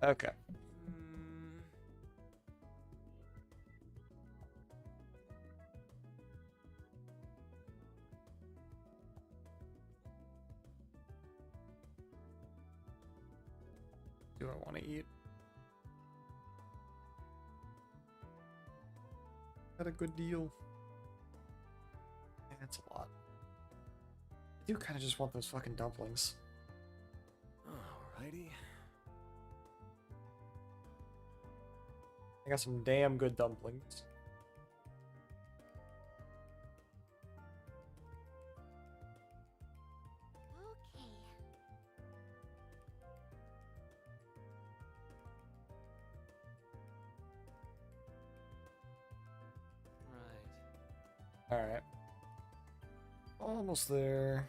Okay. Do I want to eat? Got a good deal. That's a lot. I do kind of just want those fucking dumplings. Alrighty. I got some damn good dumplings. Okay. Right. Alright. Almost there.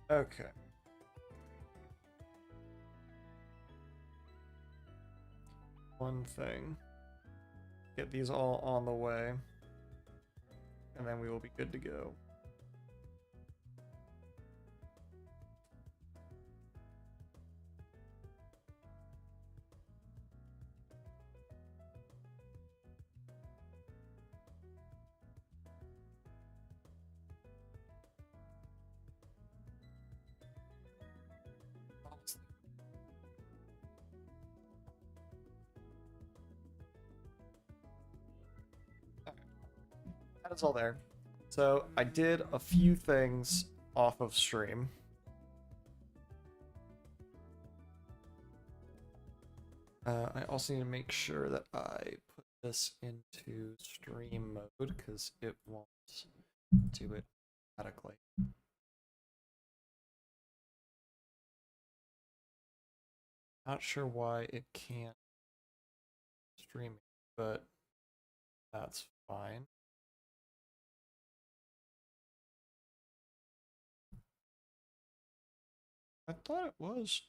Okay. One thing. Get these all on the way. And then we will be good to go. That is all there. So I did a few things off of stream. I also need to make sure that I put this into stream mode because it won't do it automatically. Not sure why it can't stream it, but that's fine. I thought it was.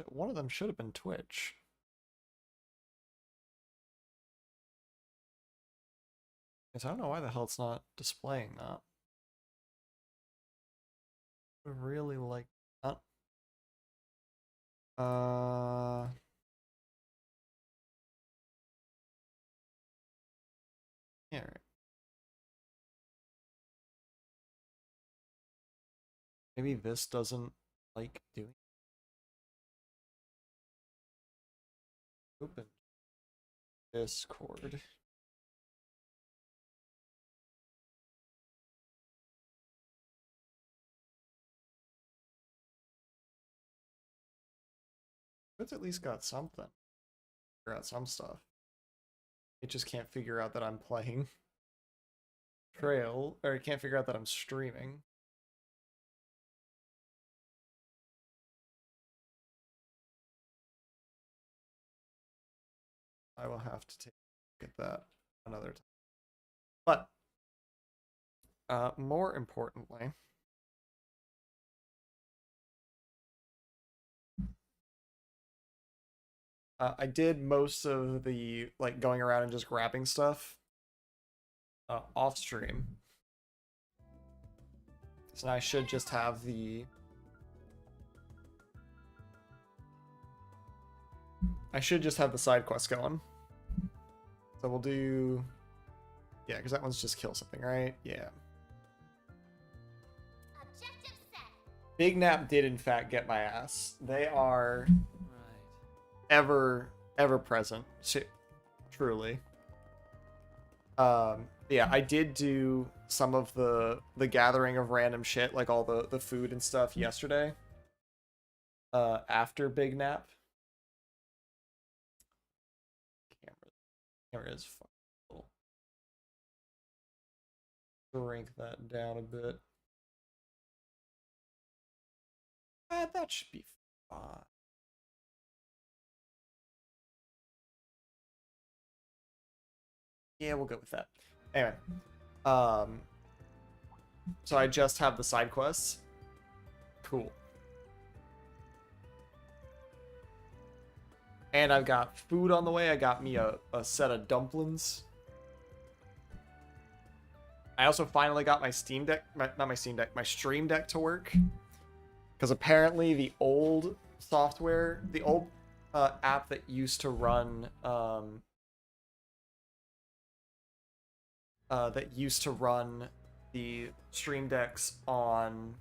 One of them should have been Twitch. Because I don't know why the hell it's not displaying that. I really like that. Yeah, right. Maybe this doesn't like doing. Open Discord. It's at least got something. Figure out some stuff. It just can't figure out that I'm playing Trail, or it can't figure out that I'm streaming. I will have to take a look at that another time. But more importantly, I did most of the like going around and just grabbing stuff off stream. So now I should just have the side quest going. So we'll do, yeah, because that one's just kill something, right? Yeah. Objective set. Big Nap did in fact get my ass. They are Right. ever present, truly. Yeah, I did do some of the gathering of random shit, like all the food and stuff yesterday. After Big Nap. Camera is fucking little. shrink that down a bit. That should be fine. Yeah, we'll go with that. Anyway, so I just have the side quests. Cool. And I've got food on the way. I got me a set of dumplings. I also finally got my Steam Deck, not my Steam Deck, my Stream Deck to work. Because apparently the old software, the old app that used to run the Stream Decks on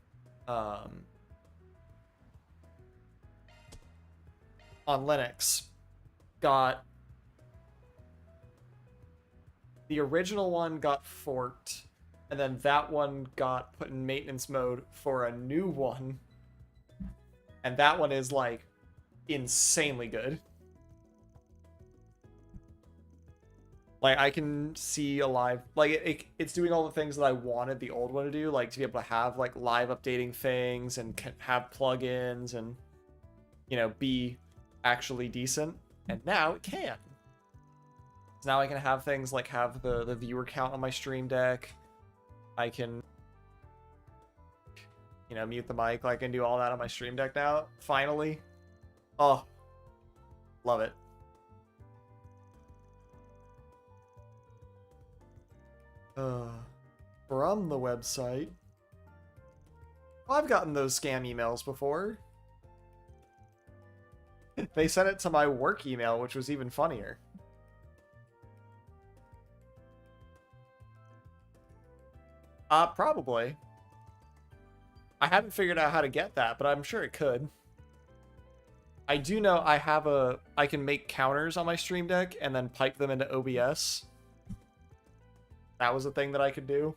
Linux, got the original one got forked, and then that one got put in maintenance mode for a new one, and that one is like insanely good. Like, I can see a live, like, it's doing all the things that I wanted the old one to do, like to be able to have like live updating things and have plugins and, you know, be actually decent. And now it can. So now I can have things like have the viewer count on my Stream Deck. I can, you know, mute the mic. I can do all that on my Stream Deck now. Finally. Oh, love it. From the website. Well, I've gotten those scam emails before. They sent it to my work email, which was even funnier. Probably. I haven't figured out how to get that, but I'm sure it could. I do know I can make counters on my Stream Deck and then pipe them into OBS. That was a thing that I could do.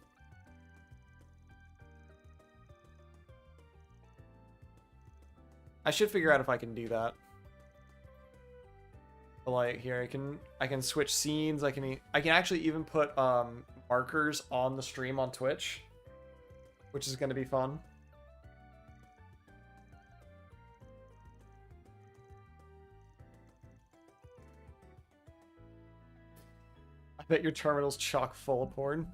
I should figure out if I can do that. But like here, I can switch scenes. I can actually even put markers on the stream on Twitch, which is going to be fun. I bet your terminal's chock full of porn.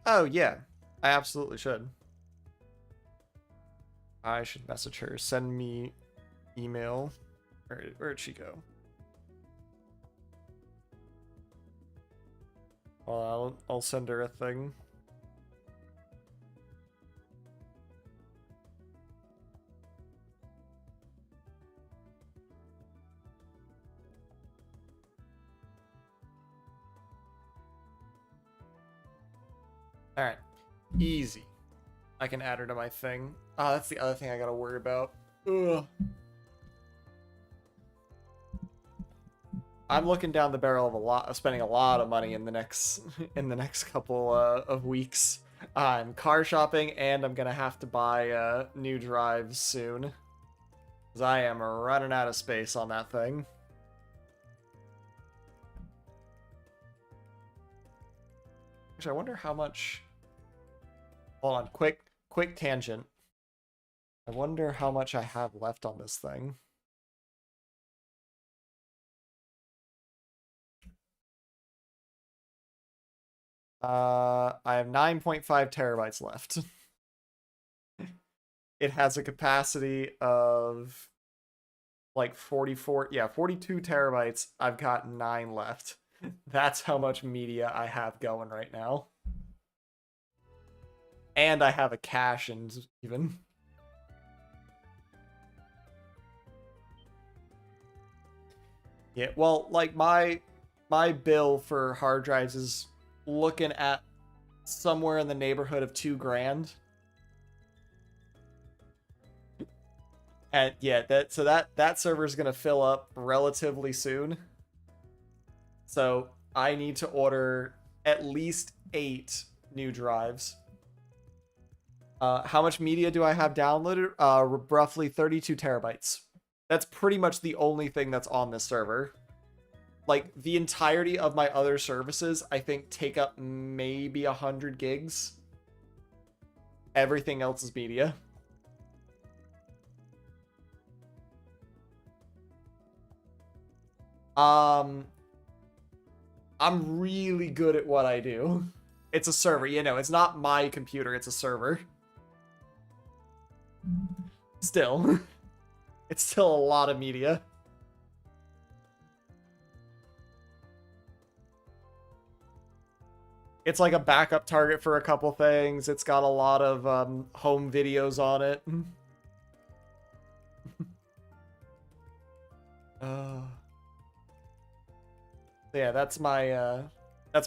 Oh, yeah. I absolutely should. I should message her. Send me email. Where'd she go? Well, I'll send her a thing. Alright. Easy. I can add her to my thing. Oh, that's the other thing I gotta worry about. Ugh. I'm looking down the barrel of spending a lot of money in the next couple of weeks. I'm car shopping, and I'm gonna have to buy new drives soon, because I am running out of space on that thing. Actually, I wonder how much. Hold on, quick tangent. I wonder how much I have left on this thing. I have 9.5 terabytes left. It has a capacity of like 42 terabytes. I've got 9 left. That's how much media I have going right now. And I have a cache and even. Yeah, well, like my bill for hard drives is looking at somewhere in the neighborhood of $2,000. And yeah, that server is gonna fill up relatively soon. So I need to order at least 8 new drives. How much media do I have downloaded? Roughly 32 terabytes. That's pretty much the only thing that's on this server. Like, the entirety of my other services, I think, take up maybe 100 gigs. Everything else is media. I'm really good at what I do. It's a server, you know, it's not my computer, it's a server. Still. It's still a lot of media. It's like a backup target for a couple things. It's got a lot of home videos on it. Yeah, that's my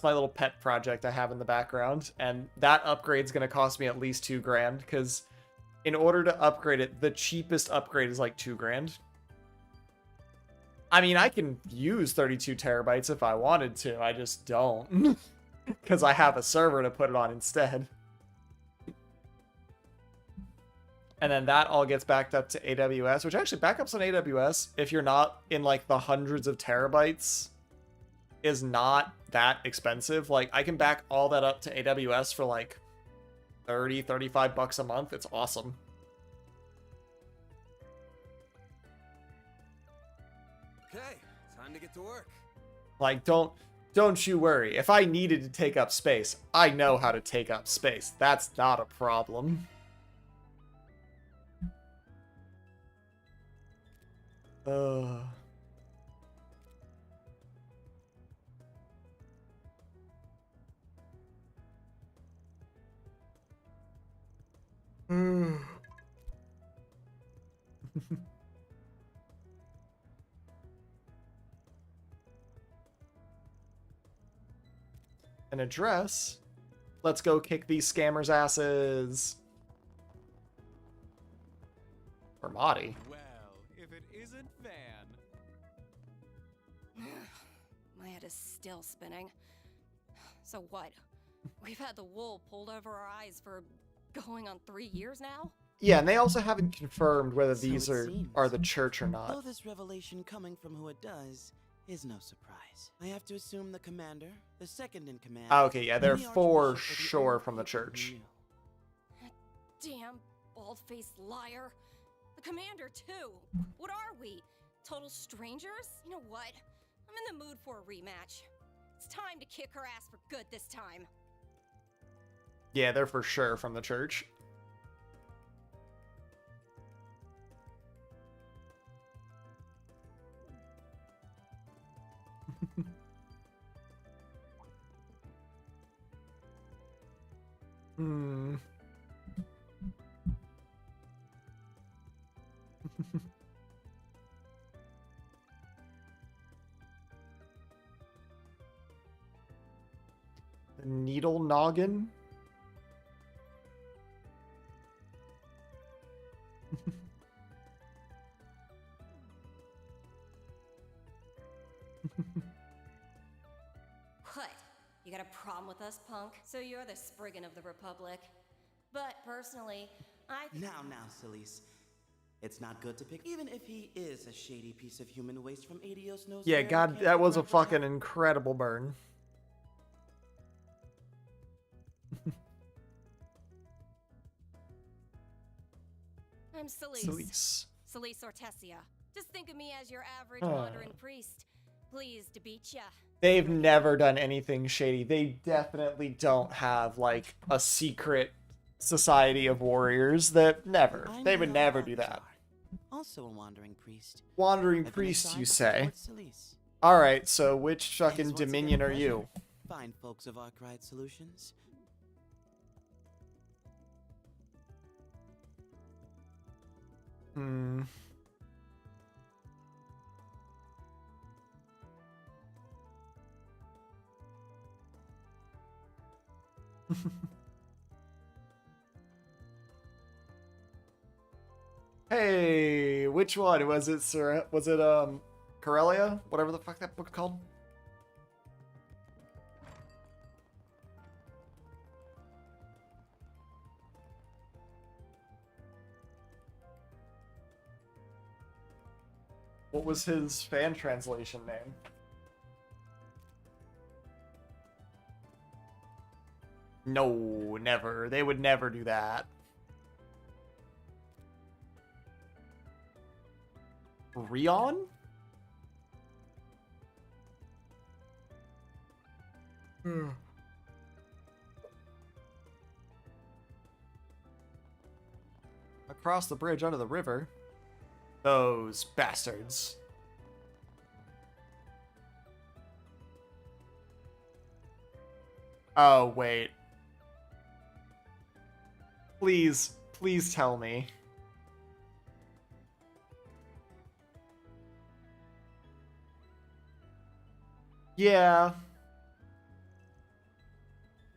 little pet project I have in the background, and that upgrade's gonna cost me at least $2,000 because in order to upgrade it, the cheapest upgrade is like $2,000. I mean, I can use 32 terabytes if I wanted to. I just don't because I have a server to put it on instead. And then that all gets backed up to AWS, which actually backups on AWS, if you're not in like the hundreds of terabytes, is not that expensive. Like, I can back all that up to AWS for like 30, 35 bucks a month. It's awesome. Okay, time to get to work. Like, don't you worry. If I needed to take up space, I know how to take up space. That's not a problem. An address? Let's go kick these scammers' asses. Or Mahdi. Well, if it isn't Van. My head is still spinning. So what? We've had the wool pulled over our eyes for going on 3 years now? Yeah, and they also haven't confirmed whether So these it are seems. the church or not. Though this revelation coming from who it does is no surprise. I have to assume the commander, the second in command. Okay, yeah, they're and the for archbishop are the sure only from the people who church. knew. Damn bald-faced liar. The commander, too. What are we? Total strangers? You know what? I'm in the mood for a rematch. It's time to kick her ass for good this time. Yeah, they're for sure from the church. Hmm. The needle noggin? What? You got a problem with us, punk? So you're the Spriggan of the Republic. But personally, I... Now, Celise. It's not good to pick, even if he is a shady piece of human waste from Adios knows Yeah, where, God, can't that was a represent- fucking incredible burn. I'm Celise. Celise. Celise Ortesia. Just think of me as your average Ah. wandering priest. Pleased to beat ya. They've never done anything shady. They definitely don't have, like, a secret society of warriors. That never. I'm They would Hal never do that. Balthazar, also a wandering priest. Wandering I've been priests, assigned you to say? support Celise. Alright, so which fucking It's once again a dominion are pleasure. you? Fine folks of Arkwright Solutions. Hmm. Hey, which one was it, sir? Was it Corellia? Whatever the fuck that book's called. What was his fan translation name? No, never. They would never do that. Rion? Across the bridge under the river. Those bastards. Oh, wait. Please, please tell me. Yeah.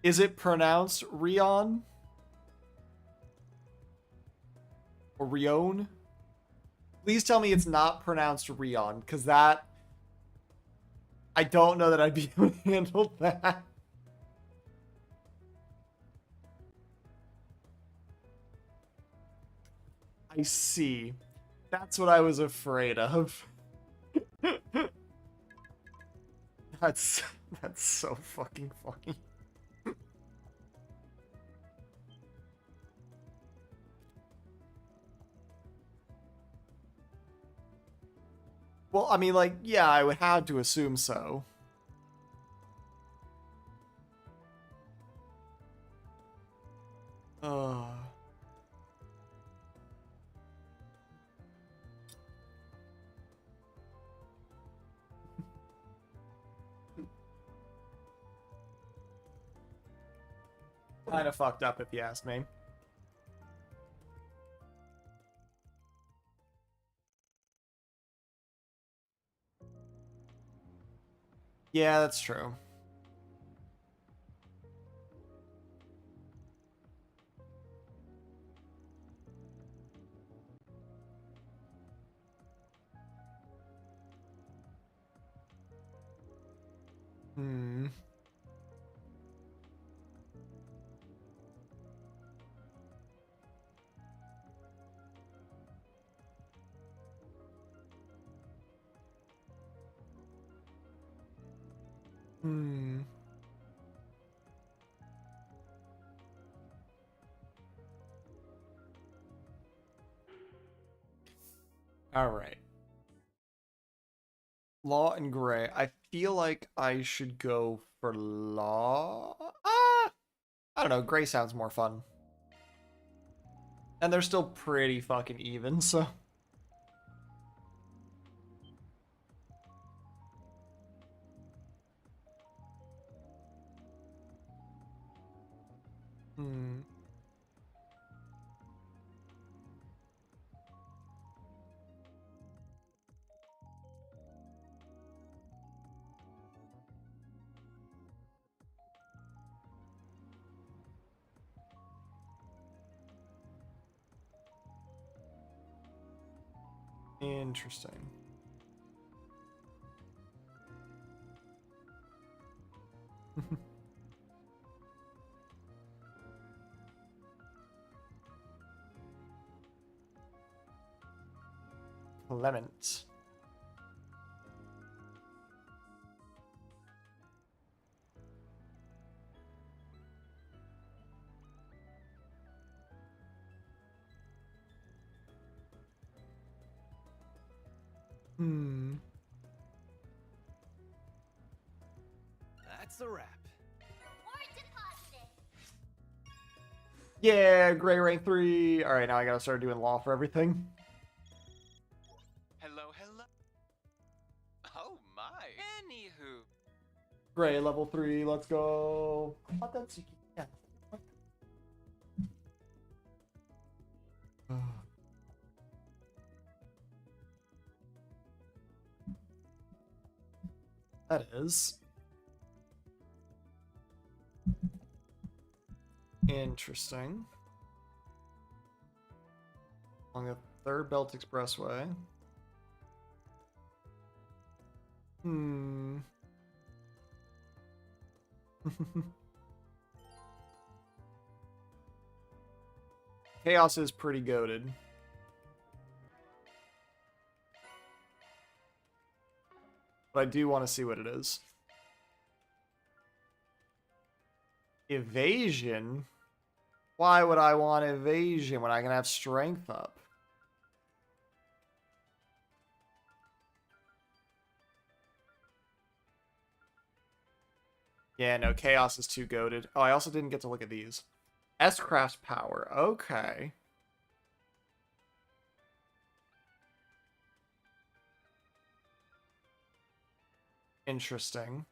Is it pronounced Rion? Or Rion? Please tell me it's not pronounced Rion, because that... I don't know that I'd be able to handle that. I see. That's what I was afraid of. That's so fucking funny. Well, I mean, like, yeah, I would have to assume so. Kind of fucked up if you ask me. Yeah, that's true. Hmm. Hmm. All right. Law and Gray. I feel like I should go for Law. I don't know. Gray sounds more fun. And they're still pretty fucking even, so. Hmm. Interesting. Clement. Hmm. That's a wrap. Reward deposited. Yeah, Gray rank 3. All right, now I gotta start doing law for everything. Hello, hello. Oh my. Anywho. Gray level 3. Let's go. That is interesting. On the Third Belt Expressway. Hmm. Chaos is pretty goated. But I do want to see what it is. Evasion? Why would I want evasion when I can have strength up? Yeah, no, chaos is too goated. Oh, I also didn't get to look at these. S-Craft's power. Okay. Interesting.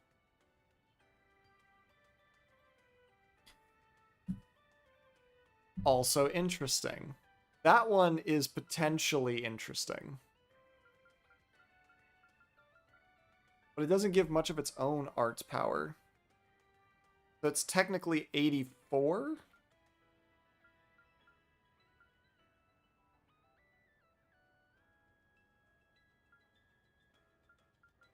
Also interesting. That one is potentially interesting. But it doesn't give much of its own arts power. So it's technically 84?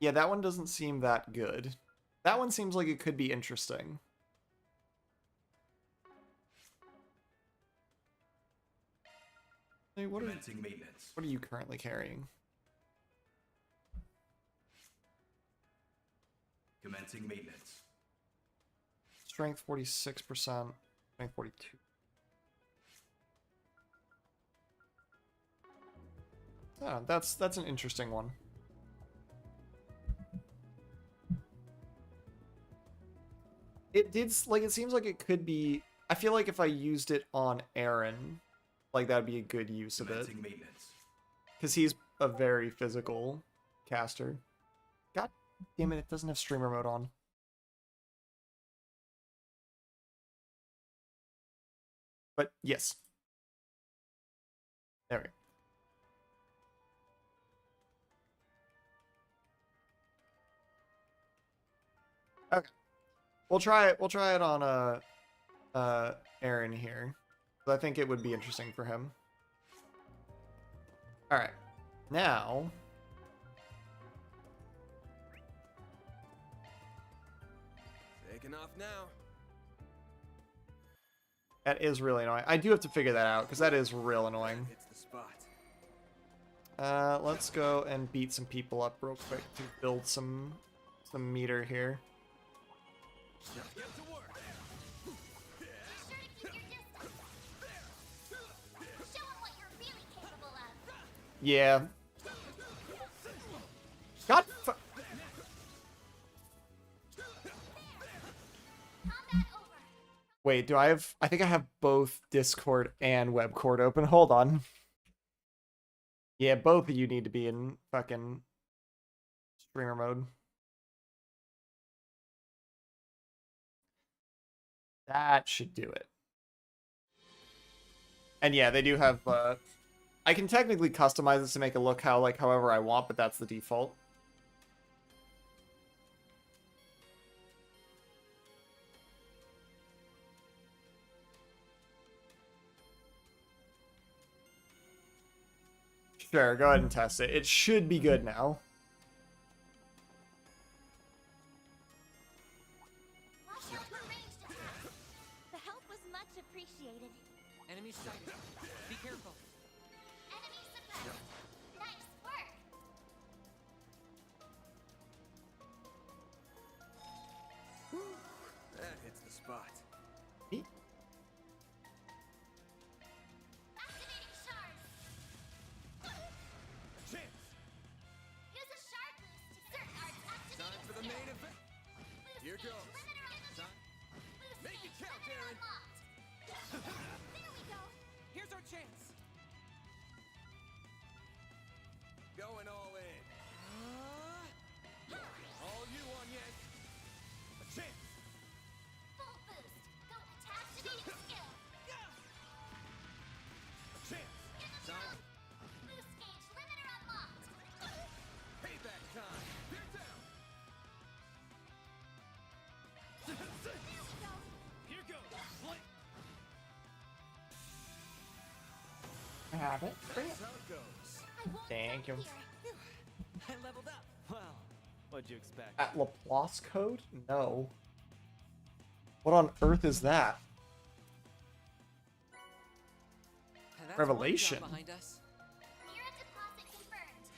Yeah, that one doesn't seem that good. That one seems like it could be interesting. Hey, what are you currently carrying? Commencing maintenance. Strength 46%, strength 42. Oh, that's an interesting one. It did, like, it seems like it could be, I feel like if I used it on Aaron, like, that'd be a good use of it. Because he's a very physical caster. God damn it, it doesn't have streamer mode on. But, yes. There we go. Okay. We'll try it on Aaron here. I think it would be interesting for him. Alright. Now Taking off now. that is really annoying. I do have to figure that out because that is real annoying. It's the spot. Let's go and beat some people up real quick to build some meter here. Get to work. Be sure to keep your distance. Show 'em what you're really capable of. Yeah. God. Combat over. Wait, do I have? I think I have both Discord and Webcord open. Hold on. Yeah, both of you need to be in fucking streamer mode. That should do it. And yeah, they do have, I can technically customize this to make it look however I want, but that's the default. Sure, go ahead and test it. It should be good now. Watch out for ranged attacks. The help was much appreciated. Enemy sighted. Be careful. Enemy suppressed. Nice work. That hits the spot. Activating shard. Chance. Use a shard boost. Certain arts activating Time for the skill. main event. Boost Here stage goes. limiter unlocked. Time. Boost Make it stage count, limiter Darren. unlocked. There we go. Here's our chance. Going all in. All you on Yank. A chance. Full boost. Go attack activating skill. A chance. Use a Time. shard. Boost stage limiter unlocked. Payback time. They're down. There we go. Here goes. Blink. I have it. That's how it goes. I won't Thank stop you. here. I leveled up. Well, what'd you expect? At Laplace code? No. What on earth is that? And that's Revelation. one job behind us. Mira deposit confirmed.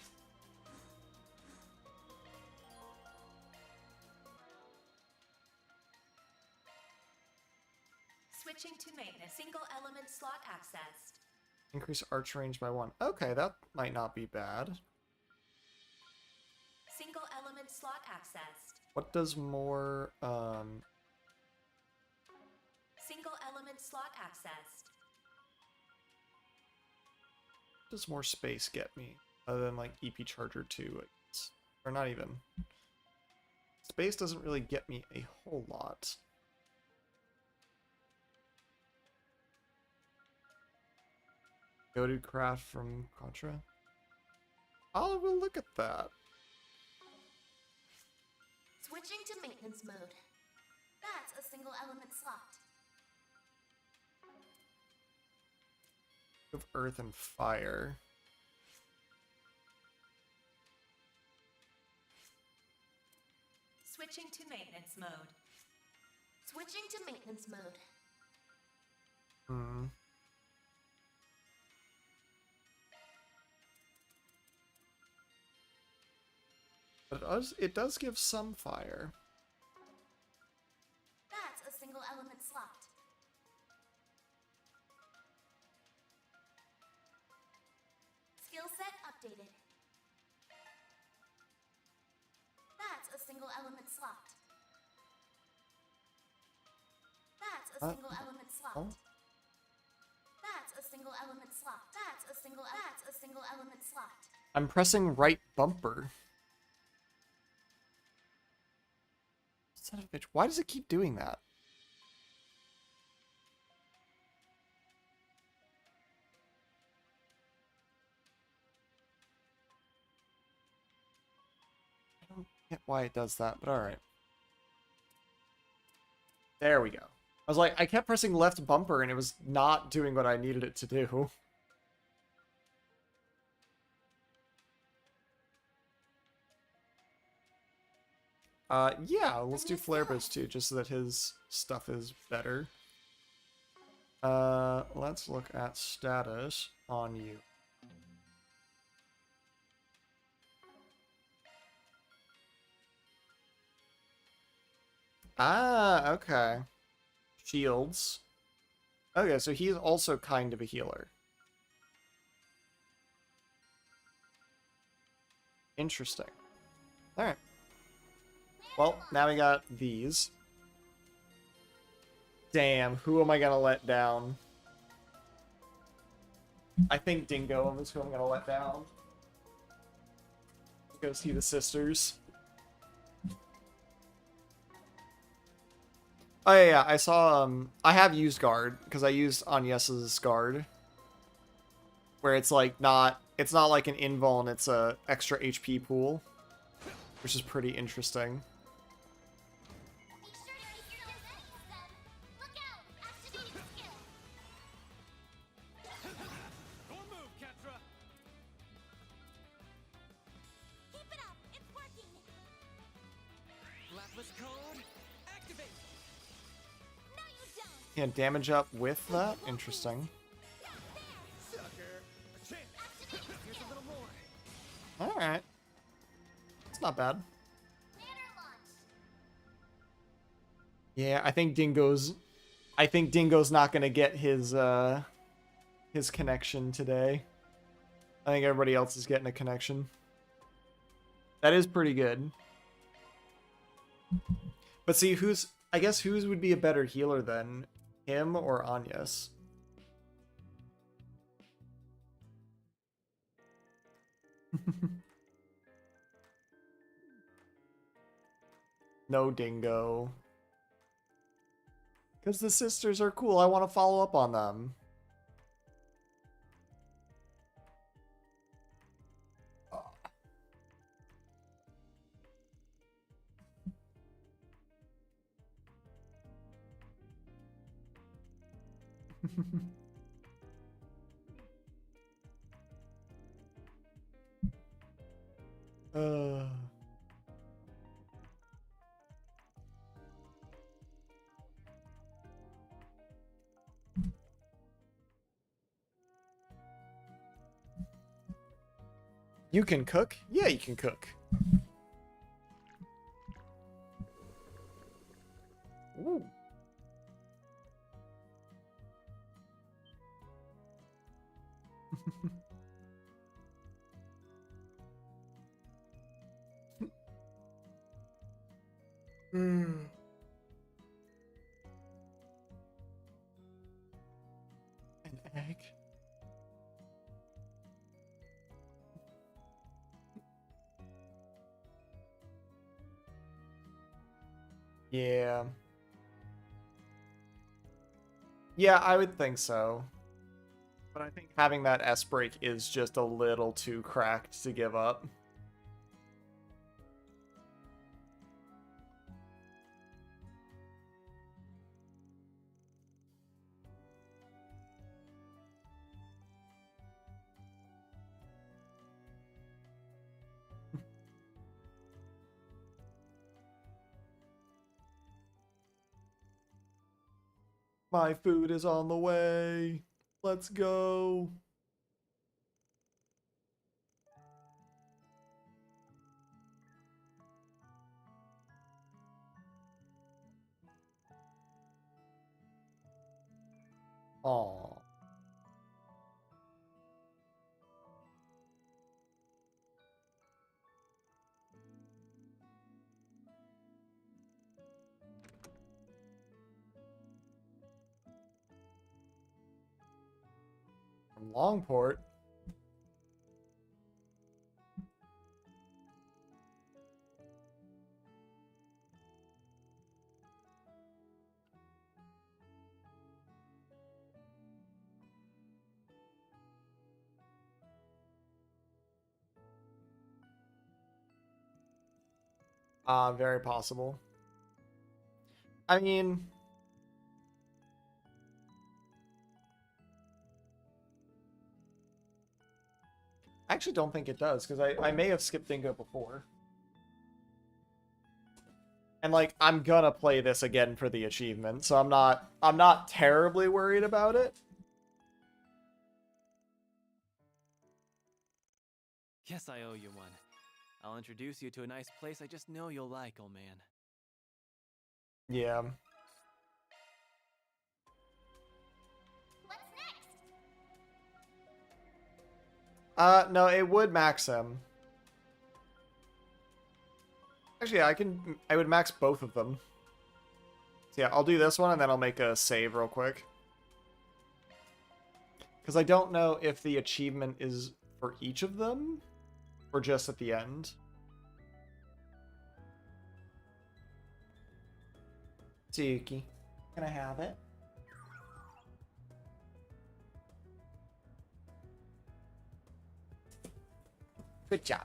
Switching to maintenance. Single element slot accessed. Increase arch range by 1. Okay, that might not be bad. Single element slot accessed. What does more, Single element slot accessed. what does more space get me? Other than, like, EP Charger 2, I guess. Or not even. Space doesn't really get me a whole lot. Go to craft from Contra. I'll have a look at that. Switching to maintenance mode. That's a single element slot. Of earth and fire. Switching to maintenance mode. Switching to maintenance mode. Hmm. But it does give some fire. That's a single element slot. Skill set updated. That's a single element slot. That's a single element slot. Oh. That's a single element slot. That's a single element slot. I'm pressing right bumper. Son of a bitch, why does it keep doing that? I don't get why it does that, but alright. There we go. I was like, I kept pressing left bumper and it was not doing what I needed it to do. Yeah, let's do Flare Burst too, just so that his stuff is better. Let's look at status on you. Ah, okay. Shields. Okay, so he's also kind of a healer. Interesting. Alright. Well, now we got these. Damn, who am I gonna let down? I think Dingo is who I'm gonna let down. Go see the sisters. Oh yeah, I saw, I have used guard, because I used Agnes's guard. Where it's like it's not like an invuln, it's a extra HP pool. Which is pretty interesting. Make sure to use those enemies, then. Look out! Activating skill. Your move, Ketra. Keep it up. It's working. Lapis code, activate. No, you don't. Yeah, damage up with that? Interesting. Sucker. A chance. Activating Here's a skill. little more. Alright. It's not bad. Banner launch. Yeah, I think Dingo's not gonna get his connection today. I think everybody else is getting a connection. That is pretty good. But see, I guess whose would be a better healer then? Him or Agnes? No, Dingo. Because the sisters are cool. I want to follow up on them. uh... You can cook? Yeah, you can cook. Ooh. Hmm. An egg. Yeah. Yeah, I would think so. But I think having that S break is just a little too cracked to give up. My food is on the way. Let's go. Aw. From Longport. Very possible. I mean, I actually don't think it does, because I may have skipped Dingo before. And like, I'm gonna play this again for the achievement, so I'm not terribly worried about it. Yes, I owe you one. I'll introduce you to a nice place I just know you'll like, old man. Yeah. What's next? No, it would max him. Actually, I would max both of them. So yeah, I'll do this one and then I'll make a save real quick. Because I don't know if the achievement is for each of them or just at the end. Suki, can I have it? Good job.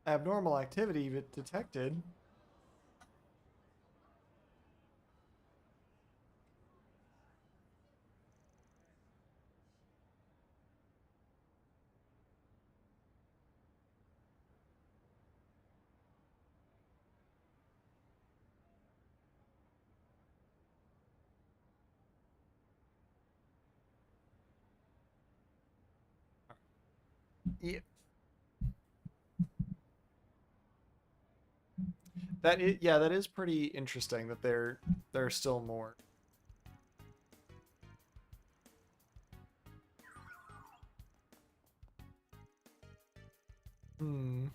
Abnormal activity detected. Yeah. That is pretty interesting that there's still more. Hmm.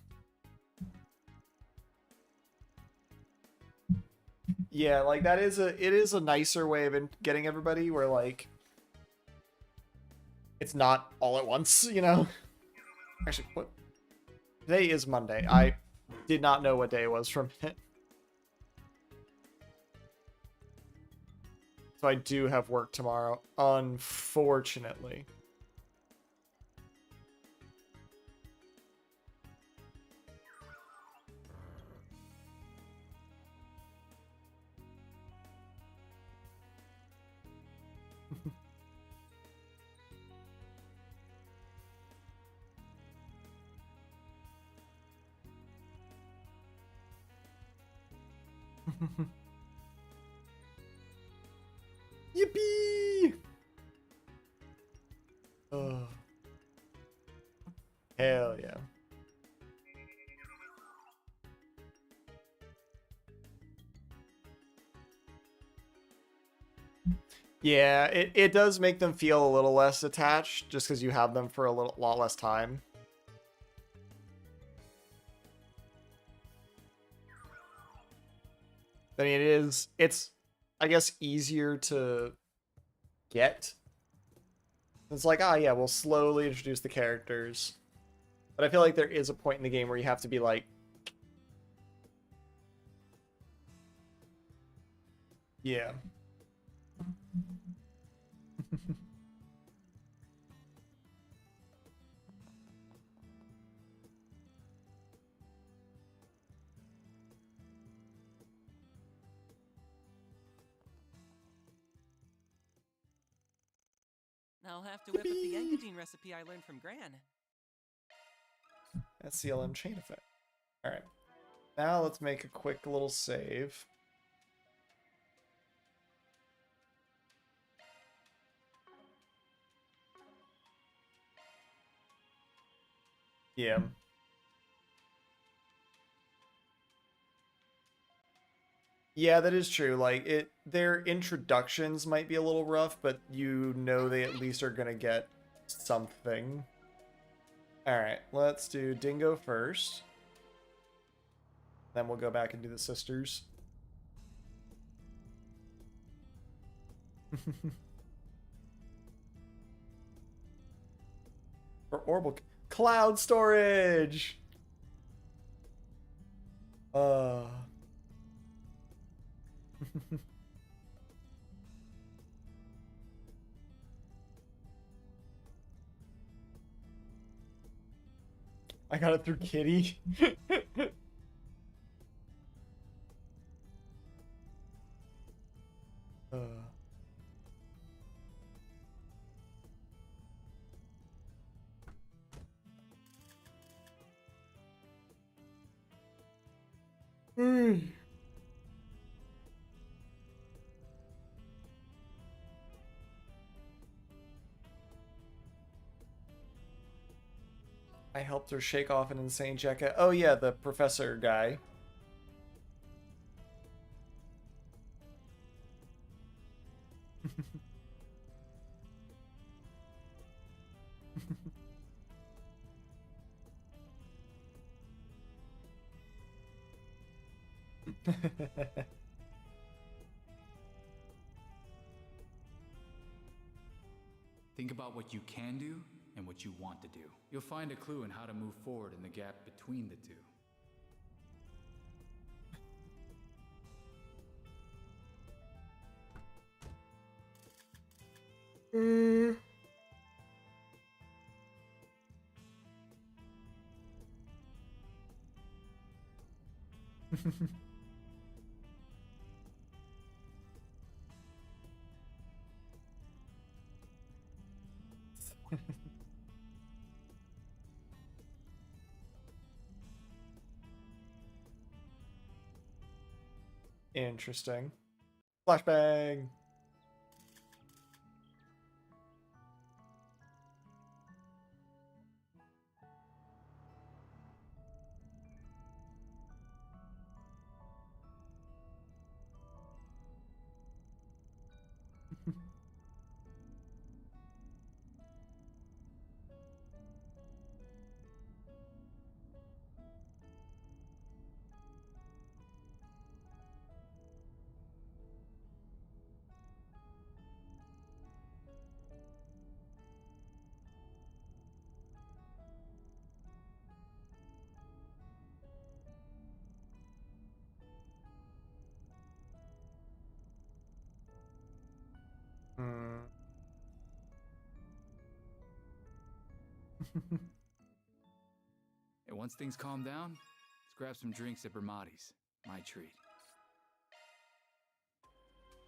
Yeah, like it is a nicer way of getting everybody where like it's not all at once, you know? Actually, what? Today is Monday. I did not know what day it was from it. So I do have work tomorrow, unfortunately. Yippee! Oh. Hell yeah. Yeah, it does make them feel a little less attached just because you have them for a lot less time. I mean, it's, I guess, easier to get. It's like, ah, yeah, we'll slowly introduce the characters. But I feel like there is a point in the game where you have to be like, yeah. I'll have to whip up the Yankajine recipe I learned from Gran. That's CLM chain effect. Alright. Now let's make a quick little save. Yeah. Yeah, that is true. Like their introductions might be a little rough, but you know they at least are gonna get something. Alright, let's do Dingo first. Then we'll go back and do the sisters. For orbital cloud storage. I got it through Kitty. uh. I helped her shake off an insane jacket. Oh yeah, the professor guy. Think about what you can do and what you want to do. You'll find a clue in how to move forward in the gap between the two. Interesting. Flashbang. And once things calm down, let's grab some drinks at Bramati's. My treat.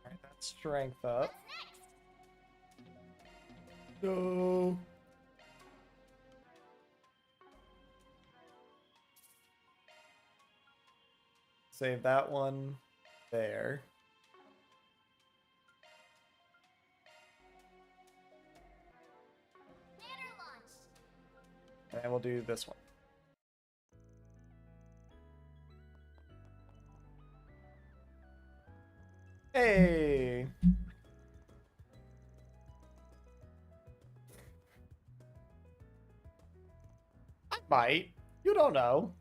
Alright, that's strength up. What's next? No. Save that one there. Banner launch. And then we'll do this one. Hey! I might. You don't know.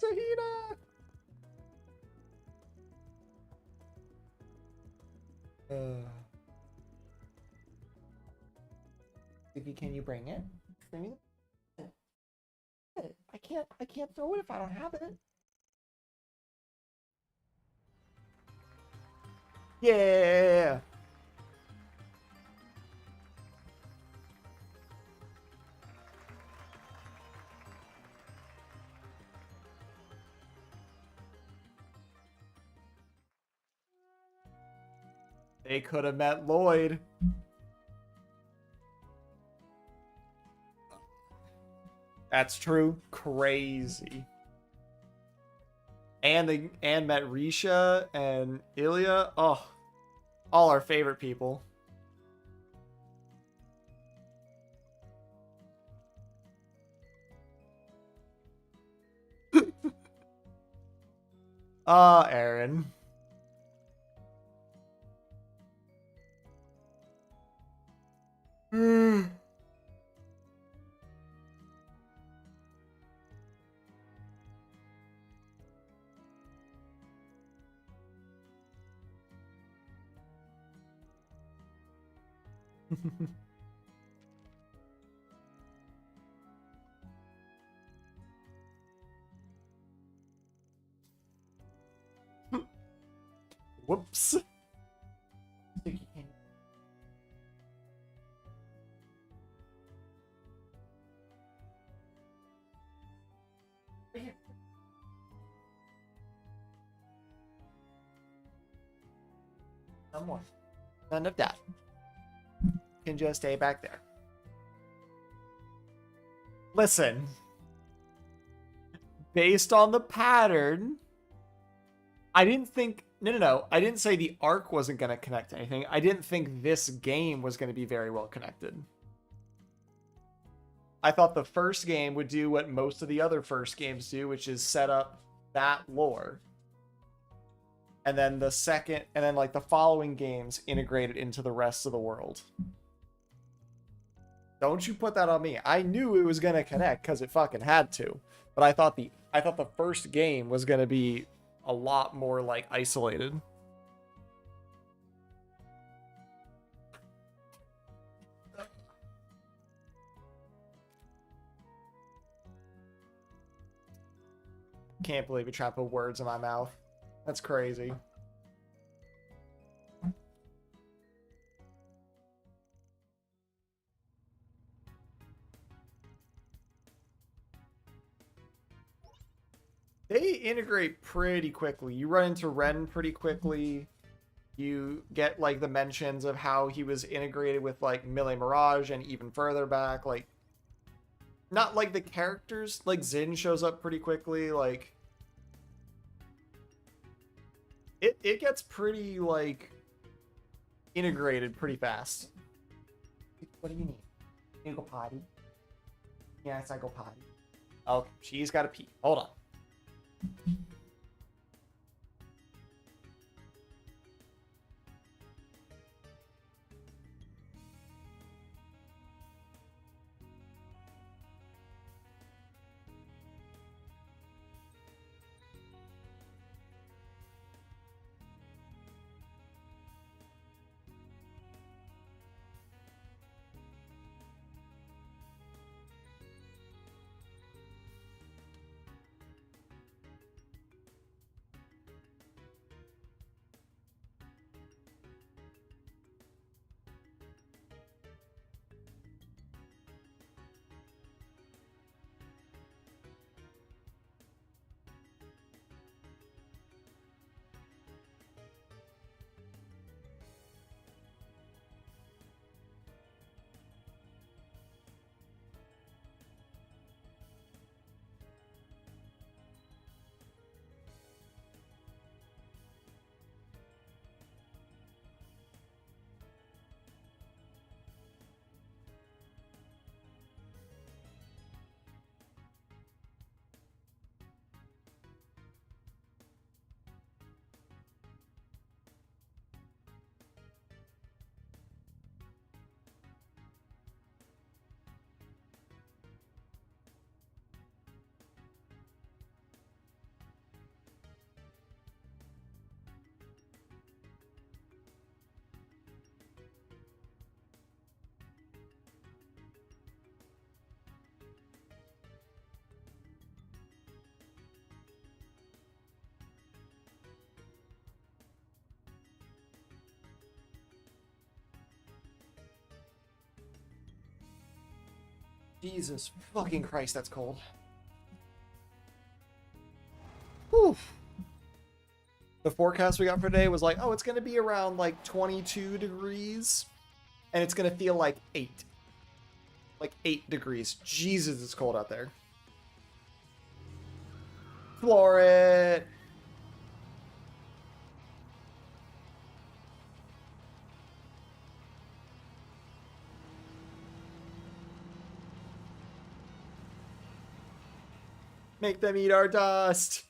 Sahina! Vicky, can you bring it? Bring it. I can't throw it if I don't have it. Yeah. They could have met Lloyd. That's true. Crazy. And met Risha and Ilya. Oh, all our favorite people. Aaron. Whoops. No more. None of that. Can just stay back there. Listen. Based on the pattern, I didn't think... No. I didn't say the arc wasn't going to connect to anything. I didn't think this game was going to be very well connected. I thought the first game would do what most of the other first games do, which is set up that lore. And then the second... And then, like, the following games integrate it into the rest of the world. Don't you put that on me. I knew it was going to connect because it fucking had to. But I thought the first game was going to be a lot more, like, isolated. Can't believe you tried to put words in my mouth. That's crazy. They integrate pretty quickly. You run into Ren pretty quickly. You get, like, the mentions of how he was integrated with, like, Melee Mirage and even further back. Like, not like the characters. Like, Xin shows up pretty quickly. Like, it gets pretty, like, integrated pretty fast. What do you need? You go potty? Yes, I go potty. Okay, she's got to pee. Hold on. Jesus fucking Christ, that's cold. Whew. The forecast we got for today was like, oh, it's gonna be around like 22 degrees, and it's gonna feel like 8. Like 8 degrees. Jesus, it's cold out there. Floor it! Make them eat our dust!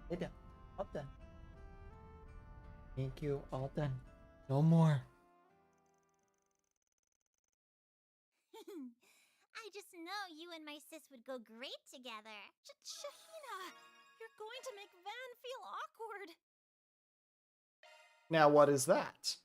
Hey, done. All done. Thank you. All done. No more. I just know you and my sis would go great together. Shahina, you're going to make Van feel awkward. Now, what is that?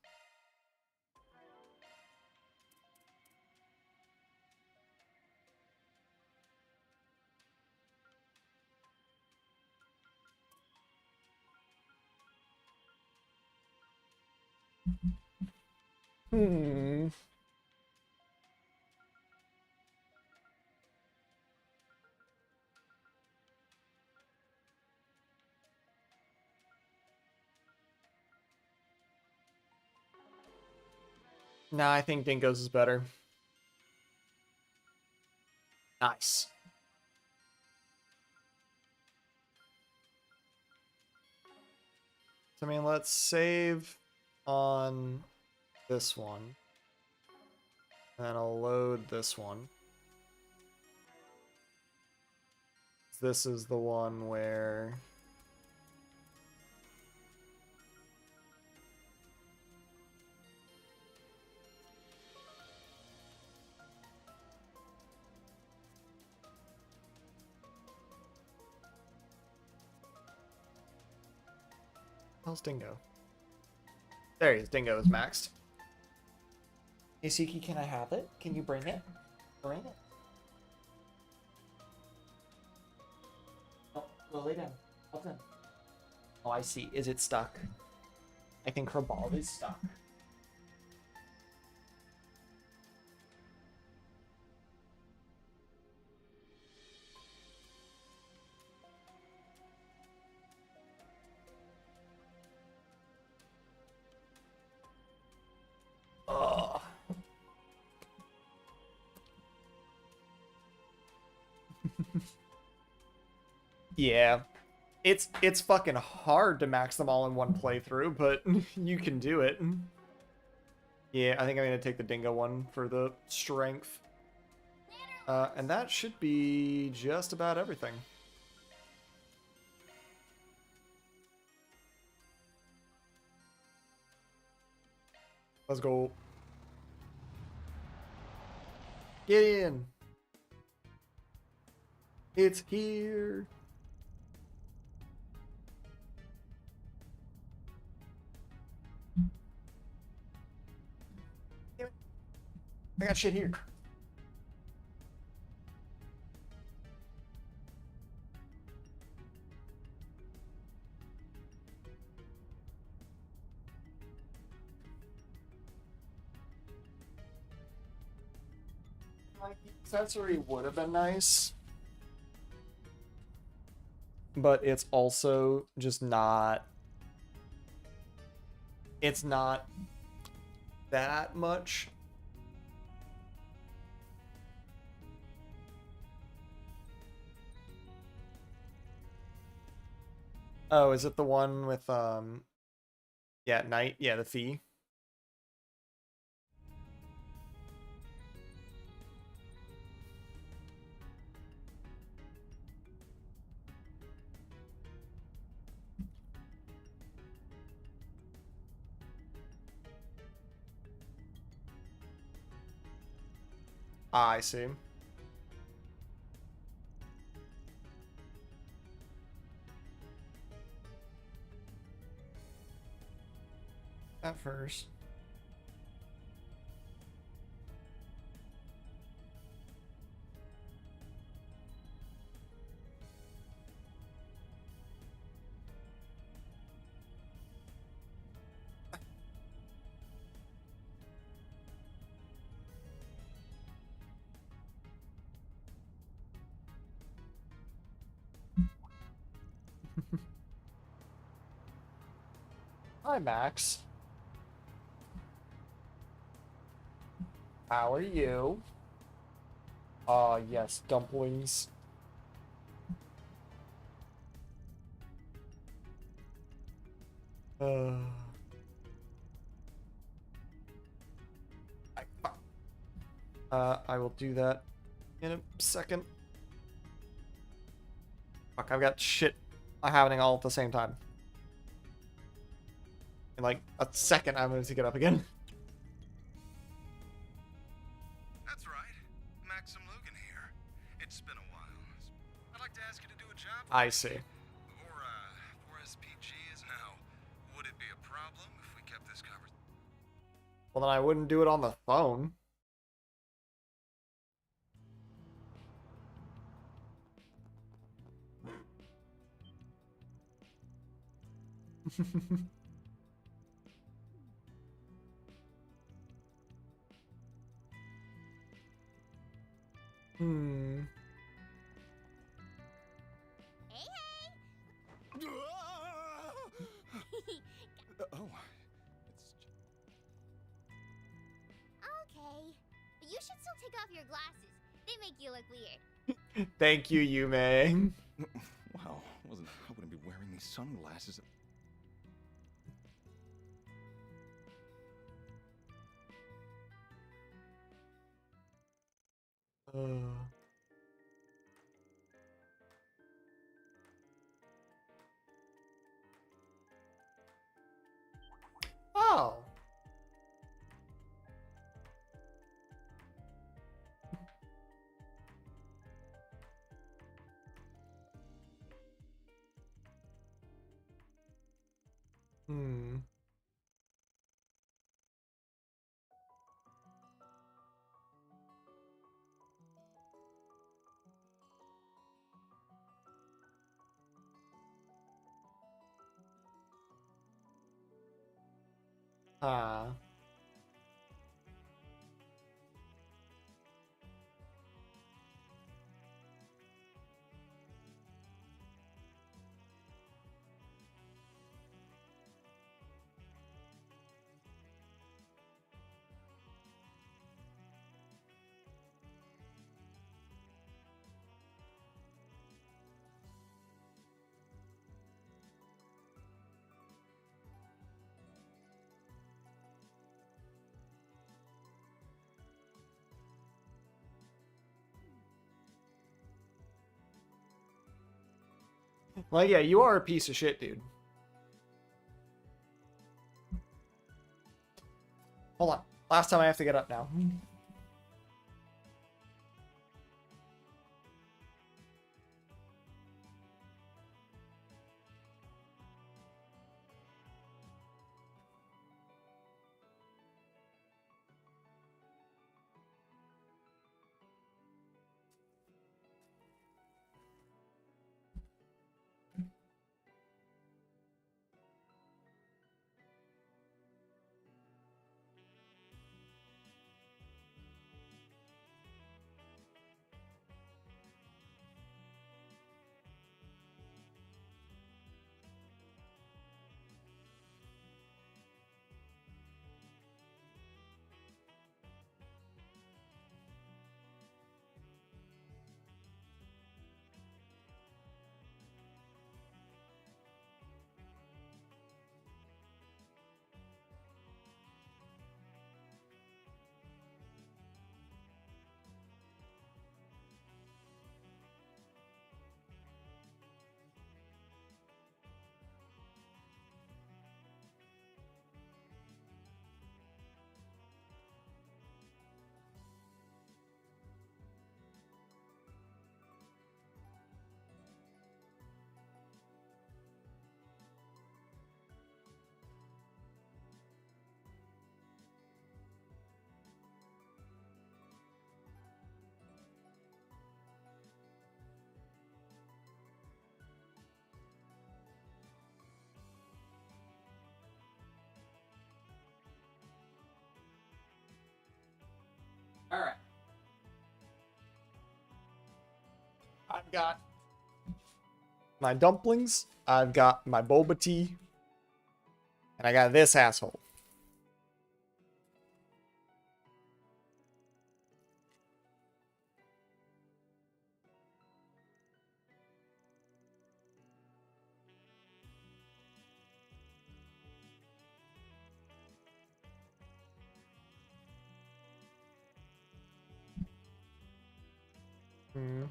Hmm. Nah, I think Dingo's is better. Nice. So, I mean, let's save on this one. And I'll load this one. This is the one where... How's Dingo? There he is. Dingo is maxed. Hey, Suki, can I have it? Can you bring it? Bring it. Oh, go lay down. What's in? Oh, I see. Is it stuck? I think her ball is stuck. Ugh. Yeah. It's fucking hard to max them all in one playthrough, but you can do it. Yeah, I think I'm gonna take the Dingo one for the strength. And that should be just about everything. Let's go. Get in. It's here. Damn it. I got shit here. Like, the accessory would have been nice, but it's also just not. It's not that much. Oh, is it the one with yeah, Knight? Yeah, the fee. Ah, I see. At first. Hi, Max. How are you? Yes, dumplings. Uh, I will do that in a second. Fuck, I've got shit happening all at the same time. In like a second, I'm going to get up again. That's right. Maxim Lugan here. It's been a while. I'd like to ask you to do a job for I me. see. Or, for SPG is now. Would it be a problem if we kept this conversation? Well, then I wouldn't do it on the phone. Hmm. Hey, hey! Oh, Okay. But you should still take off your glasses. They make you look weird. Thank you, Yume. well, I wouldn't be wearing these sunglasses. Oh. Hmm. Ah. Well, yeah, you are a piece of shit, dude. Hold on. Last time I have to get up now. got my dumplings. I've got my boba tea. And I got this asshole. Hmm.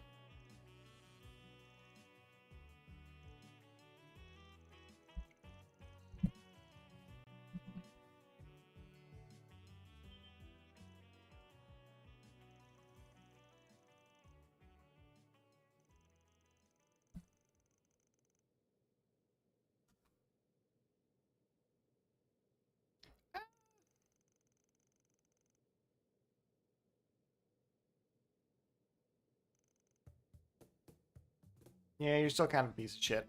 Yeah, you're still kind of a piece of shit.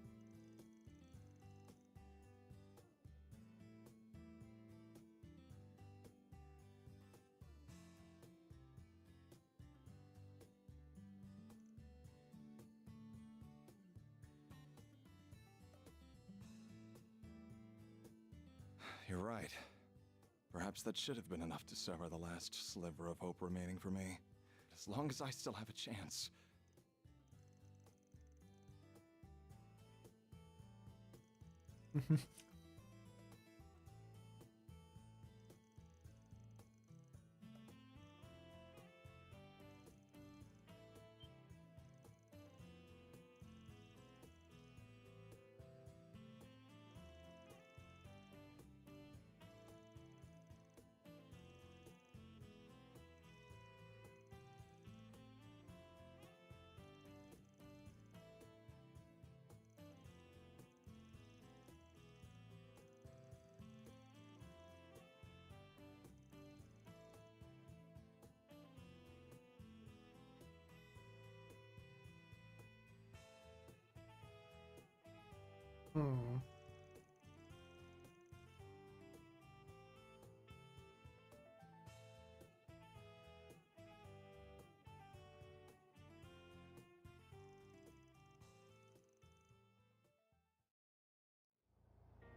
You're right. Perhaps that should have been enough to sever the last sliver of hope remaining for me. As long as I still have a chance. Hmm.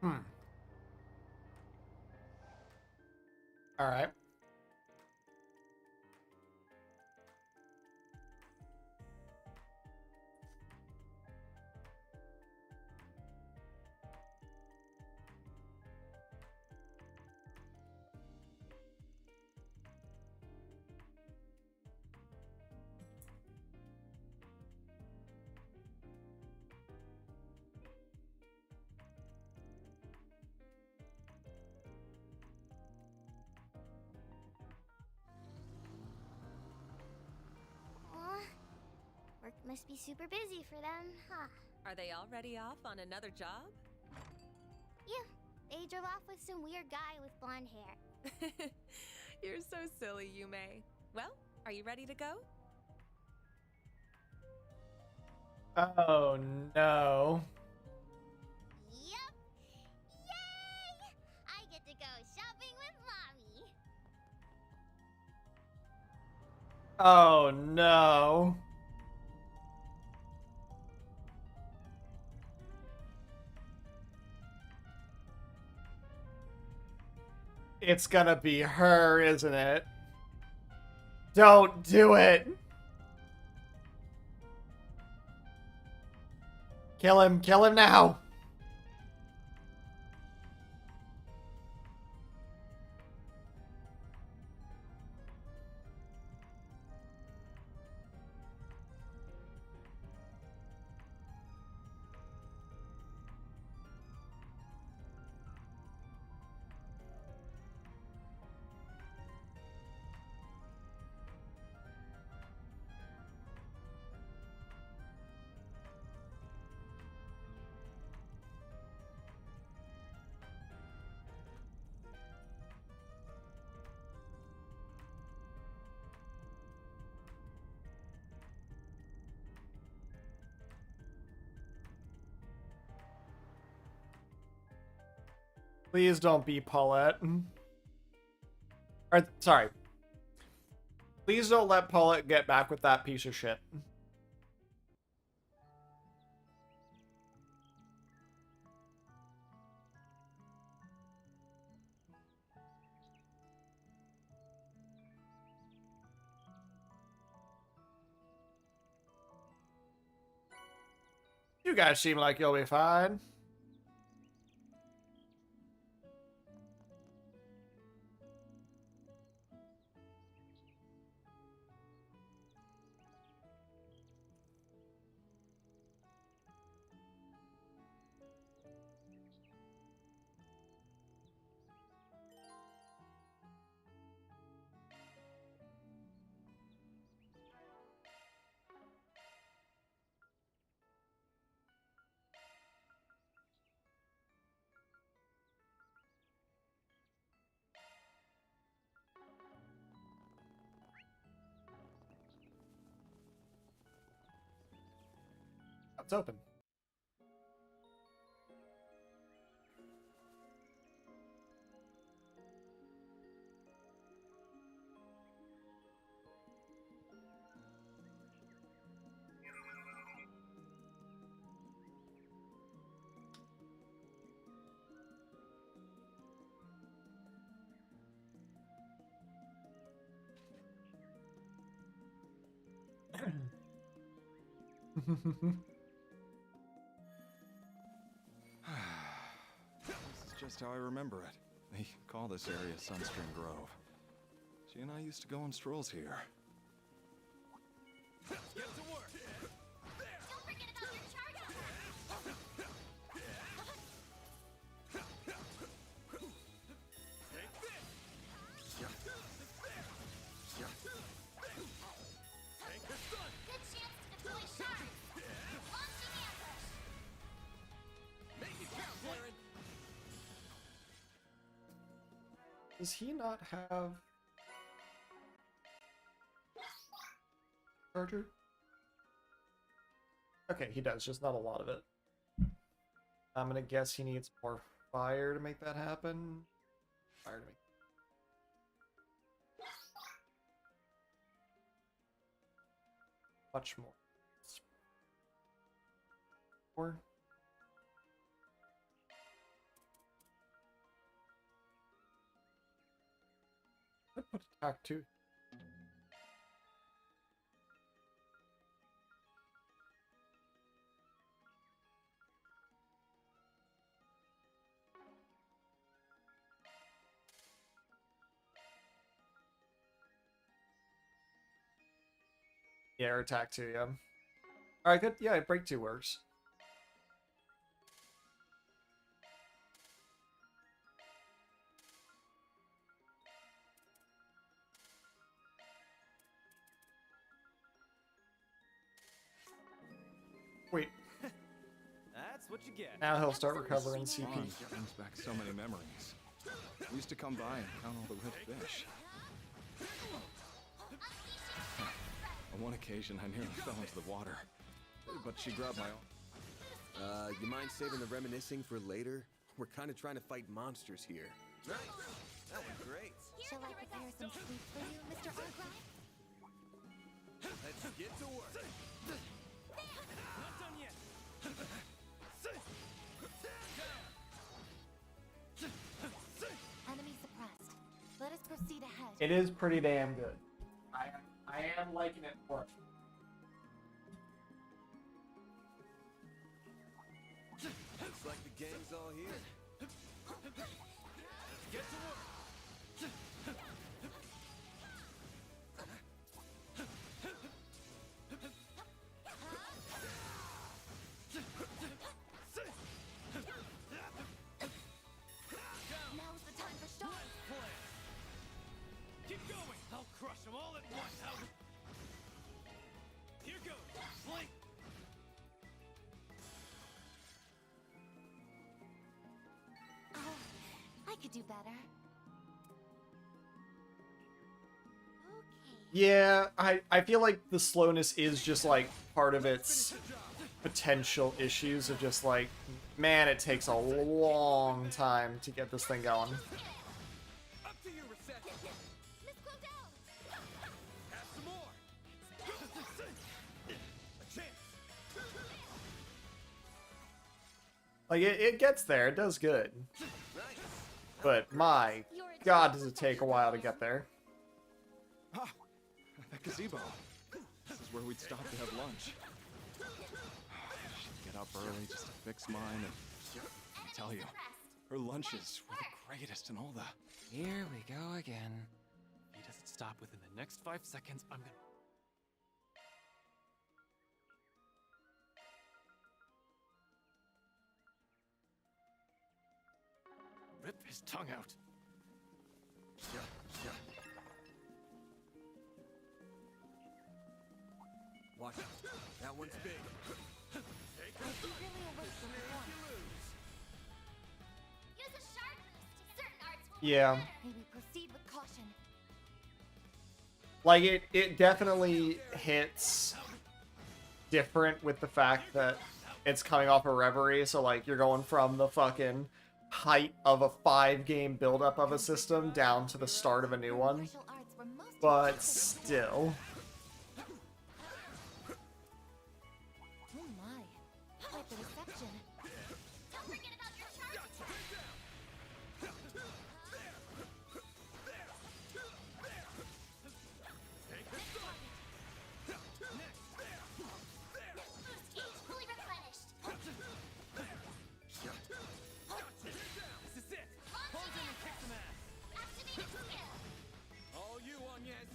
Hmm. All right. Aw, work must be super busy for them, huh? Are they already off on another job? Yeah, they drove off with some weird guy with blonde hair. You're so silly, Yume. Well, are you ready to go? Oh no. Yep! Yay! I get to go shopping with Mommy. Oh no. It's gonna be her, isn't it? Don't do it. Kill him now. Please don't be Paulette. Or, sorry. Please don't let Paulette get back with that piece of shit. You guys seem like you'll be fine. It's open. This is just how I remember it. They call this area Sunstream Grove. She and I used to go on strolls here. Get to work. Don't forget about your charge over. Take this. Take the sun. Good chance to deploy shards. Launching ambush. Make it count, Darren. Does he not have charger? Okay, he does, just not a lot of it. I'm gonna guess he needs more fire to make that happen. Fire to make. Much more. Or I put attack too. Yeah, or attack too, yeah. Alright, good. Yeah, break 2 works. Wait, That's what you get. now he'll start recovering CP. Pond brings back so many memories. We used to come by and count all the red fish. On one occasion, I nearly fell into the water, but she grabbed my arm. You mind saving the reminiscing for later? We're kind of trying to fight monsters here. Nice. That was great. Shall I prepare some sleep for you, Mr. Arkwright? Let's get to work. Not done yet. Enemy suppressed. Let us proceed ahead. It is pretty damn good. I am liking it more. Looks like the gang's all here. Get to work. Now's the time for stars. Keep going. I'll crush them all at once. Here goes. Blink. Oh, I could do better. Okay. Yeah, I feel like the slowness is just like part of its potential issues of just like, man, it takes a long time to get this thing going. Up to you, Reset. Miss Clodell! Have some more. A chance. Like, it gets there, it does good. But my god, does it take a while to get there. Ah, that gazebo. This is where we'd stop to have lunch. She'd get up early just to fix mine, and I tell you, her lunches were the greatest and all the... Here we go again. If he doesn't stop within the next 5 seconds, I'm gonna... rip his tongue out. Watch out. That one's big. Use a shard boost. Certain arts will Yeah. maybe proceed with caution. Like, it definitely hits different with the fact that it's coming off a Reverie, so, like, you're going from the fucking height of a 5-game buildup of a system down to the start of a new one. Martial arts were most But still. Oh my. Quite the reception. Don't forget about your charge attack. Boost gauge fully replenished. This is it. Hold him and kick some ass. Activating skill. All you, Agnes.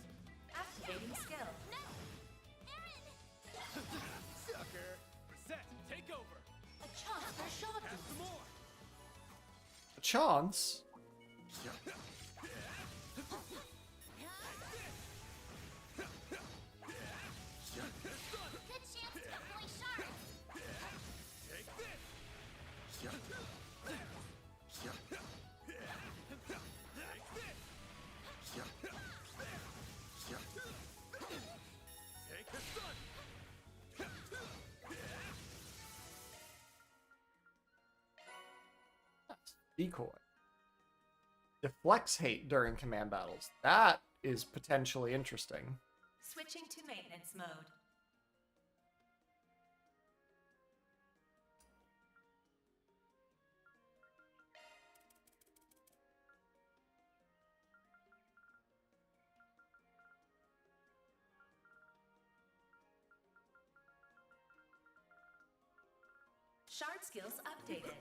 Activating skill. No. Aaron. Sucker. Reset. Take over. A chance for shot Have some more. A chance? Good chance to deploy shards. Take this. Take the sun. Decoy. Deflects hate during command battles. That is potentially interesting. Switching to maintenance mode. Shard skills updated.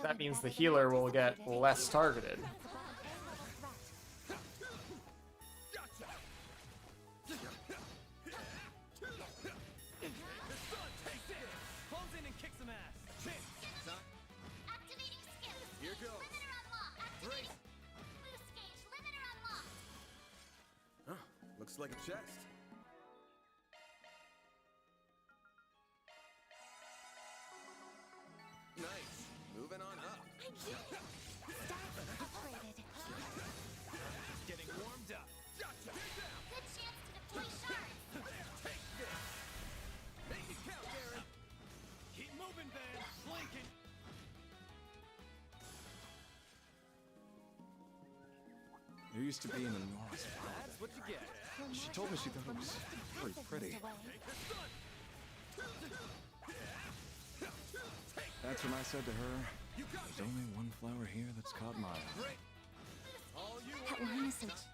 That means the healer will get less targeted. Close in and kick some ass. Activating skill. Here goes. Limiter unlocked. Activating. Boost gauge. Limiter unlocked. Huh, looks like a chest. Nice. Moving on up. I did it. Stats upgraded. Getting warmed up. Gotcha. Good chance to deploy shards. Take this. Make it count, Aaron. Keep moving, Van. Blinking. There used to be an enormous pile. That's what you get. She told me she thought it was very pretty. That's when I said to her, there's only one flower here that's caught my eye. All you, That line is so. Boost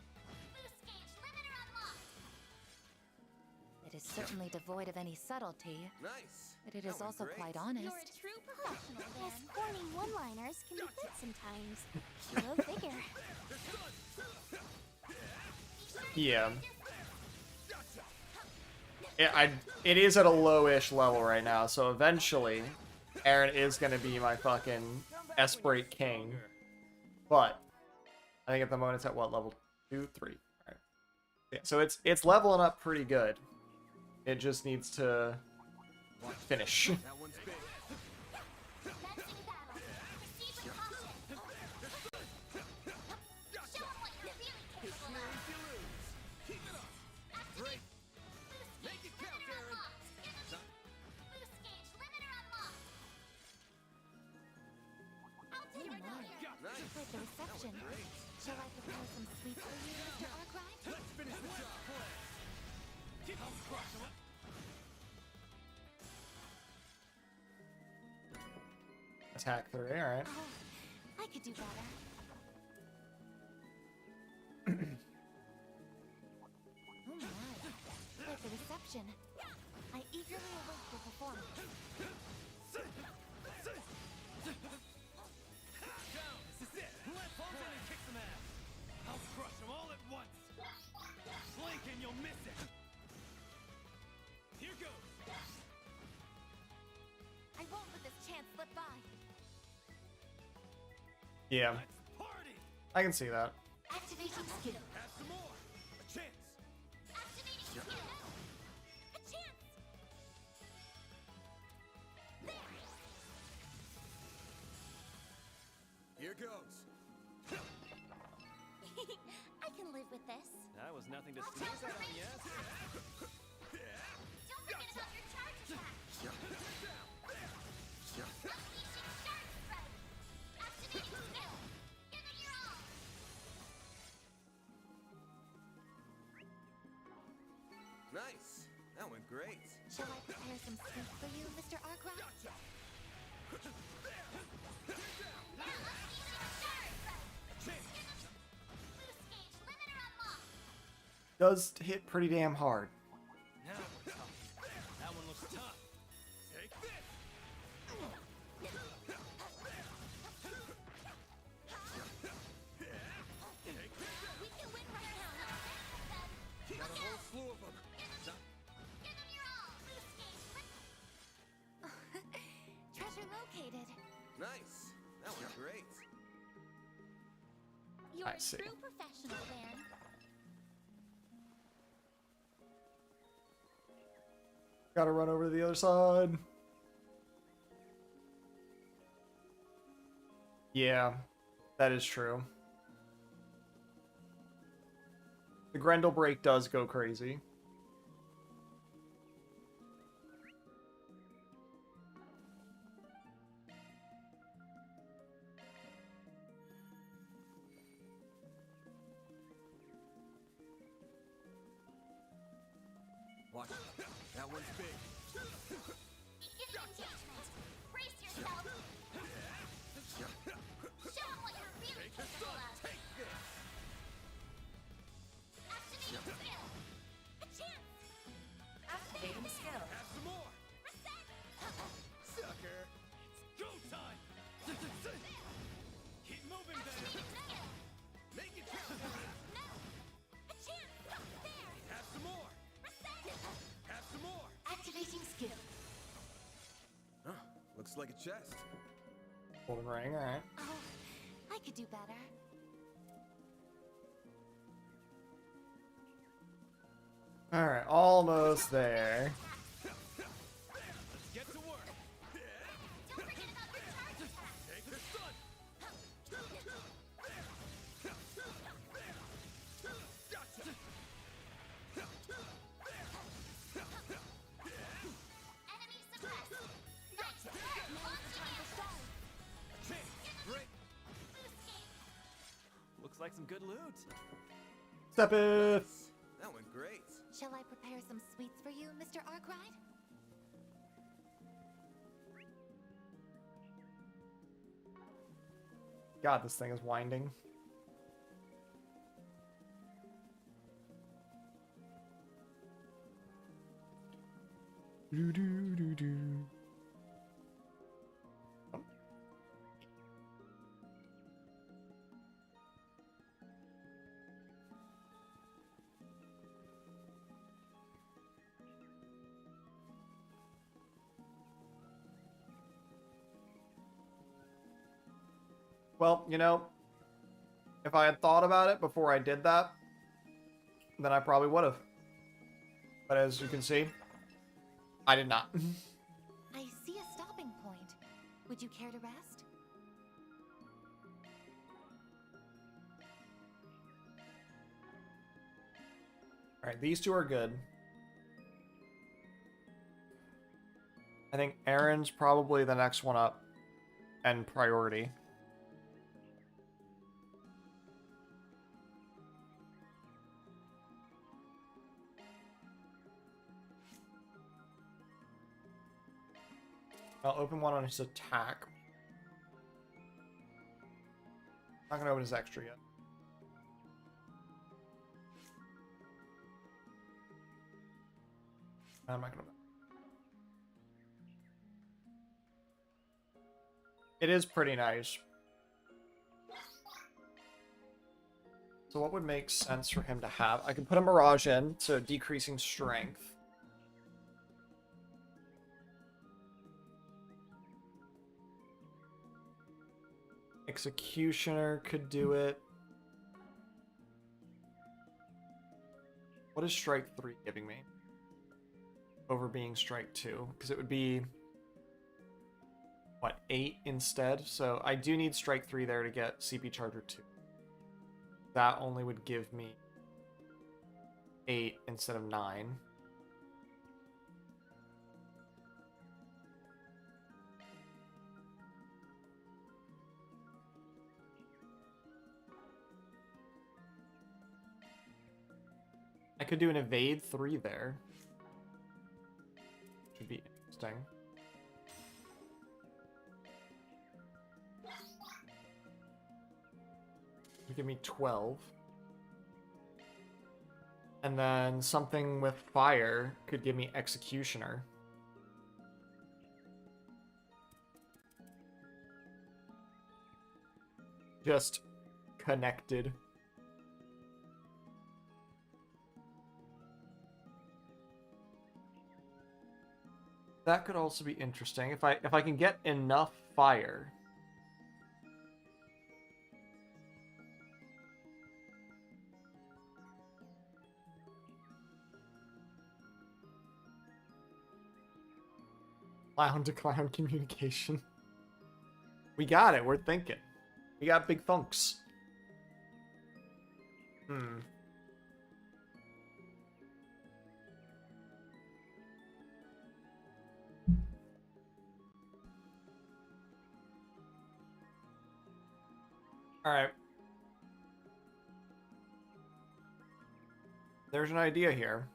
gauge. Limiter unlocked. It is certainly devoid of any subtlety, Nice. but it That is went also great. quite honest. You're a true professional, Dan. Those corny one-liners can be fit sometimes. Go figure. Yeah. It is at a low-ish level right now, so eventually Aaron is going to be my fucking Esprite King. But I think at the moment it's at what, level 2, 3? Alright. Yeah, so it's leveling up pretty good. It just needs to finish. That one's big. Commencing battle. Proceed with caution. Show 'em what you're really capable of. Keep it up. Great. Make it count, Aaron. Boost gauge. Limiter unlocked. I'll take Oh my. Nice. Quite the reception. Shall I prepare some sweets for you, Mr. Arkwright? Let's finish the job. Keep on crushing it. Attack 3, alright. Oh, I could do better. Oh my. Quite the reception. I eagerly await your performance. Yeah. I can see that. Activating skill. Have some more. A chance. Activating skill. A chance. Here goes. I can live with this. That was nothing to sneeze at, yes? Don't forget about your charge attack. Unleashing Shard Strike. Activating skill. Give it your all. Nice. That went great. Shall I prepare some soup for you, Mr. Arkwright? Gotcha. Now unleashing Shard Strike. Chance. Boost gauge limiter unlocked. Does hit pretty damn hard. Now we're talking. That one looks tough. Take this. We can win right now. Got a whole slew of them. Give them your all. Boost gauge. Treasure located. Nice. That went great. You're I a see. true professional, man. Gotta run over to the other side. Yeah, that is true. The Grendel break does go crazy. Watch. That one's big. Begin engagement. Brace yourself. Show them what you're really capable of. Activating skill. A chance. Activating skill. Have some more. Reset. Sucker. It's go time. Keep moving, then. Activating skill. Make it count. No. A chance. There. Have some more. Reset. Have some more. Activating skill. Huh. Looks like a chest. Golden ring, alright. Oh, I could do better. Alright, almost there. Let's get to work. Don't forget about your charge attack. Take the sun. Gotcha. Enemy suppressed. Nice. Now's the time to start. Chance. Great. Boost gauge. Looks like some good loot. Step it! That went great. Shall I prepare some sweets for you, Mr. Arkwright? God, this thing is winding. Do do do do. Well, you know, if I had thought about it before I did that, then I probably would have. But as you can see, I did not. I see a stopping point. Would you care to rest? Alright, these two are good. I think Aaron's probably the next one up and priority. I'll open one on his attack. Not gonna open his extra yet. I'm not gonna. It is pretty nice. So what would make sense for him to have? I can put a Mirage in, so decreasing strength. Executioner could do it. What is strike 3 giving me? Over being strike 2. Because it would be, what, 8 instead? So I do need strike 3 there to get CP Charger 2. That only would give me 8 instead of 9. I could do an evade 3 there. Should be interesting. Would give me 12. And then something with fire could give me Executioner. Just connected. That could also be interesting if I can get enough fire. Clown to clown communication. We got it. We're thinking. We got big thunks. Alright. There's an idea here.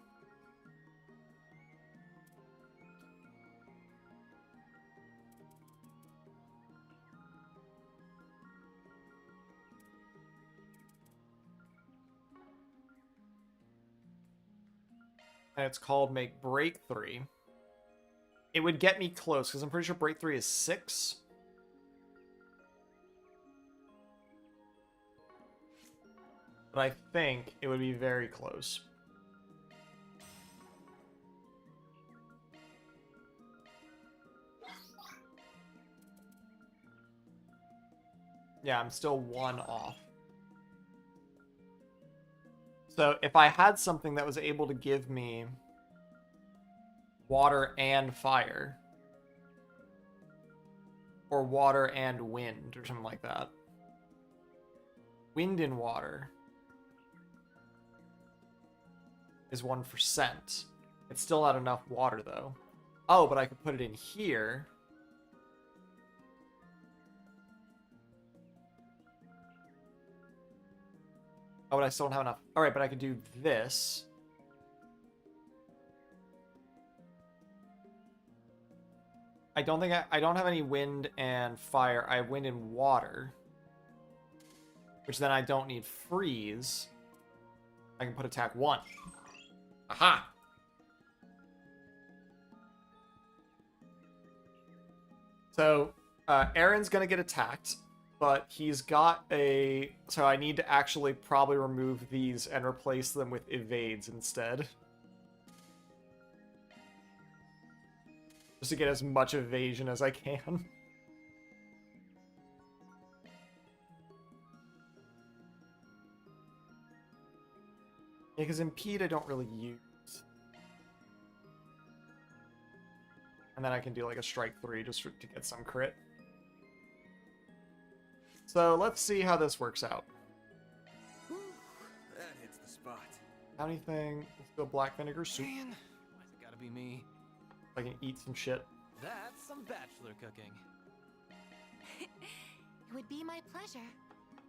And it's called Make Break 3. It would get me close, because I'm pretty sure Break 3 is 6. But I think it would be very close. Yeah, I'm still 1 off. So if I had something that was able to give me water and fire, or water and wind, or something like that. Wind and water is 1%. It's still not enough water, though. Oh, but I could put it in here. Oh, but I still don't have enough. Alright, but I could do this. I don't think I don't have any wind and fire. I have wind and water. Which then I don't need freeze. I can put attack 1. Aha! So, Aaron's gonna get attacked, but he's got a... So I need to actually probably remove these and replace them with evades instead. Just to get as much evasion as I can. Yeah, because impede I don't really use. And then I can do like a strike 3 just to get some crit. So let's see how this works out. Whew, that hits the spot. Anything? Let's go black vinegar soup. Man, why's it gotta be me? I can eat some shit. That's some bachelor cooking. It would be my pleasure.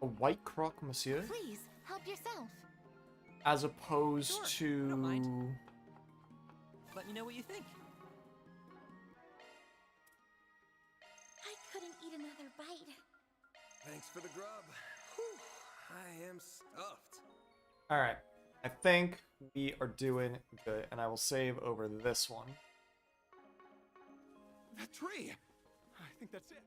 A white croque, monsieur? Please, help yourself. As opposed Sure, I don't mind. to... Let me know what you think. I couldn't eat another bite. Thanks for the grub. Whew, I am stuffed. Alright. I think we are doing good, and I will save over this one. That tree! I think that's it.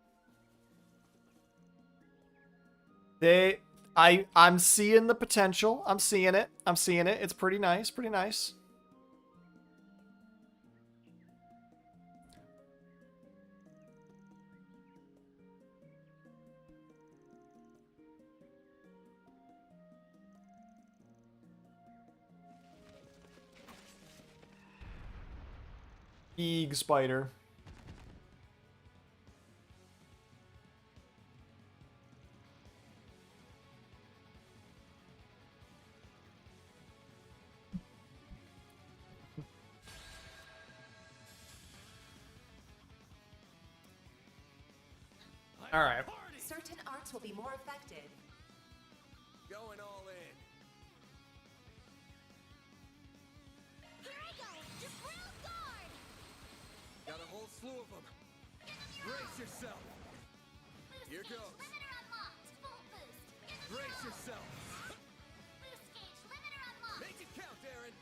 I'm seeing the potential. I'm seeing it. I'm seeing it. It's pretty nice. Pretty nice. Eeg spider. All right. Certain arts will be more effective. Going all in. Here I go! Drill guard! Got a whole slew of them. Brace yourself. Boost Here gauge goes. limiter unlocked. Full boost. Brace yourself. Boost gauge limiter unlocked. Make it count, Aaron.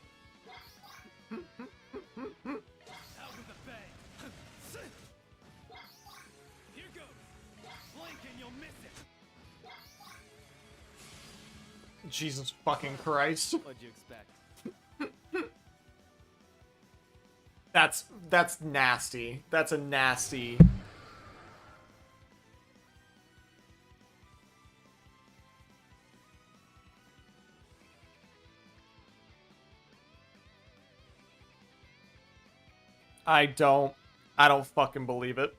Out with the bang. Here goes. Blink and you'll miss it. Jesus fucking Christ. What'd you expect? That's nasty. That's a nasty. I don't fucking believe it.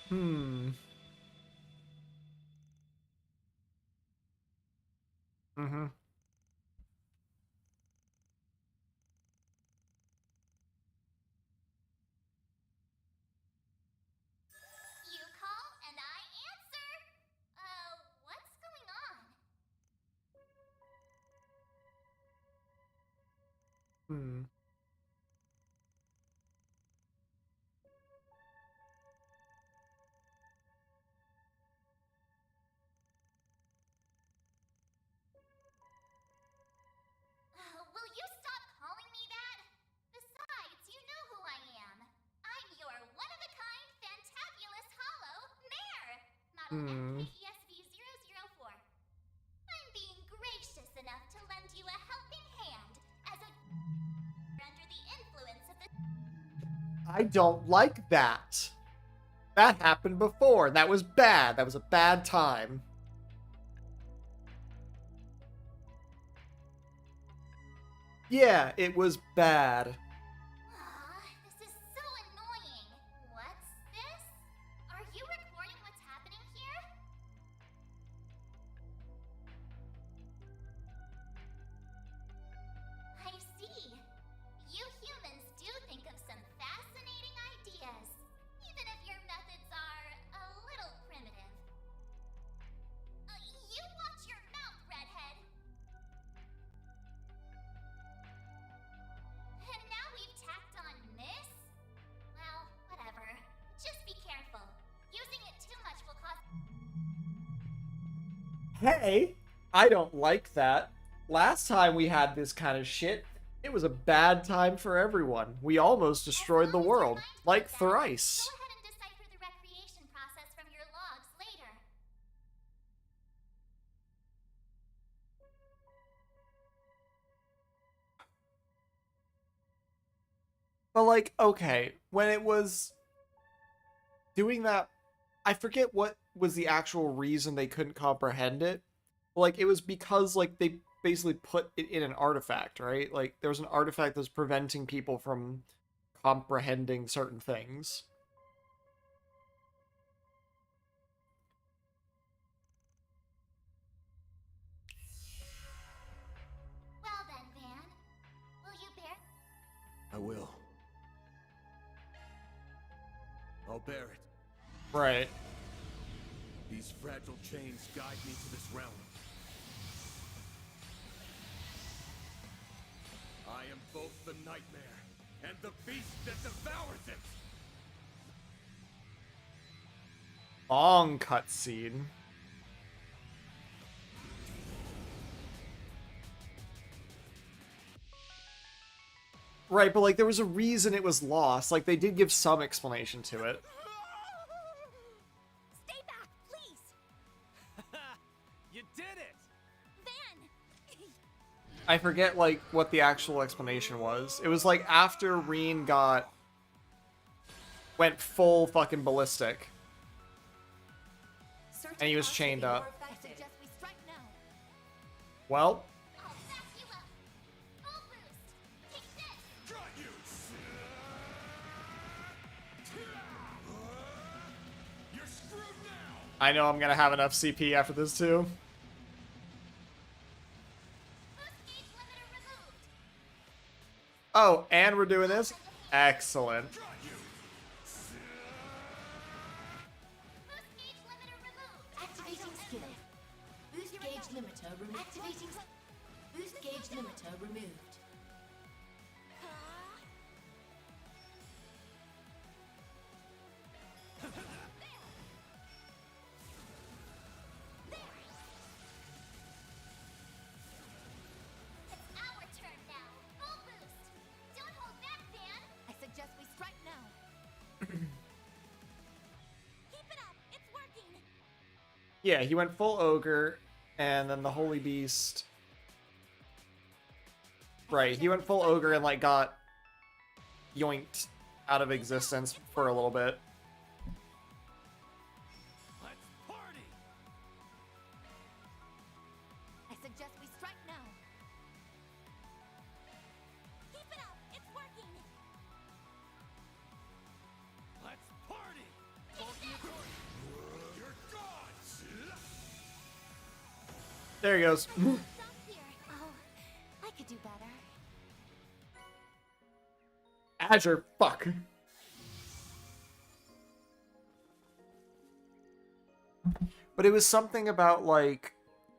Hmm. Mm-hmm. You call and I answer. What's going on? Hmm. Will you stop calling me that? Besides, you know who I am. I'm your one-of-a-kind, fantabulous hollow mare. Model MKESV-004. I'm being gracious enough to lend you a helping hand as a under the influence of the... I don't like that. That happened before. That was bad. That was a bad time. Yeah, it was bad. This is so annoying. What's this? Are you recording what's happening here? I see. You humans do think of some fascinating ideas, even if your methods are a little primitive. You watch your mouth, redhead. And now we've tacked on this? Well, whatever. Just be careful. Using it too much will cause... Hey, I don't like that. Last time we had this kind of shit, it was a bad time for everyone. We almost destroyed the world, like thrice. Go ahead and decipher the recreation process from your logs later. But like, okay, when it was doing that, I forget what was the actual reason they couldn't comprehend it. Like, it was because like they basically put it in an artifact, right? Like there was an artifact that was preventing people from comprehending certain things. Well then, Van. Will you bear... I will. I'll bear it. Right. These fragile chains guide me to this realm. I am both the nightmare and the beast that devours it! Long cutscene. Right, but like there was a reason it was lost. Like they did give some explanation to it. Stay back, please! You did it! Van! I forget like what the actual explanation was. It was like after Reen went full fucking ballistic. Certain And he was arts will chained be up. more effective. I suggest we strike now. Well, I'll back you up. Full boost. Take this. Got you! You're screwed now! I know I'm gonna have enough CP after this too. Boost gauge limiter removed. Oh, and we're doing this? Excellent. Got you! Boost gauge limiter removed. Activating skill. Boost gauge limiter removed. Activating. Boost gauge limiter removed. It's our turn now. Full boost. Don't hold back, Van. I suggest we strike now. Keep it up! It's working! Yeah, he went full ogre, and then the Holy Beast. Right, he went full ogre and like got yoinked out of existence for a little bit. Let's party! I suggest we strike now. Keep it up! It's working! Let's party! You're gone! There he goes. Stop here! Oh, I could do better. Azure, fuck. But it was something about like,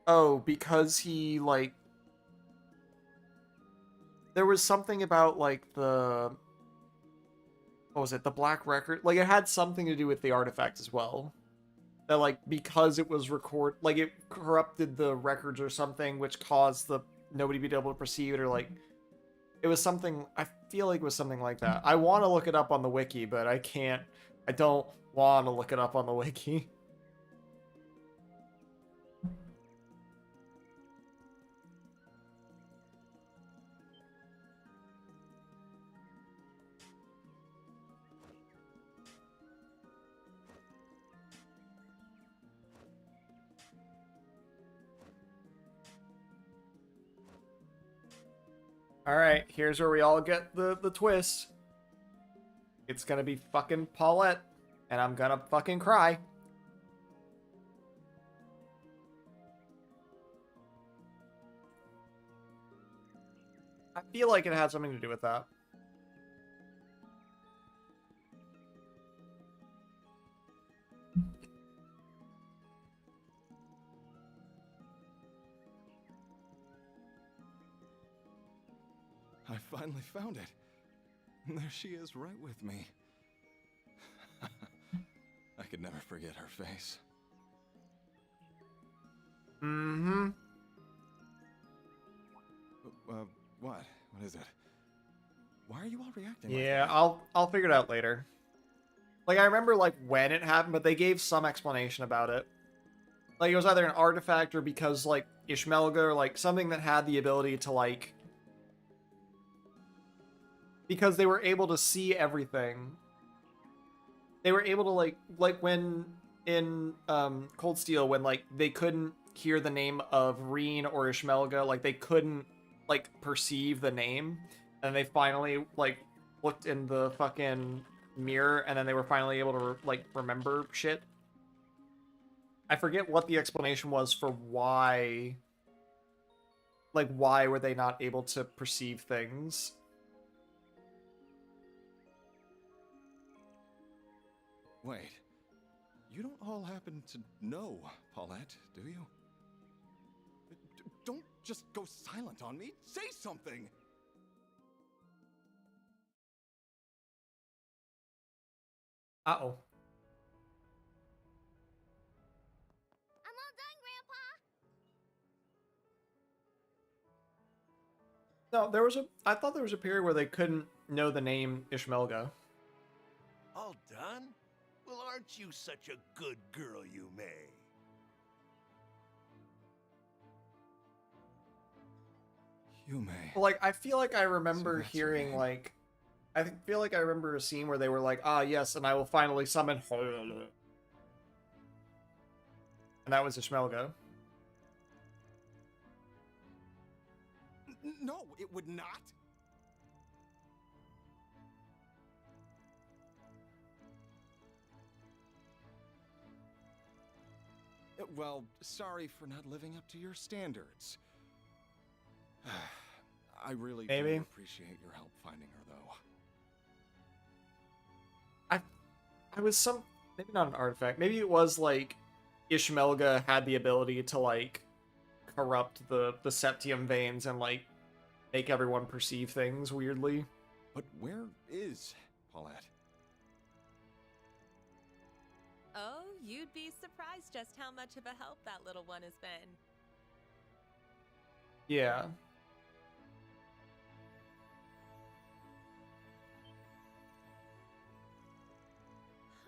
oh, because he like, there was something about like the, what was it, the Black Record? Like it had something to do with the artifact as well. That like, because it was like it corrupted the records or something, which caused the nobody to be able to perceive it, or like, it was something, I feel like it was something like that. I want to look it up on the wiki, but I can't, I don't want to look it up on the wiki. Alright, here's where we all get the twist. It's gonna be fucking Paulette, and I'm gonna fucking cry. I feel like it had something to do with that. I finally found it. And there she is right with me. I could never forget her face. Mm-hmm. What? What is it? Why are you all reacting Yeah, like that? I'll figure it out later. Like, I remember, like, when it happened, but they gave some explanation about it. Like, it was either an artifact or because, like, Ishmelga, or, like, something that had the ability to, like... Because they were able to see everything. They were able to, like when in Cold Steel, when, like, they couldn't hear the name of Reen or Ishmelga, like, they couldn't, like, perceive the name. And they finally, like, looked in the fucking mirror, and then they were finally able to, like, remember shit. I forget what the explanation was for why... Like, why were they not able to perceive things? Wait. You don't all happen to know Paulette, do you? Don't just go silent on me. Say something! Uh-oh. I'm all done, Grandpa. No, I thought there was a period where they couldn't know the name Ishmelga. All done? Well, aren't you such a good girl, Yume? Yume. Well, like, I feel like I remember that's her hearing, name. like, feel like I remember a scene where they were like, ah, yes, and I will finally summon her. And that was Ishmelga. No, it would not. Well, sorry for not living up to your standards. I really Maybe. do appreciate your help finding her, though. I was maybe not an artifact. Maybe it was like Ishmelga had the ability to like corrupt the septium veins and like make everyone perceive things weirdly. But where is Paulette? Oh, you'd be surprised just how much of a help that little one has been. Yeah.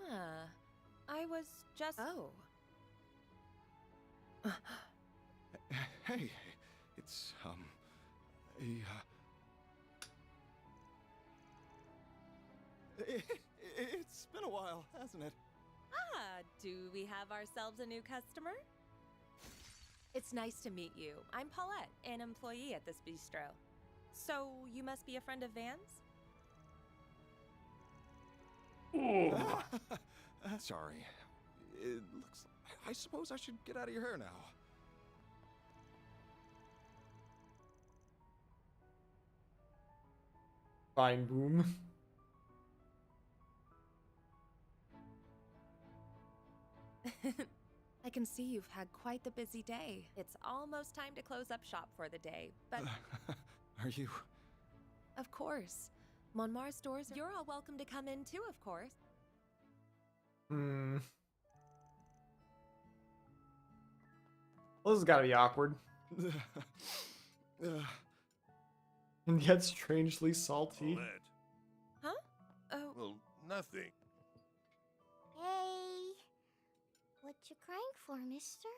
Huh. I was just... Oh. Hey, it's, it's been a while, hasn't it? Ah, do we have ourselves a new customer? It's nice to meet you. I'm Paulette, an employee at this bistro. So, you must be a friend of Van's? Sorry. It looks... I suppose I should get out of your hair now. Fine, boom. I can see you've had quite the busy day. It's almost time to close up shop for the day, but... Are you... Of course. Monmar stores, you're all welcome to come in too, of course. Well, this has gotta be awkward. And yet strangely salty. Paulette. Huh? Oh. Well, nothing. Hey. What you crying for, mister?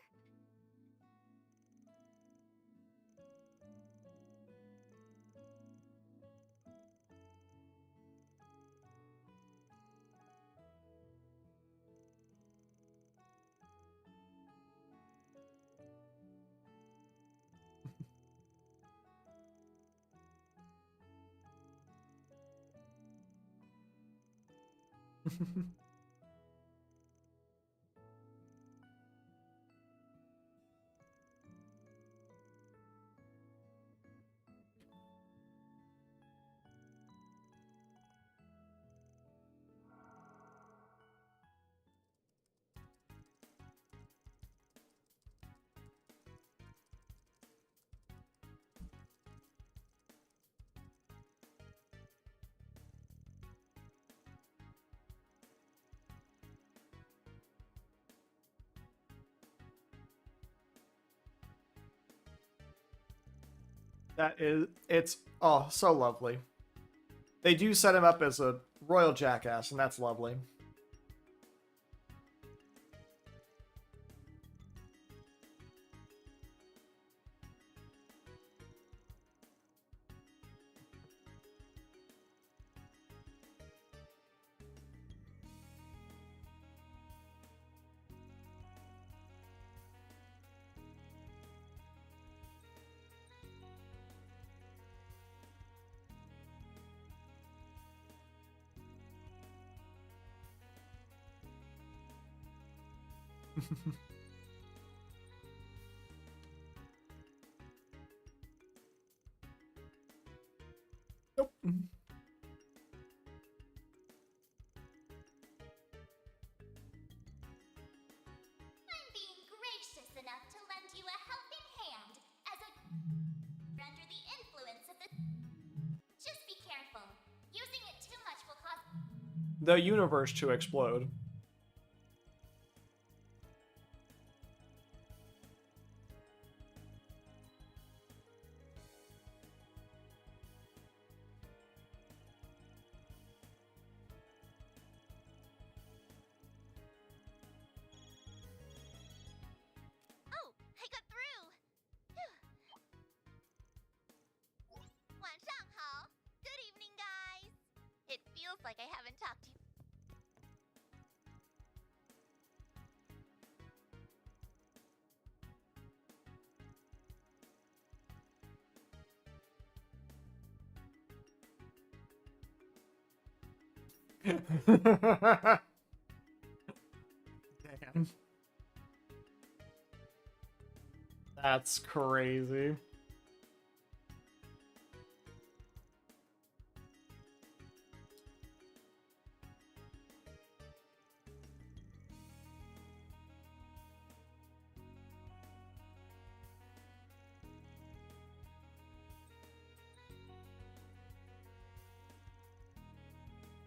It's oh, so lovely. They do set him up as a royal jackass, and that's lovely. Nope. I'm being gracious enough to lend you a helping hand as a under the influence of the. Just be careful. Using it too much will cause The universe to explode. haven't talked to you. Damn. That's crazy.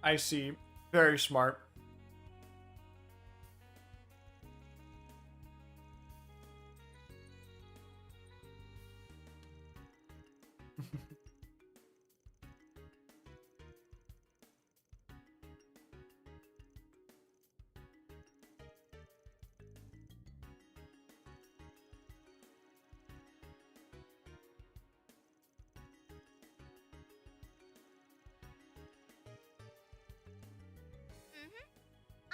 I see. Very smart.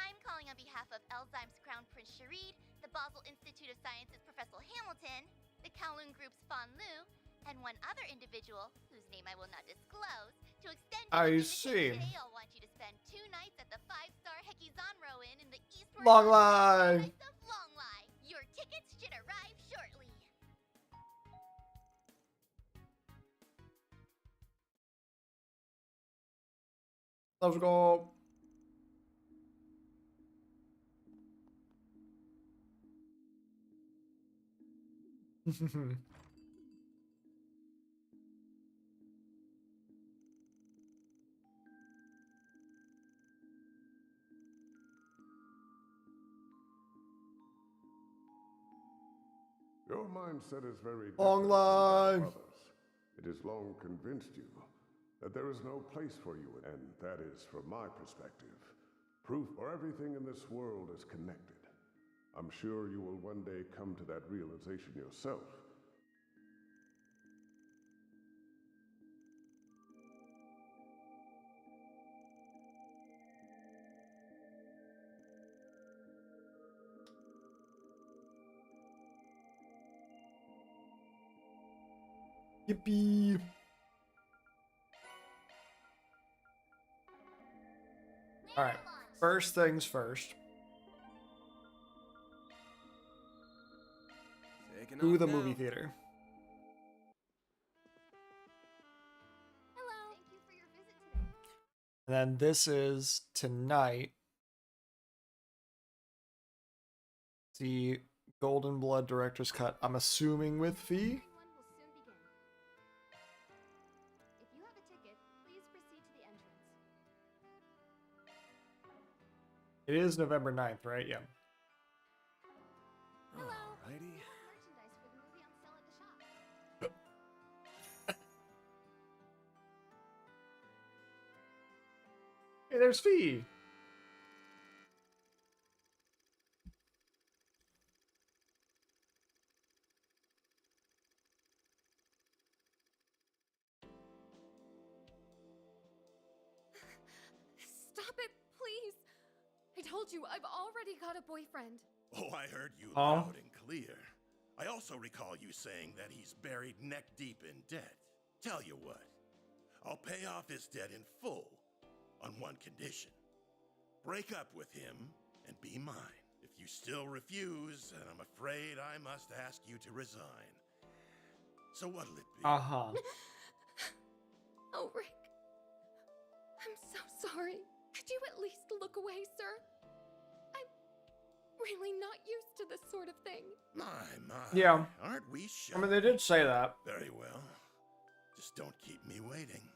I'm calling on behalf of Elzheim's Crown Prince Sharid, the Basel Institute of Sciences Professor Hamilton, the Kowloon Group's Fan Lu, and one other individual, whose name I will not disclose, to extend you I an see. invitation. They all want you to spend 2 nights at the 5-star Hekizanro Inn in the eastward Long line. paradise of Longlai. Your tickets should arrive shortly. Let's go. Your mindset is very Long different from that line. of others. It has long convinced you that there is no place for you, and that is, from my perspective, proof for everything in this world is connected. I'm sure you will one day come to that realization yourself. Yippee. Alright. First things first. To the movie theater. Hello. Thank you for your visit today. And then this is tonight. The Golden Blood Director's Cut. I'm assuming with fee. Will soon begin. If you have a ticket, please proceed to the entrance. It is November 9th, right? Yeah. Hello. Alrighty. We have merchandise for the movie on sale at the shop. Hey, there's Fee. Stop it, please. I told you, I've already got a boyfriend. Oh, I heard you Oh. loud and clear. I also recall you saying that he's buried neck deep in debt. Tell you what, I'll pay off his debt in full on one condition. Break up with him and be mine. If you still refuse, then I'm afraid I must ask you to resign. So what'll it be? Uh-huh. Oh, Rick. I'm so sorry. Could you at least look away, sir? I'm really not used to this sort of thing. My. Yeah. Aren't we shy? I mean, they did say that. Very well. Just don't keep me waiting.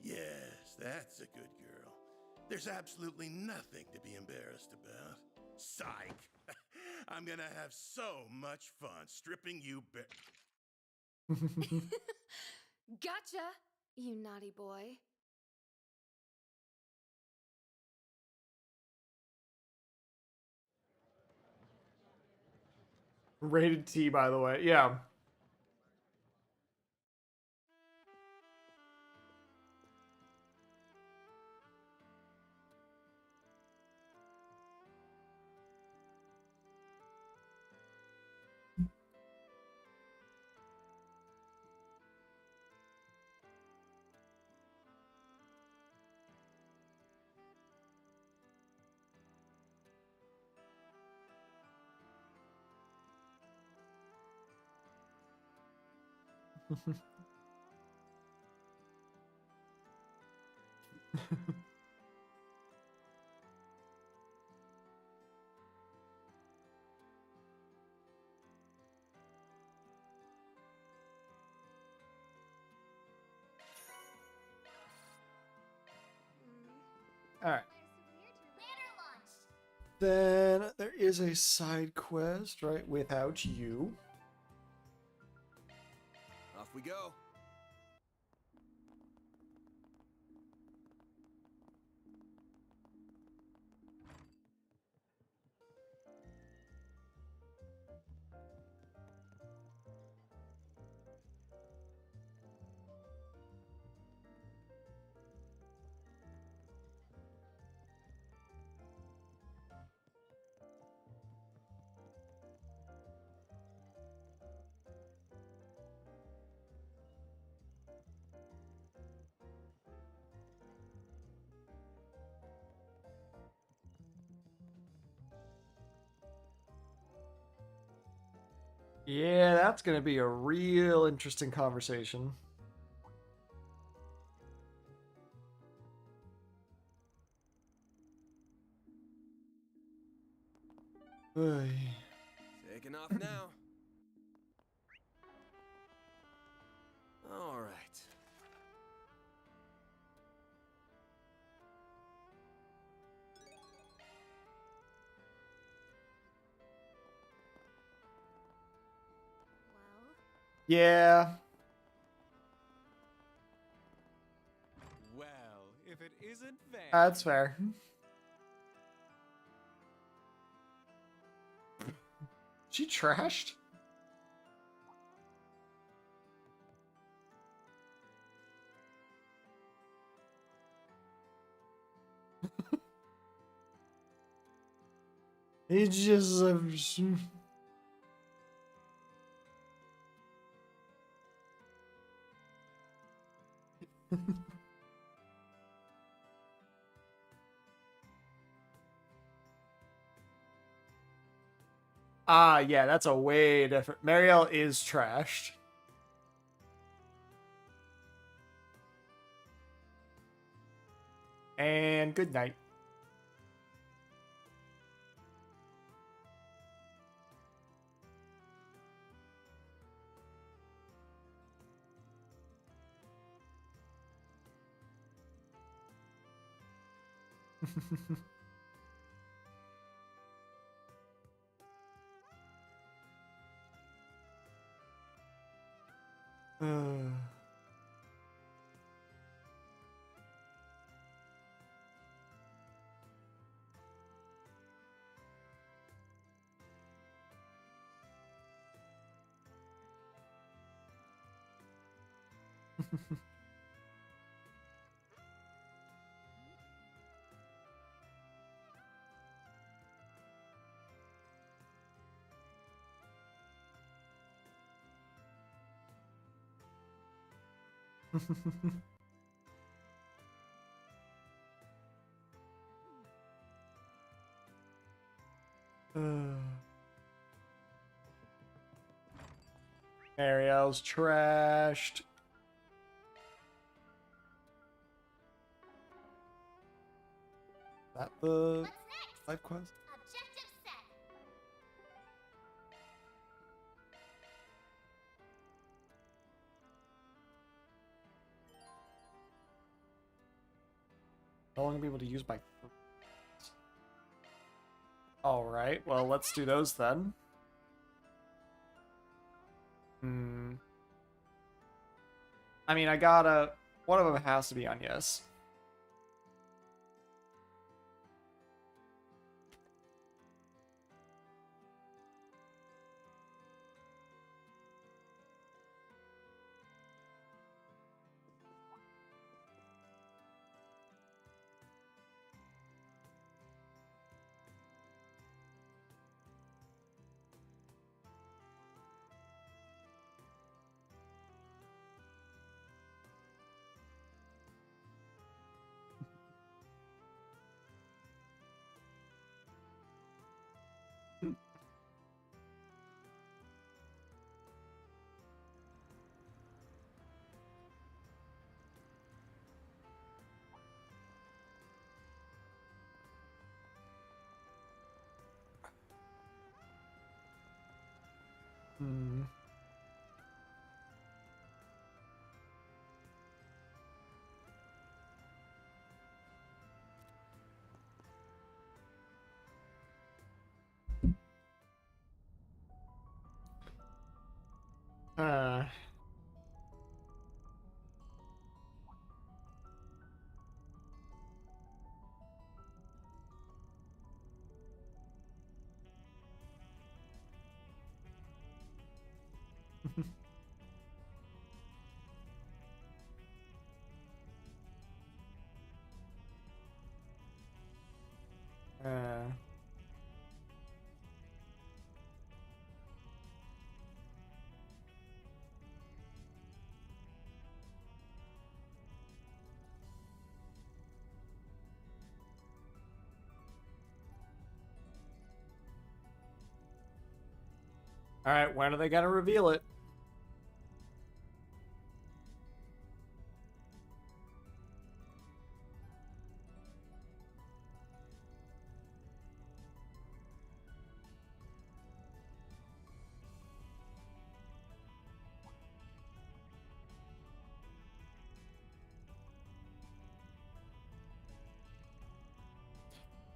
Yes, that's a good girl. There's absolutely nothing to be embarrassed about. Psych! I'm gonna have so much fun stripping you bare. Gotcha, you naughty boy. Rated T, by the way. Yeah. All right. Banner launch. Then there is a side quest, right? Without you. Off we go. Yeah, that's gonna be a real interesting conversation. Ay. Taking off now. All right. Yeah. Well, if it isn't Van. That's fair. She trashed? He just Ah, yeah, that's a way different. Marielle is trashed. And good night. Ariel's trashed. That the side quest? Objective set. No longer be able to use my. Alright, well, let's do those then. I mean, I gotta. One of them has to be on yes. Hmm. Uh. Uh. All right, when are they gonna reveal it?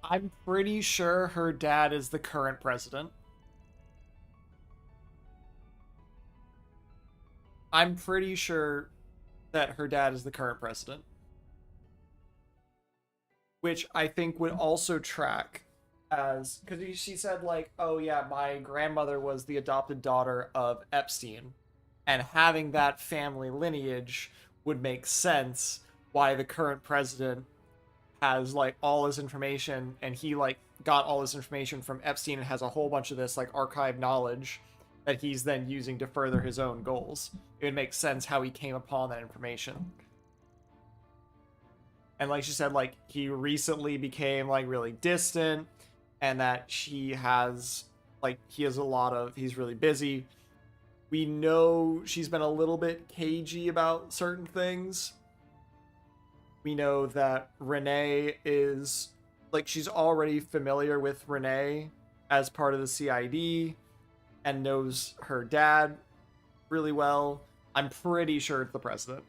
I'm pretty sure her dad is the current president. I'm pretty sure that her dad is the current president. Which I think would also track as, because she said, like, oh yeah, my grandmother was the adopted daughter of Epstein, and having that family lineage would make sense why the current president has like all this information, and he like got all this information from Epstein and has a whole bunch of this like archived knowledge that he's then using to further his own goals. It would make sense how he came upon that information. And like she said, like he recently became like really distant, and that she has like he's really busy. We know she's been a little bit cagey about certain things. We know that Renee is like she's already familiar with Renee as part of the CID and knows her dad really well. I'm pretty sure it's the president.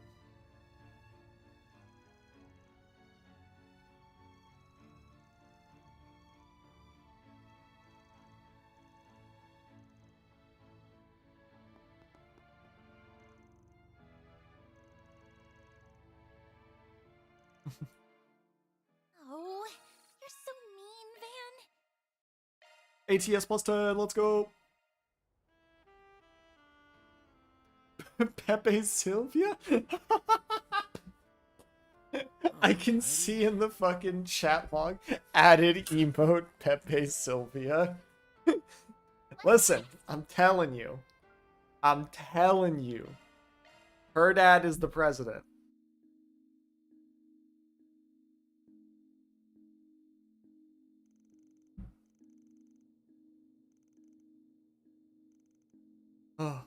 Oh, you're so mean, Van. ATS plus 10, let's go. Pepe Sylvia? I can see in the fucking chat log added emote Pepe Sylvia. Listen, I'm telling you. Her dad is the president. Oh.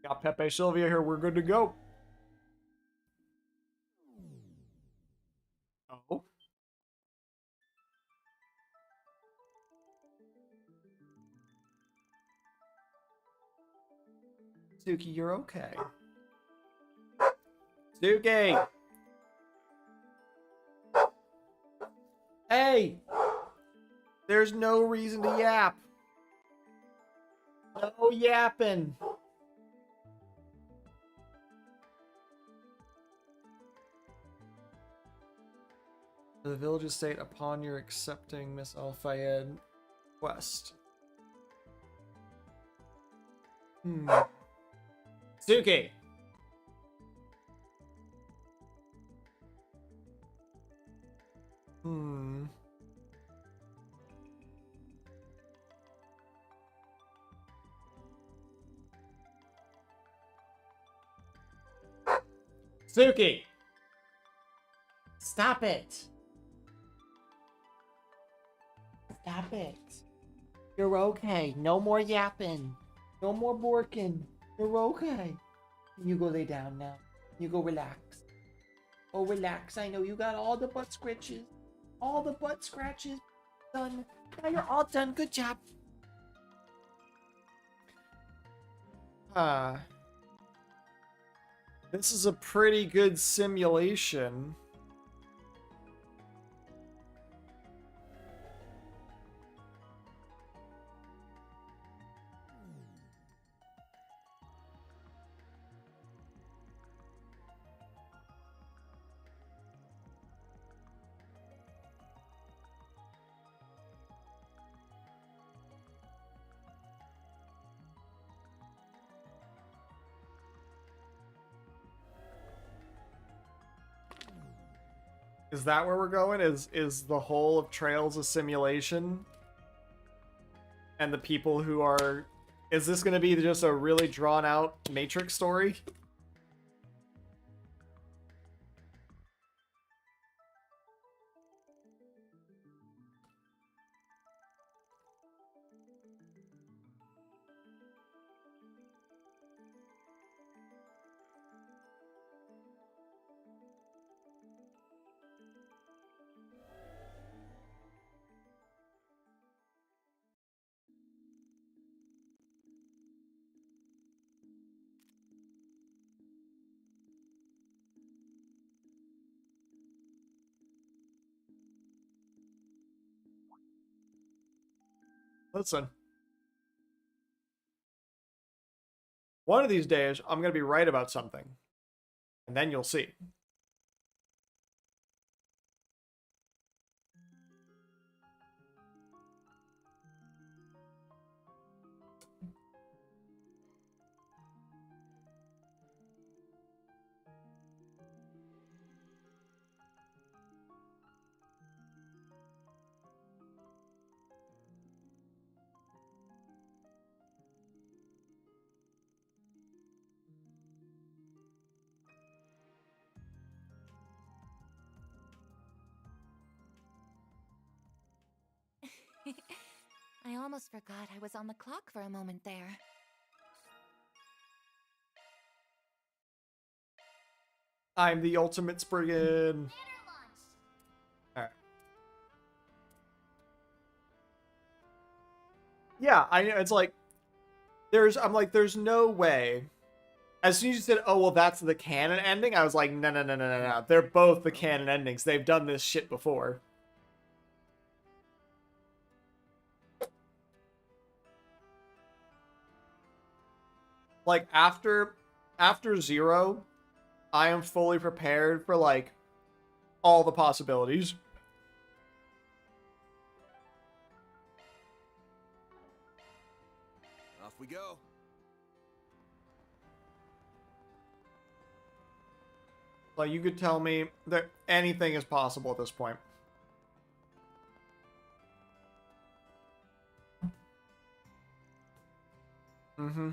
Got Pepe Sylvia here. We're good to go. Oh. Suki, you're okay. Suki! Hey! There's no reason to yap. No yapping. The village estate upon your accepting Miss Al Fayed quest. Suki! Suki! Stop it! Stop it. You're okay. No more yapping. No more borking. You're okay. You go lay down now. You go relax. Oh, relax. I know you got all the butt scratches. All the butt scratches done. Now you're all done. Good job. This is a pretty good simulation. Is that where we're going? Is the whole of Trails a simulation? And the people who are... Is this going to be just a really drawn-out Matrix story? Listen. One of these days, I'm going to be right about something. And then you'll see. I almost forgot I was on the clock for a moment there. I'm the ultimate Spriggan. Alright. Yeah, it's like... I'm like, there's no way. As soon as you said, oh, well, that's the canon ending, I was like, no, no, no, no, no, no. They're both the canon endings. They've done this shit before. Like, after Zero, I am fully prepared for, like, all the possibilities. Off we go. Like, you could tell me that anything is possible at this point. Mm-hmm.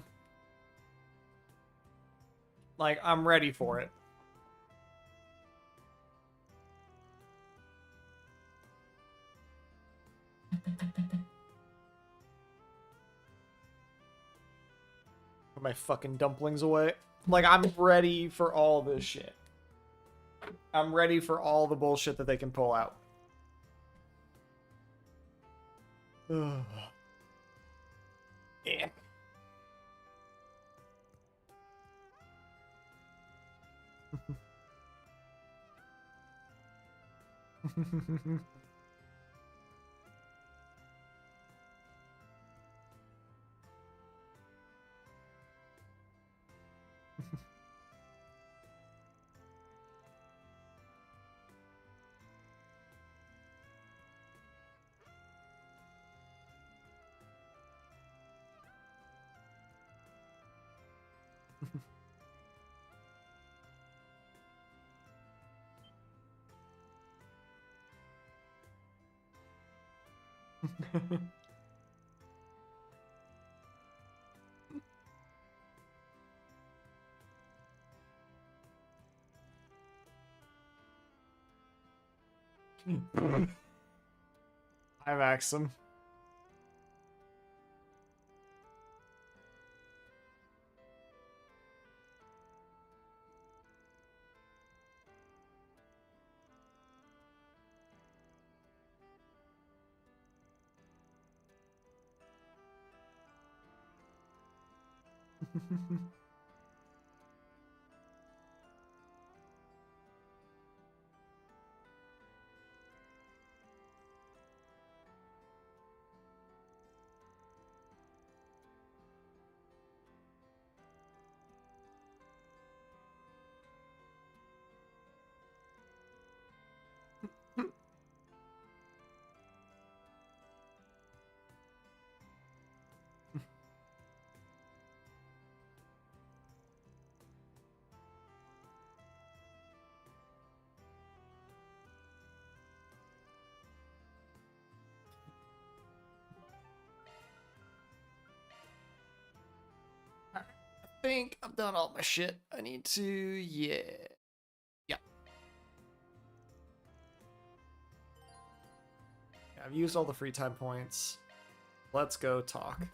Like, I'm ready for it. Put my fucking dumplings away. Like, I'm ready for all this shit. I'm ready for all the bullshit that they can pull out. Ugh. Yeah. Hi, Maxim. I think I've done all my shit. I need to, yeah. Yeah. I've used all the free time points. Let's go talk.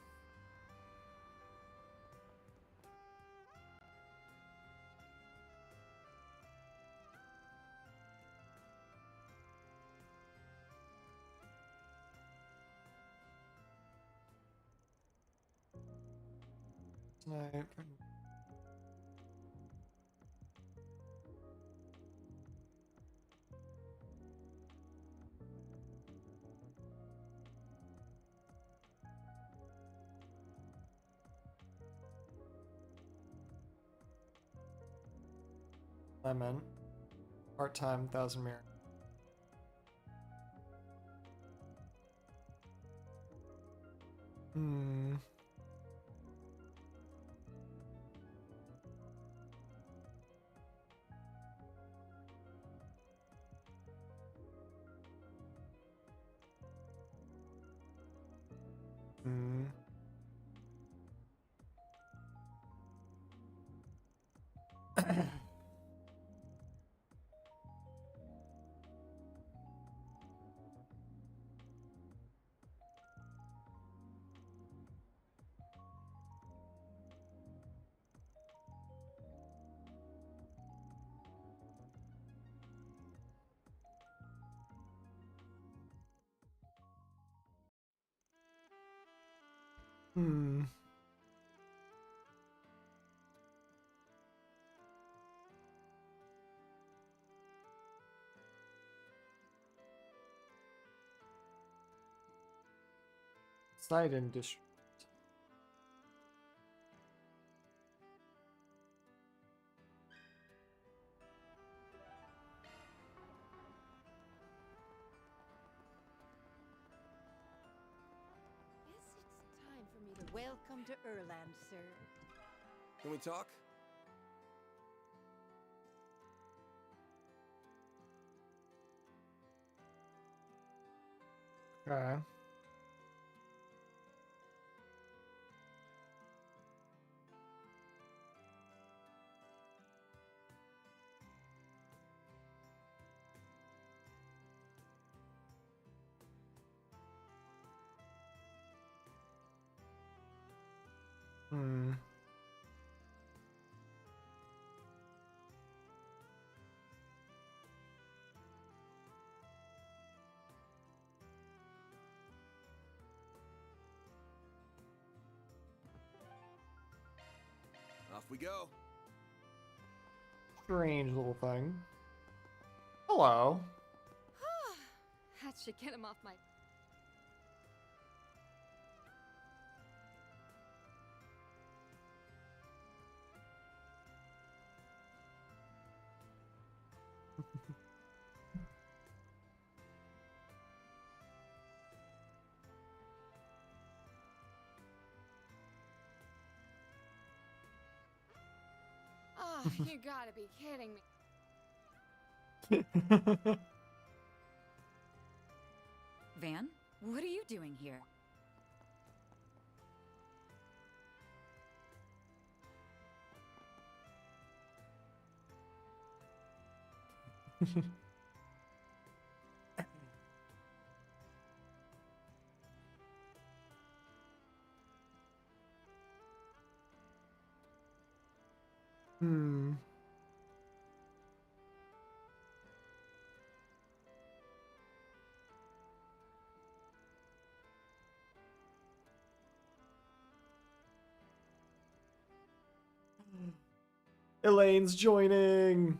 Tonight. Lemon. Part-time 1,000 mirror. Hmm. Hmm. Hmm. Side industry. Guess it's time for me to welcome to Erland, sir. Can we talk? Okay. Hmm. Off we go. Strange little thing. Hello. That should get him off my. Oh, you gotta be kidding me. Van, what are you doing here? Hmm. Elaine's joining.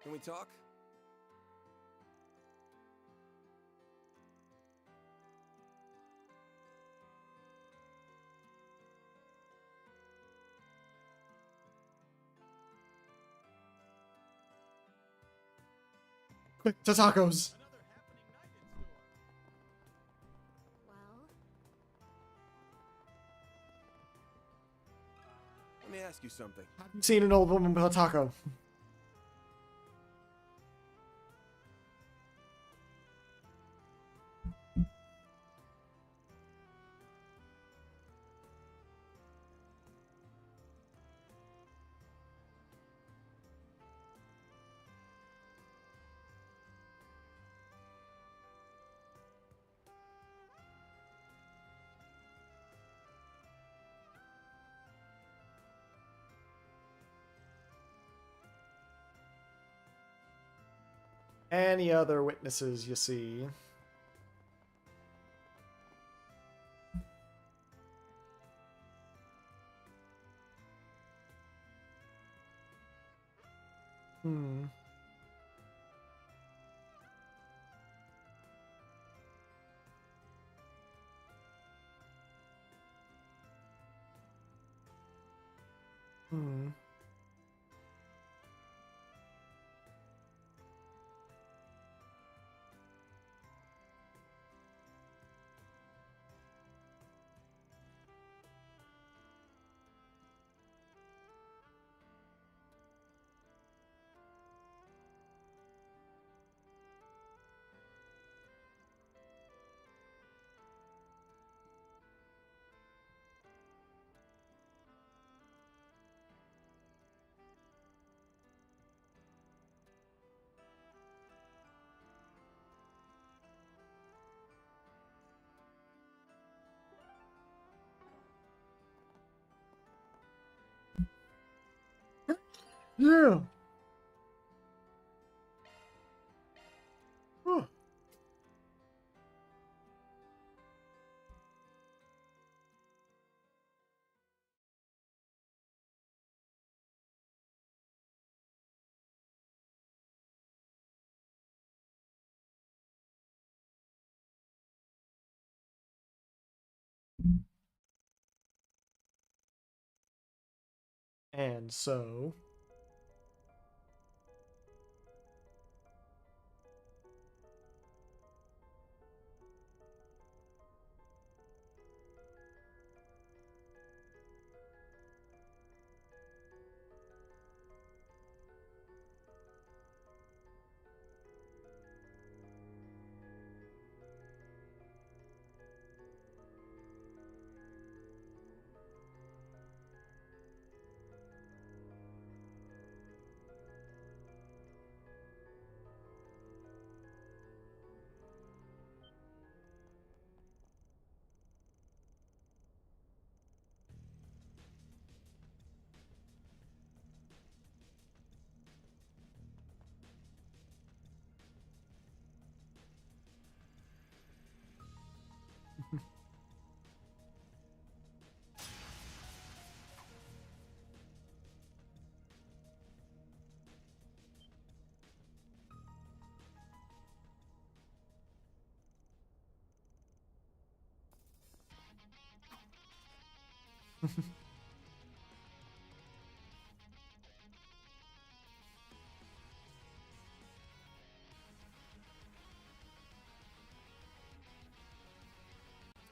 Can we talk? Quick to tacos. Let me ask you something. I've seen an old woman with a taco. Any other witnesses you see? Hmm. Hmm. Yeah. Huh. And so.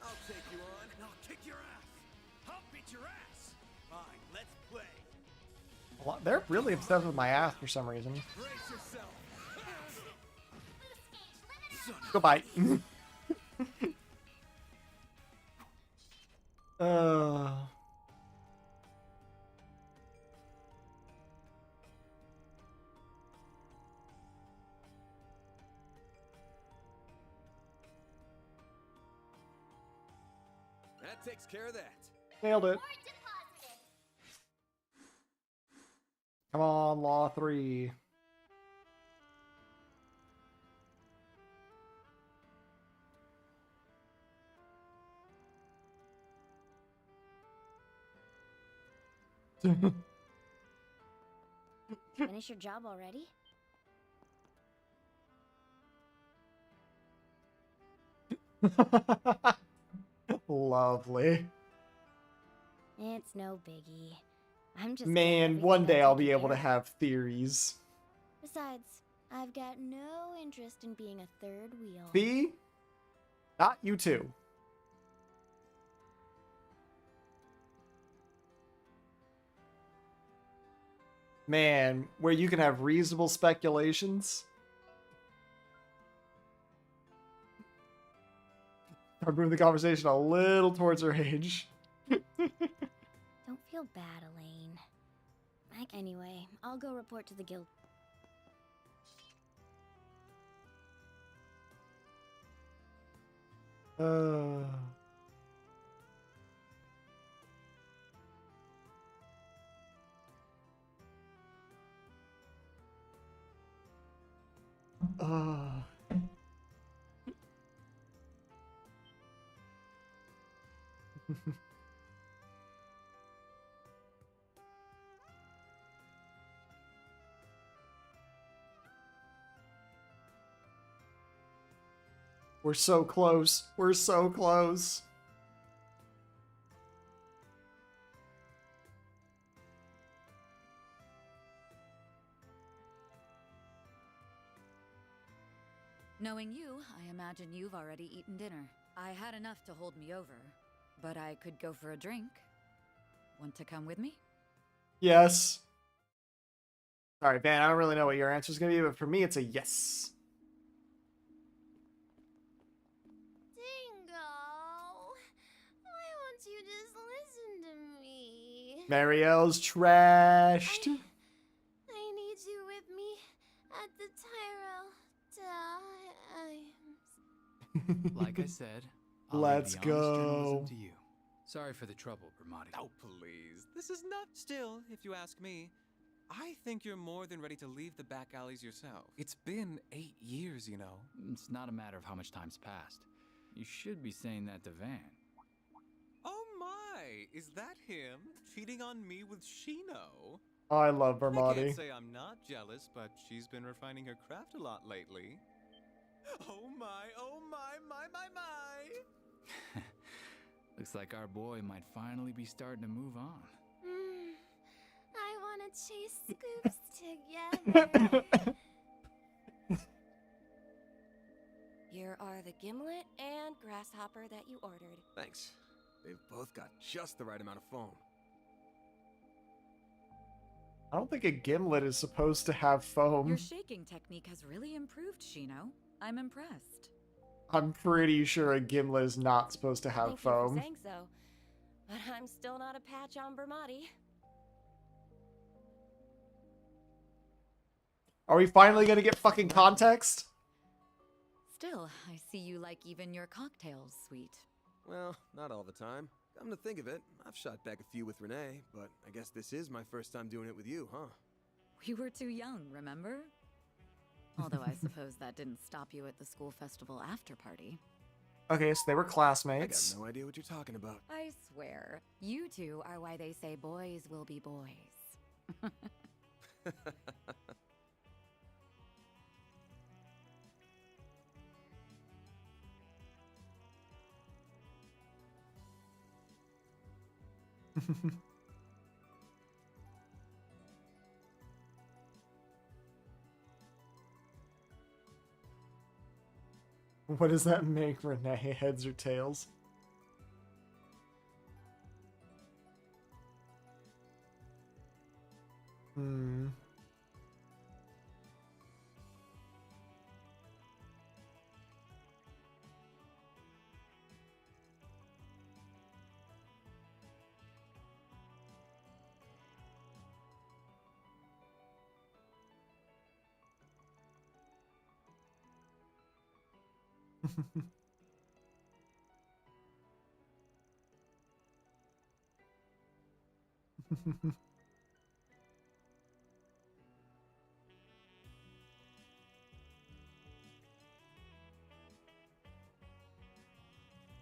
I'll take you on, and I'll kick your ass. I'll beat your ass. Fine, let's play. They're really obsessed with my ass for some reason. Brace yourself. Goodbye. uh. That takes care of that. Nailed it. Come on, Law 3. Finish your job already? Lovely. It's no biggie. I'm just Man, one day I'll be able to have theories. Besides, I've got no interest in being a third wheel. Fee? Not you too. Man, where you can have reasonable speculations. I'm moving the conversation a little towards her age. Don't feel bad, Elaine. Anyway, I'll go report to the guild. Uh... We're so close. We're so close. Knowing you, I imagine you've already eaten dinner. I had enough to hold me over, but I could go for a drink. Want to come with me? Yes. Sorry, Van, I don't really know what your answer is going to be, but for me, it's a yes. Dingo, why won't you just listen to me? Marielle's trashed. I need you with me at the Tyrell times. Like I said, I'll Let's leave the honest go. journalism to you. Sorry for the trouble, Bramati. Oh, please. This is not still, if you ask me. I think you're more than ready to leave the back alleys yourself. It's been 8 years, you know. It's not a matter of how much time's passed. You should be saying that to Van. Oh my, is that him? Cheating on me with Shino? I love I Vermati. can't say I'm not jealous, but she's been refining her craft a lot lately. Oh my, my. Looks like our boy might finally be starting to move on. I want to chase scoops together. Here are the gimlet and grasshopper that you ordered. Thanks. They've both got just the right amount of foam. I don't think a gimlet is supposed to have foam. Your shaking technique has really improved, Shino. I'm impressed. I'm pretty sure a gimlet is not supposed to have Thank foam. you for saying so, but I'm still not a patch on Bramati. Are we finally gonna get fucking context? Still, I see you like even your cocktails sweet. Well, not all the time. Come to think of it, I've shot back a few with Renee, but I guess this is my first time doing it with you, huh? We were too young, remember? Although I suppose that didn't stop you at the school festival after party. Okay, so they were classmates. I got no idea what you're talking about. I swear, you two are why they say boys will be boys. What does that make, Renee? Heads or tails? Hmm.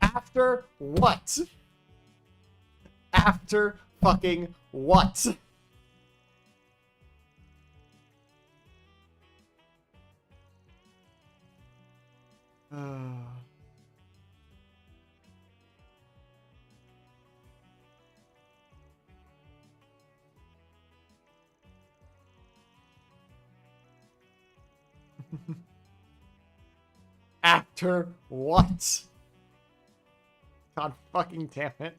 After what? After fucking what? After what? God fucking damn it.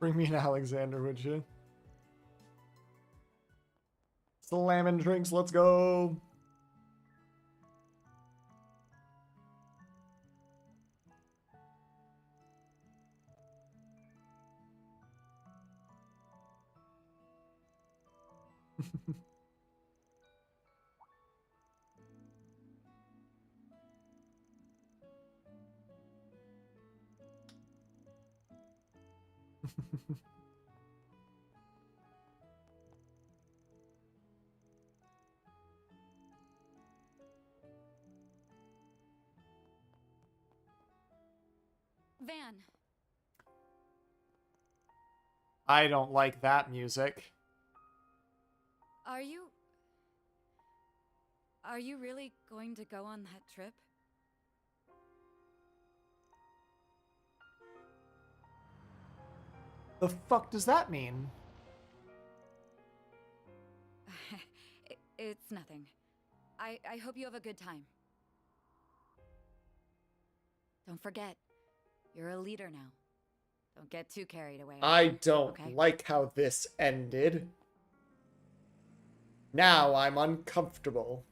Bring me an Alexander, would you? Slamming drinks, let's go. Van. I don't like that music. Are you really going to go on that trip? The fuck does that mean? It's nothing. I hope you have a good time. Don't forget, you're a leader now. Don't get too carried away. I don't okay? like how this ended. Now I'm uncomfortable.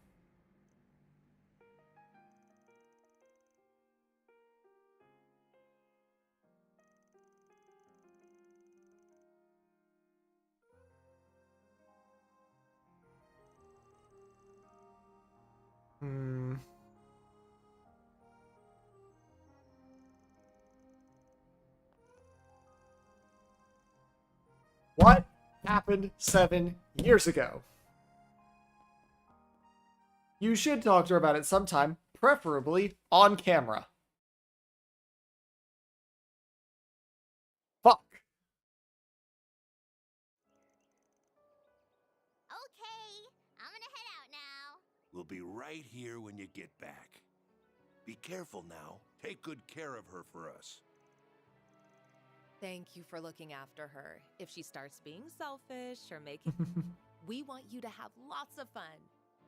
What happened 7 years ago? You should talk to her about it sometime, preferably on camera. Fuck. Okay, I'm gonna head out now. We'll be right here when you get back. Be careful now. Take good care of her for us. Thank you for looking after her. If she starts being selfish or making... we want you to have lots of fun.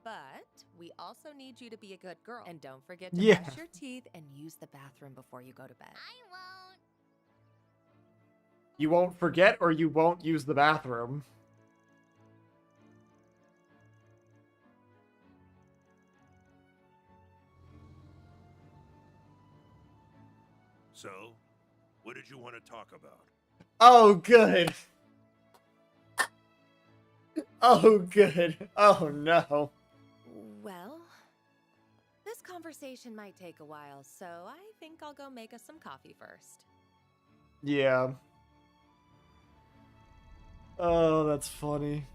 But we also need you to be a good girl. And don't forget to brush your teeth and use the bathroom before you go to bed. I won't. You won't forget or you won't use the bathroom. So, what did you want to talk about? Oh, good. Oh, good. Oh, no. Well, this conversation might take a while, so I think I'll go make us some coffee first. Yeah. Oh, that's funny.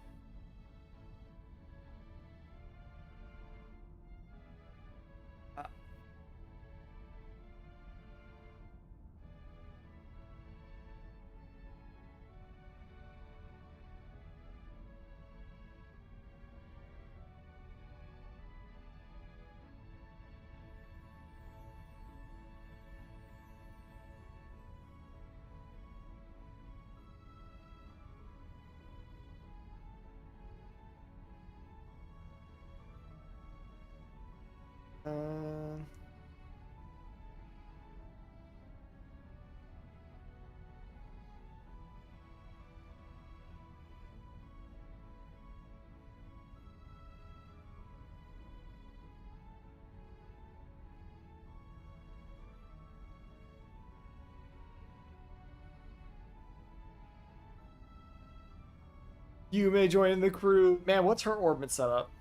You may join the crew. Man, what's her orbit setup?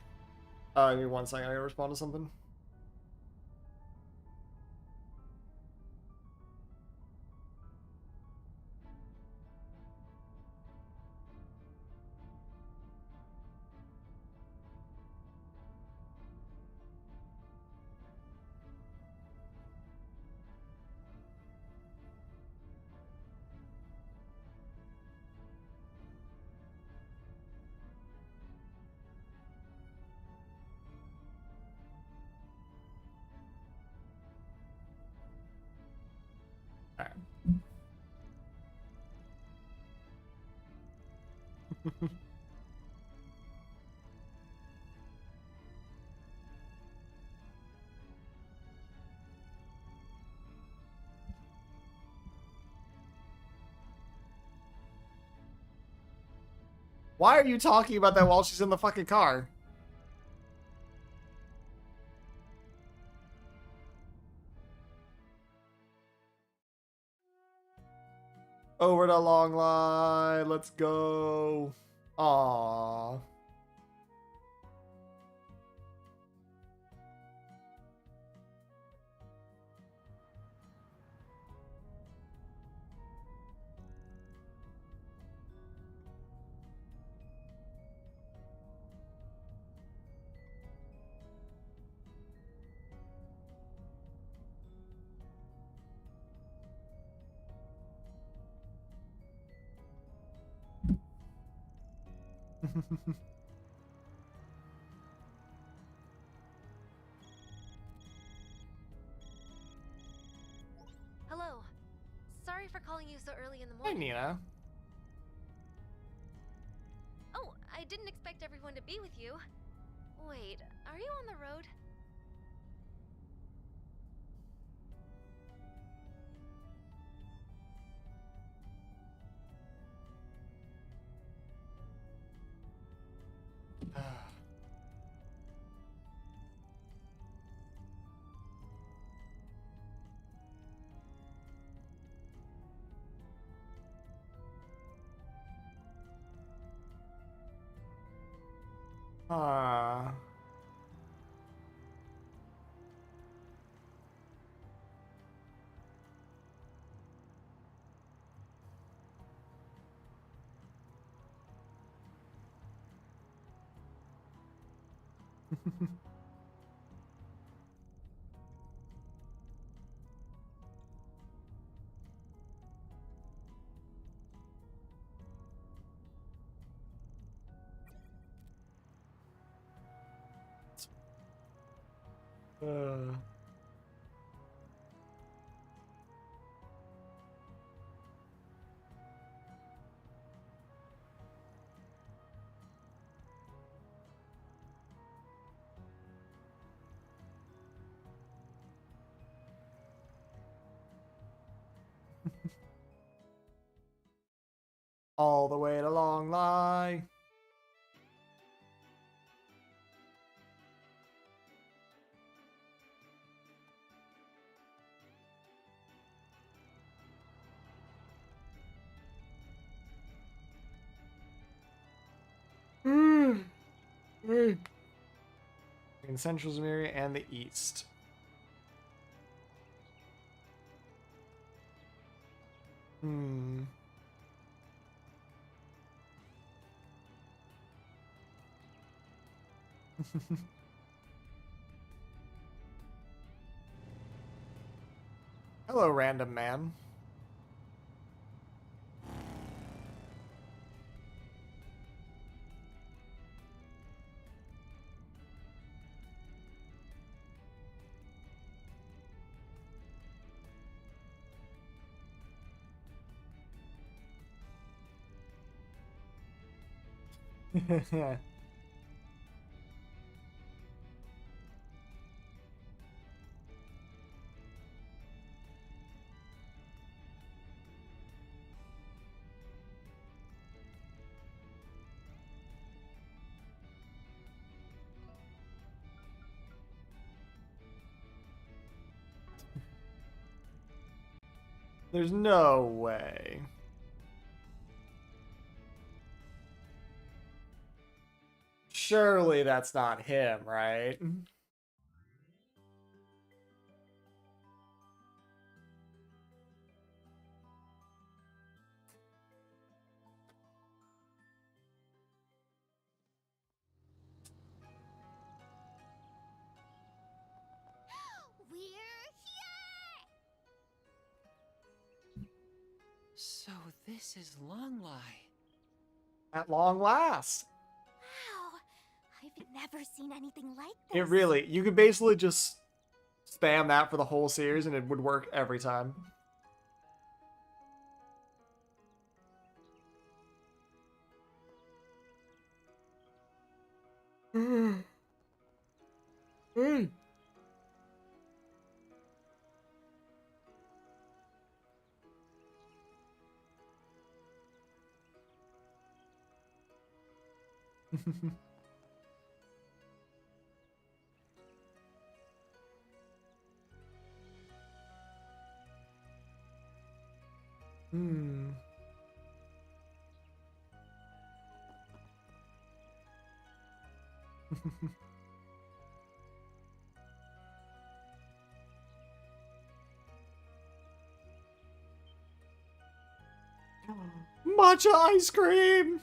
Give me 1 second. I gotta respond to something. Alright. Why are you talking about that while she's in the fucking car? Over the long line. Let's go. Aww. Hello. Sorry for calling you so early in the Hey, morning. Nina. Oh, I didn't expect everyone to be with you. Wait, are you on the road? Ah. Uh. All the way to Long Lie. In Central Zamiria and the East. Hmm. Hello, random man. There's no way. surely that's not him, right? We're here! So this is Longlai. At long last. Wow, I've never seen anything like this. It really, you could basically just spam that for the whole series and it would work every time. Hey. Hmm. Matcha ice cream.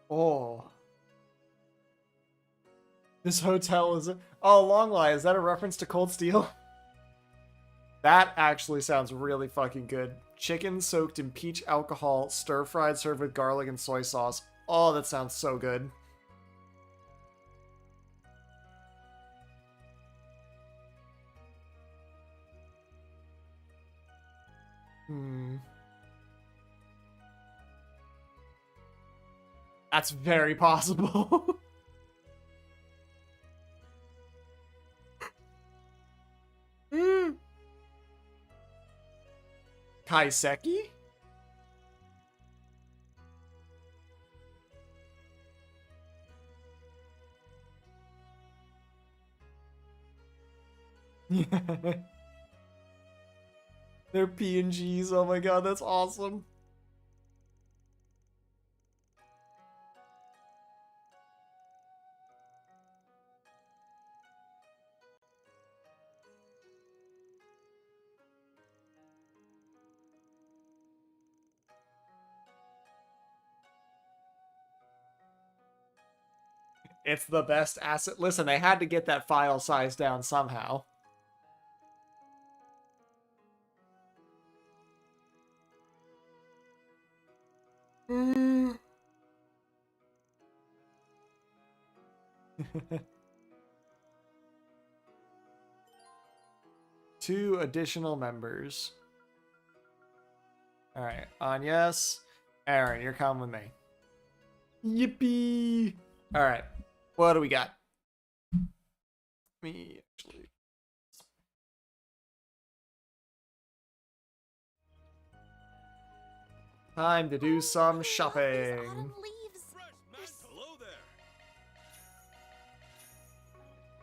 Oh. This hotel is... Oh, Longlai, is that a reference to Cold Steel? That actually sounds really fucking good. Chicken soaked in peach alcohol, stir-fried, served with garlic and soy sauce. Oh, that sounds so good. That's very possible. Kaiseki? Yeah. They're PNGs. Oh my god, that's awesome. It's the best asset. Listen, they had to get that file size down somehow. Two additional members. Alright, Agnes. Aaron, you're coming with me. Yippee! Alright, what do we got? Me, actually. Time to do some shopping. Hello there.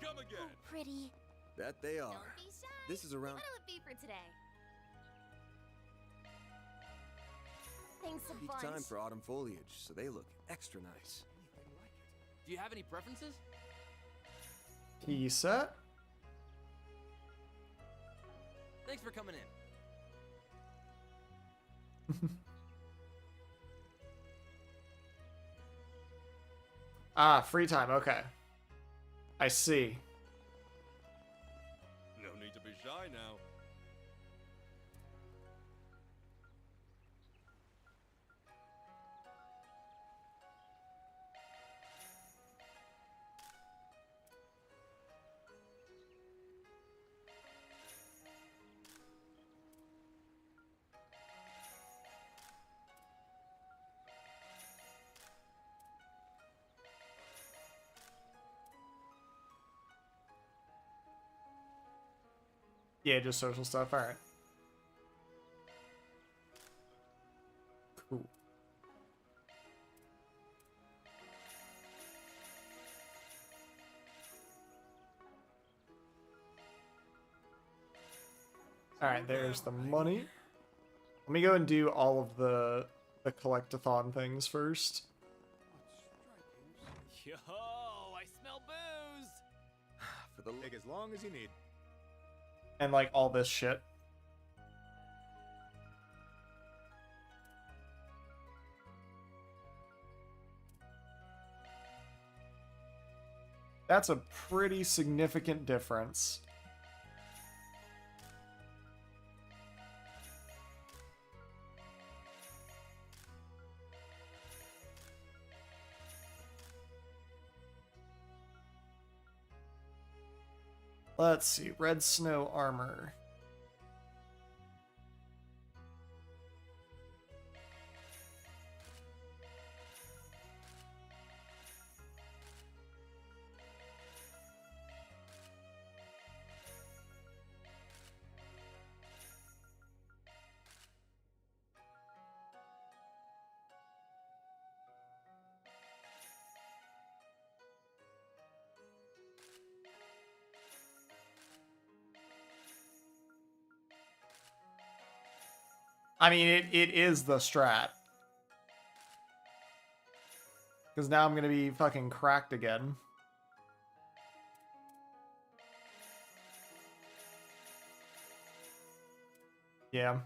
Come again. Oh, pretty. That they are. Don't be shy. This is around. What'll it be for today? Thanks a Peak bunch. time for autumn foliage, so they look extra nice. Do you have any preferences? Tea set. Thanks for coming in. Ah, free time. Okay. I see. No need to be shy now. Yeah, just social stuff. All right. Cool. All right, there's the money. Let me go and do all of the collectathon things first. Yo, I smell booze. For the leg as long as you need. And like all this shit. That's a pretty significant difference. Let's see, red snow armor. I mean, it is the strat. Because now I'm gonna be fucking cracked again. Yeah.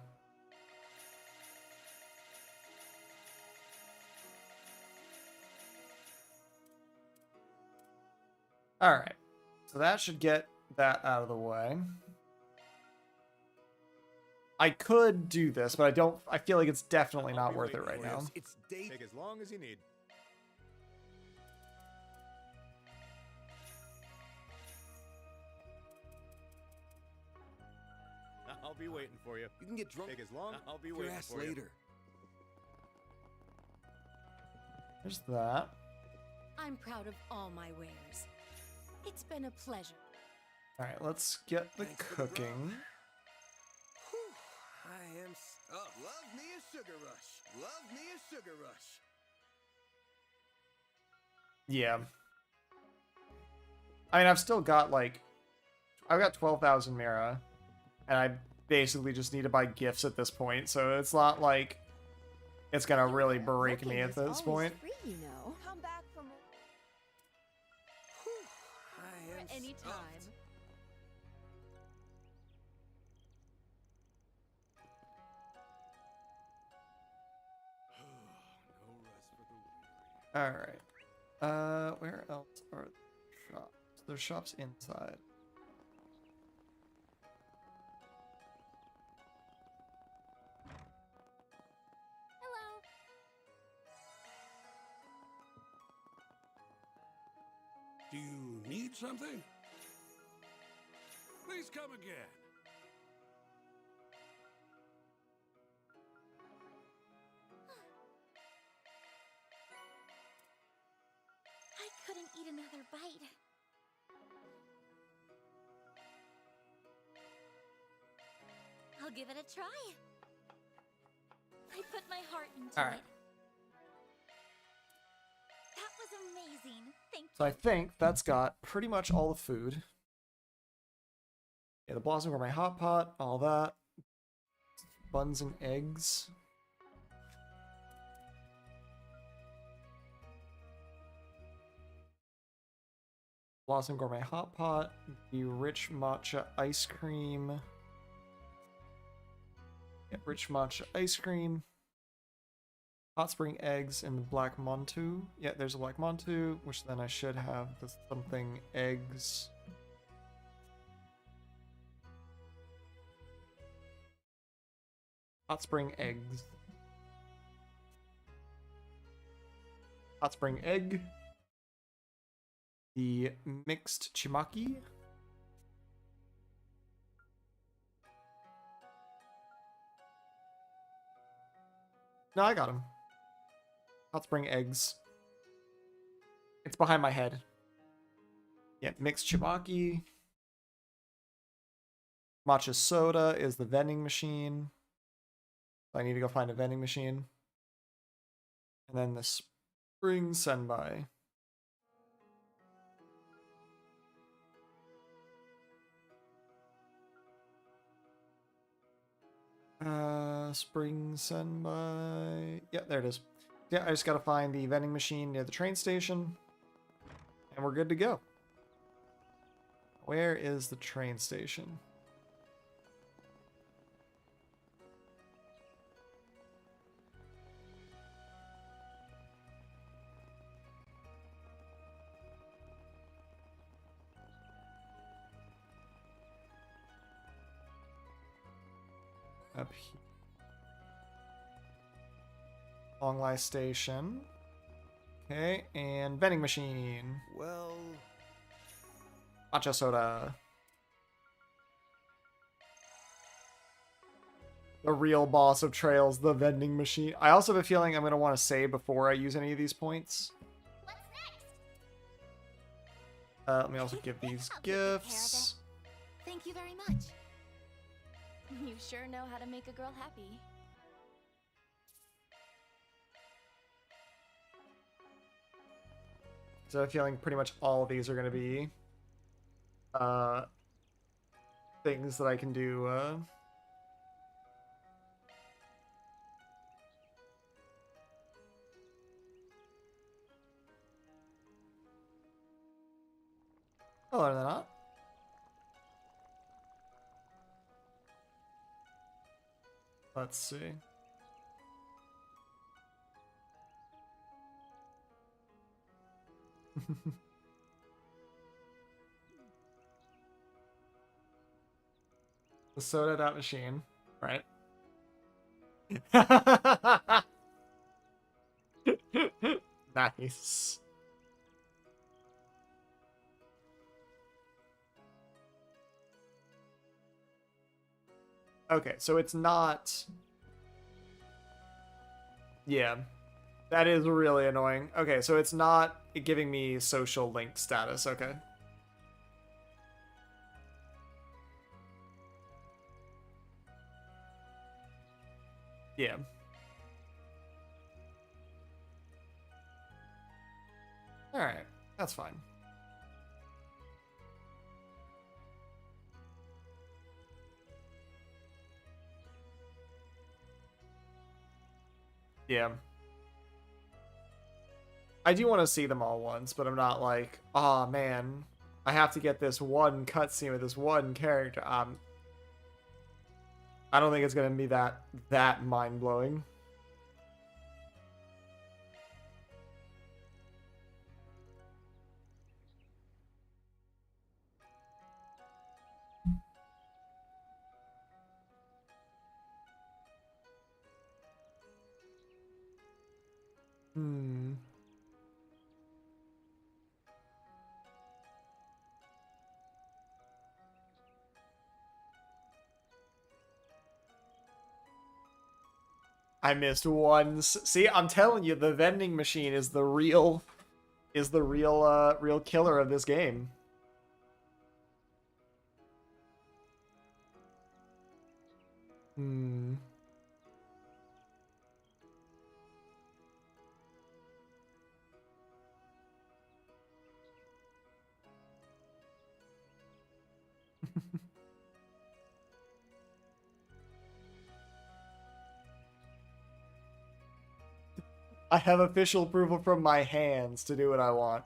Alright. So that should get that out of the way. I could do this, but I feel like it's definitely not worth it right now. It's date. Take as long as you need. I'll be waiting for you. You can get drunk. Take as long. I'll be waiting for you. Later. There's that. I'm proud of all my wares. It's been a pleasure. Alright, let's get the cooking. I am. Oh, love me a sugar rush. Love me a sugar rush. Yeah. I mean, I've still got, like... I've got 12,000 Mira. And I basically just need to buy gifts at this point. So it's not like it's gonna really break me at this point. Free, you know. Come back for more. I am. Anytime. No rest for the weary. Alright. Where else are the shops? There's shops inside. Hello. Do you need something? Please come again. I couldn't eat another bite. I'll give it a try. I put my heart into All right. it. That was amazing. Thank you. So I think that's got pretty much all the food. Yeah, the blossom for my hot pot, all that. Buns and eggs. Blossom Gourmet Hot Pot, the Rich Matcha Ice Cream. Yeah, Rich Matcha Ice Cream. Hot Spring Eggs and the Black Montu. Yeah, there's a Black Montu, which then I should have the something eggs. Hot Spring Eggs. Hot Spring Egg. The Mixed Chimaki. No, I got him. Hot Spring Eggs. It's behind my head. Yeah, Mixed Chimaki. Matcha Soda is the vending machine. I need to go find a vending machine. And then the Spring Senbei. Spring Senbei. Yeah, there it is. Yeah, I just gotta find the vending machine near the train station. And we're good to go. Where is the train station? Up here. Longlai Station. Okay, and vending machine. Well... Matcha soda. The real boss of trails, the vending machine. I also have a feeling I'm going to want to save before I use any of these points. What's next? Let me also give these gifts. Thank you very much. You sure know how to make a girl happy. So I have a feeling pretty much all of these are going to be things that I can do. Oh, are they not? Let's see. The soda that machine, right? Nice. Okay, so it's not... Yeah. That is really annoying. Okay, so it's not giving me social link status, okay. Yeah. Alright, that's fine. Yeah. I do want to see them all once, but I'm not like, oh man, I have to get this one cutscene with this one character. I don't think it's gonna be that mind-blowing. Hmm. I missed one. See, I'm telling you, the vending machine is the real killer of this game. Hmm. I have official approval from my hands to do what I want.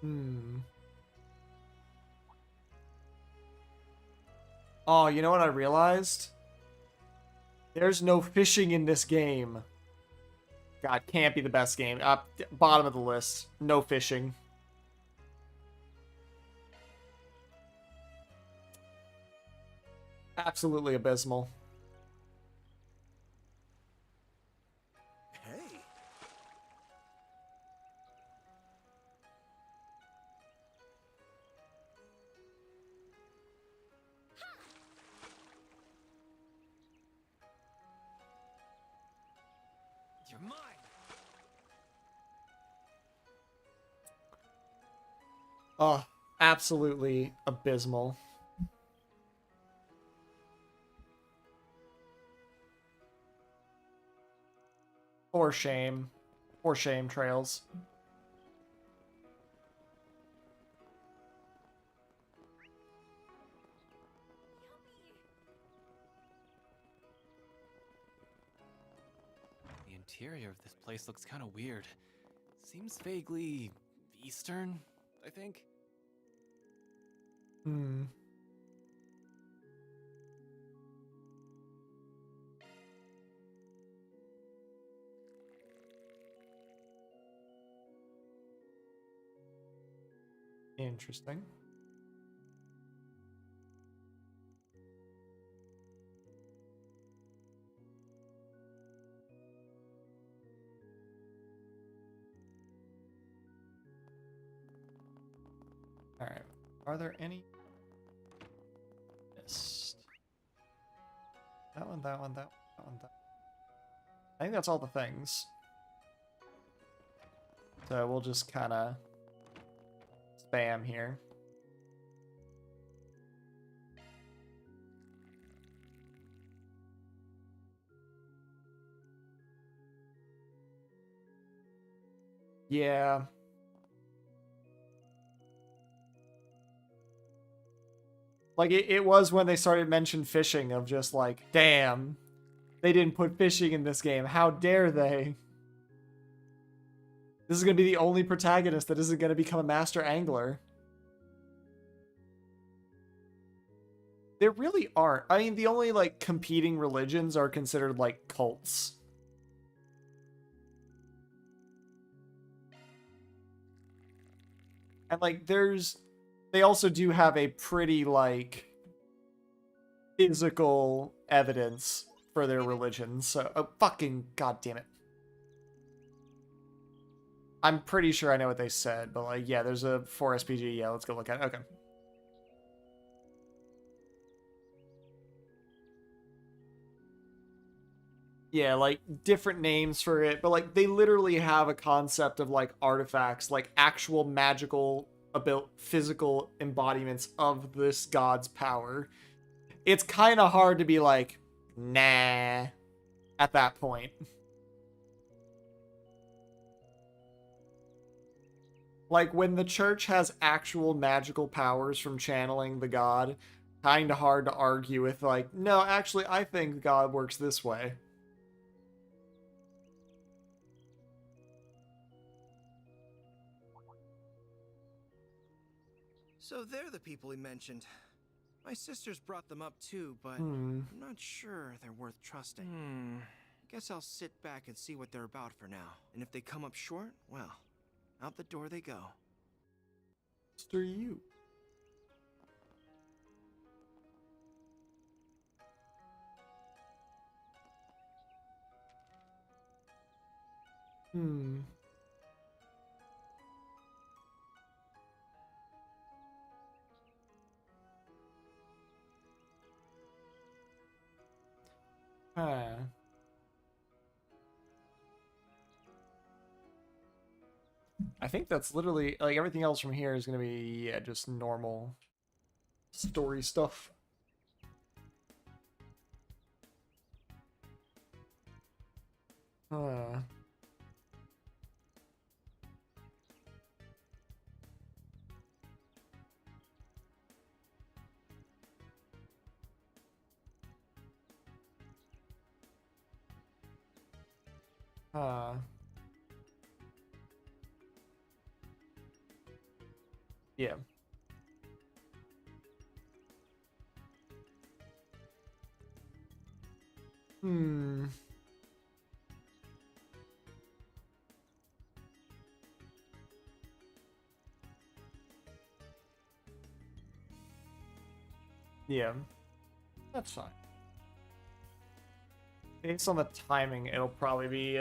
Hmm. Oh, you know what I realized? There's no fishing in this game. God, can't be the best game. Bottom of the list. No fishing. Absolutely abysmal. Hey. You're mine. Oh, absolutely abysmal. For shame. For shame, Trails. The interior of this place looks kind of weird. Seems vaguely Eastern, I think. Hmm. Interesting. All right. Are there any? Missed. That one, that one, that one, that one. I think that's all the things. So we'll just kind of spam here. Yeah. Like, it was when they started mentioning fishing of just like, damn, they didn't put fishing in this game. How dare they? This is going to be the only protagonist that isn't going to become a master angler. There really aren't. I mean, the only, like, competing religions are considered, like, cults. And, like, they also do have a pretty, like, physical evidence for their religion. So, oh, fucking goddamn it. I'm pretty sure I know what they said, but, like, yeah, there's a 4SPG. Yeah, let's go look at it. Okay. Yeah, like, different names for it, but, like, they literally have a concept of, like, artifacts, like, actual magical, physical embodiments of this god's power. It's kind of hard to be like, nah, at that point. Like, when the church has actual magical powers from channeling the god, kind of hard to argue with, like, no, actually, I think God works this way. So they're the people he mentioned. My sisters brought them up too, but Hmm. I'm not sure they're worth trusting. Guess I'll sit back and see what they're about for now. And if they come up short, well, out the door they go. Mr. You. Hmm. I think that's literally, like, everything else from here is going to be, yeah, just normal story stuff. Huh. Yeah. Hmm. Yeah. That's fine. Based on the timing, it'll probably be,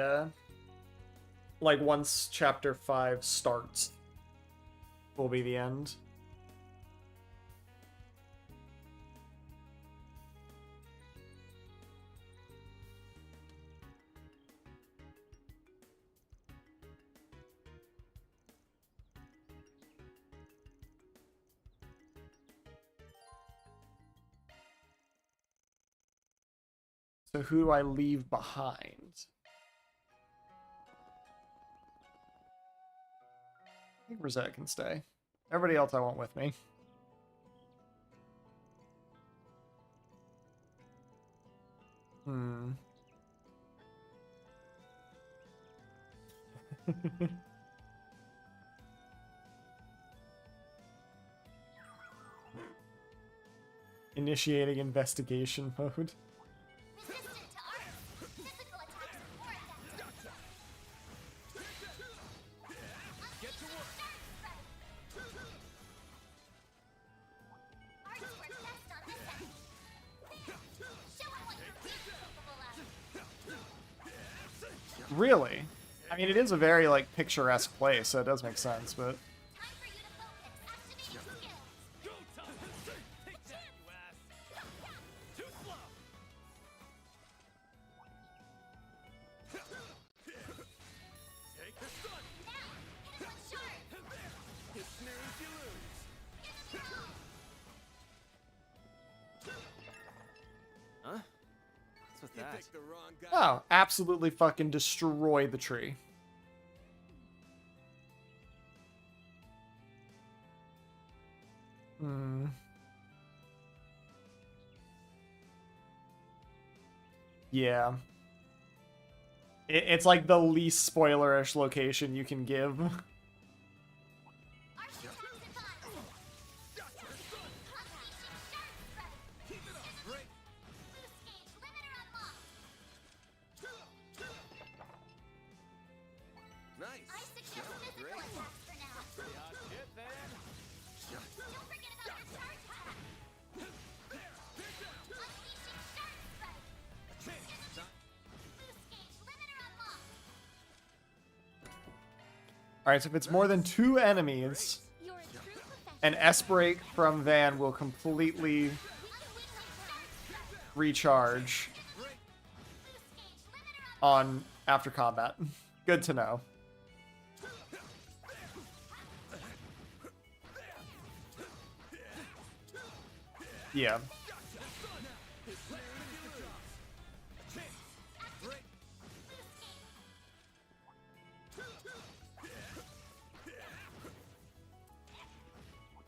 like, once Chapter 5 starts, will be the end. So who do I leave behind? I think Rosette can stay. Everybody else I want with me. Hmm. Initiating investigation mode. Really? I mean, it is a very, like, picturesque place, so it does make sense, but... Huh? What's with that? Oh, absolutely fucking destroy the tree. Hmm. Yeah. It's like the least spoilerish location you can give. Alright, so if it's more than 2 enemies, an S-Break from Van will completely recharge on after combat. Good to know. Yeah.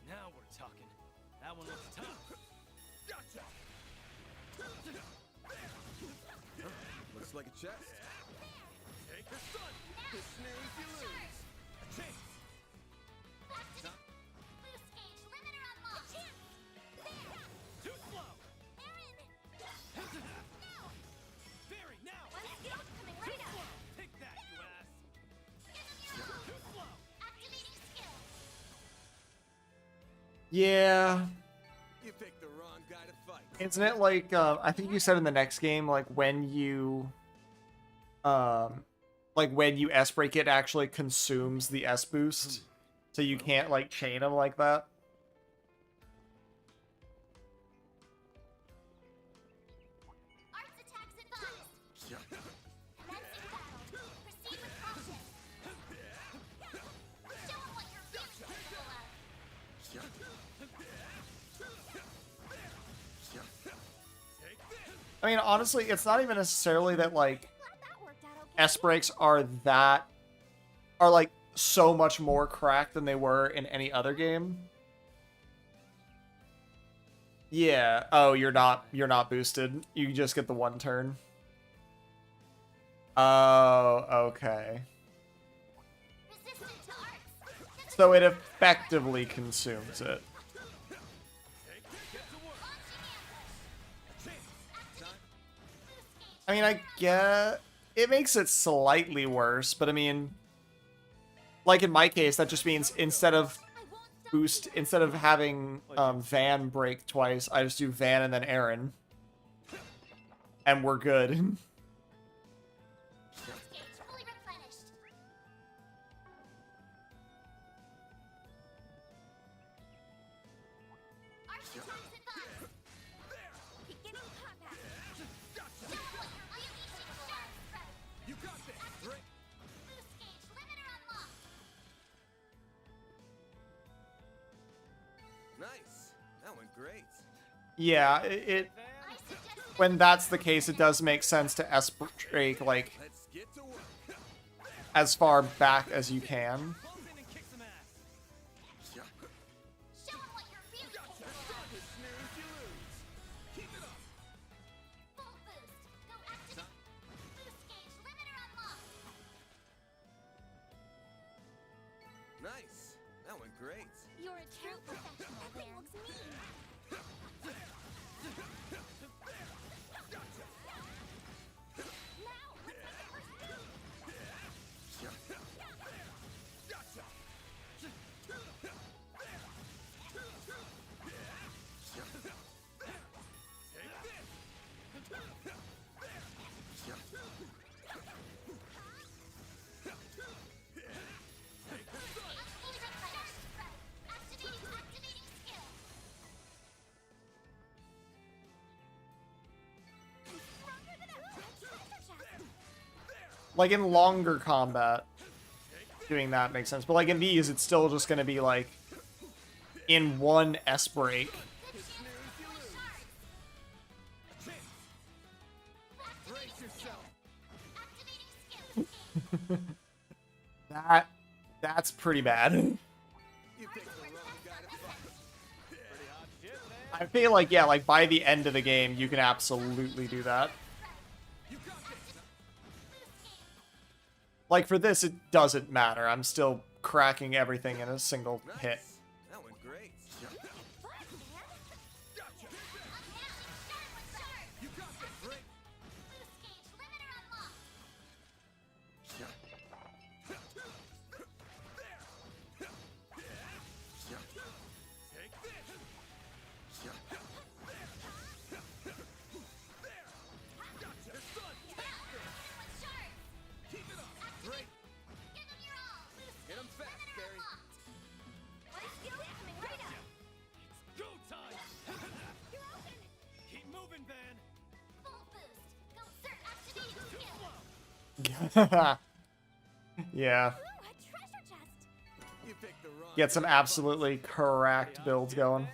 Now we're talking. That one looks tough. Gotcha. Looks like a chest. Take the sun. The snares you lose. A chase. Too slow. Barry, now. Too slow. Take that, you ass. Too slow. Yeah. You picked the wrong guy to fight. Isn't it like, I think you said in the next game, like when you S-Break, it actually consumes the S-Boost. So you can't, like, chain them like that. I mean, honestly, it's not even necessarily that, like, S-Breaks are like, so much more cracked than they were in any other game. Yeah. Oh, you're not boosted. You just get the one turn. Oh, okay. So it effectively consumes it. I mean, I get it makes it slightly worse, but I mean, like in my case, that just means instead of having Van break twice, I just do Van and then Aaron, and we're good. Yeah, it when that's the case, it does make sense to S-break, like, as far back as you can. Nice. That went great. You're a true professional, Van. Like in longer combat, doing that makes sense. But like in these, it's still just going to be like in one S-break. That's pretty bad. I feel like, yeah, like by the end of the game, you can absolutely do that. Like for this, it doesn't matter. I'm still cracking everything in a single hit. That went great. Yeah. Get some absolutely correct builds going.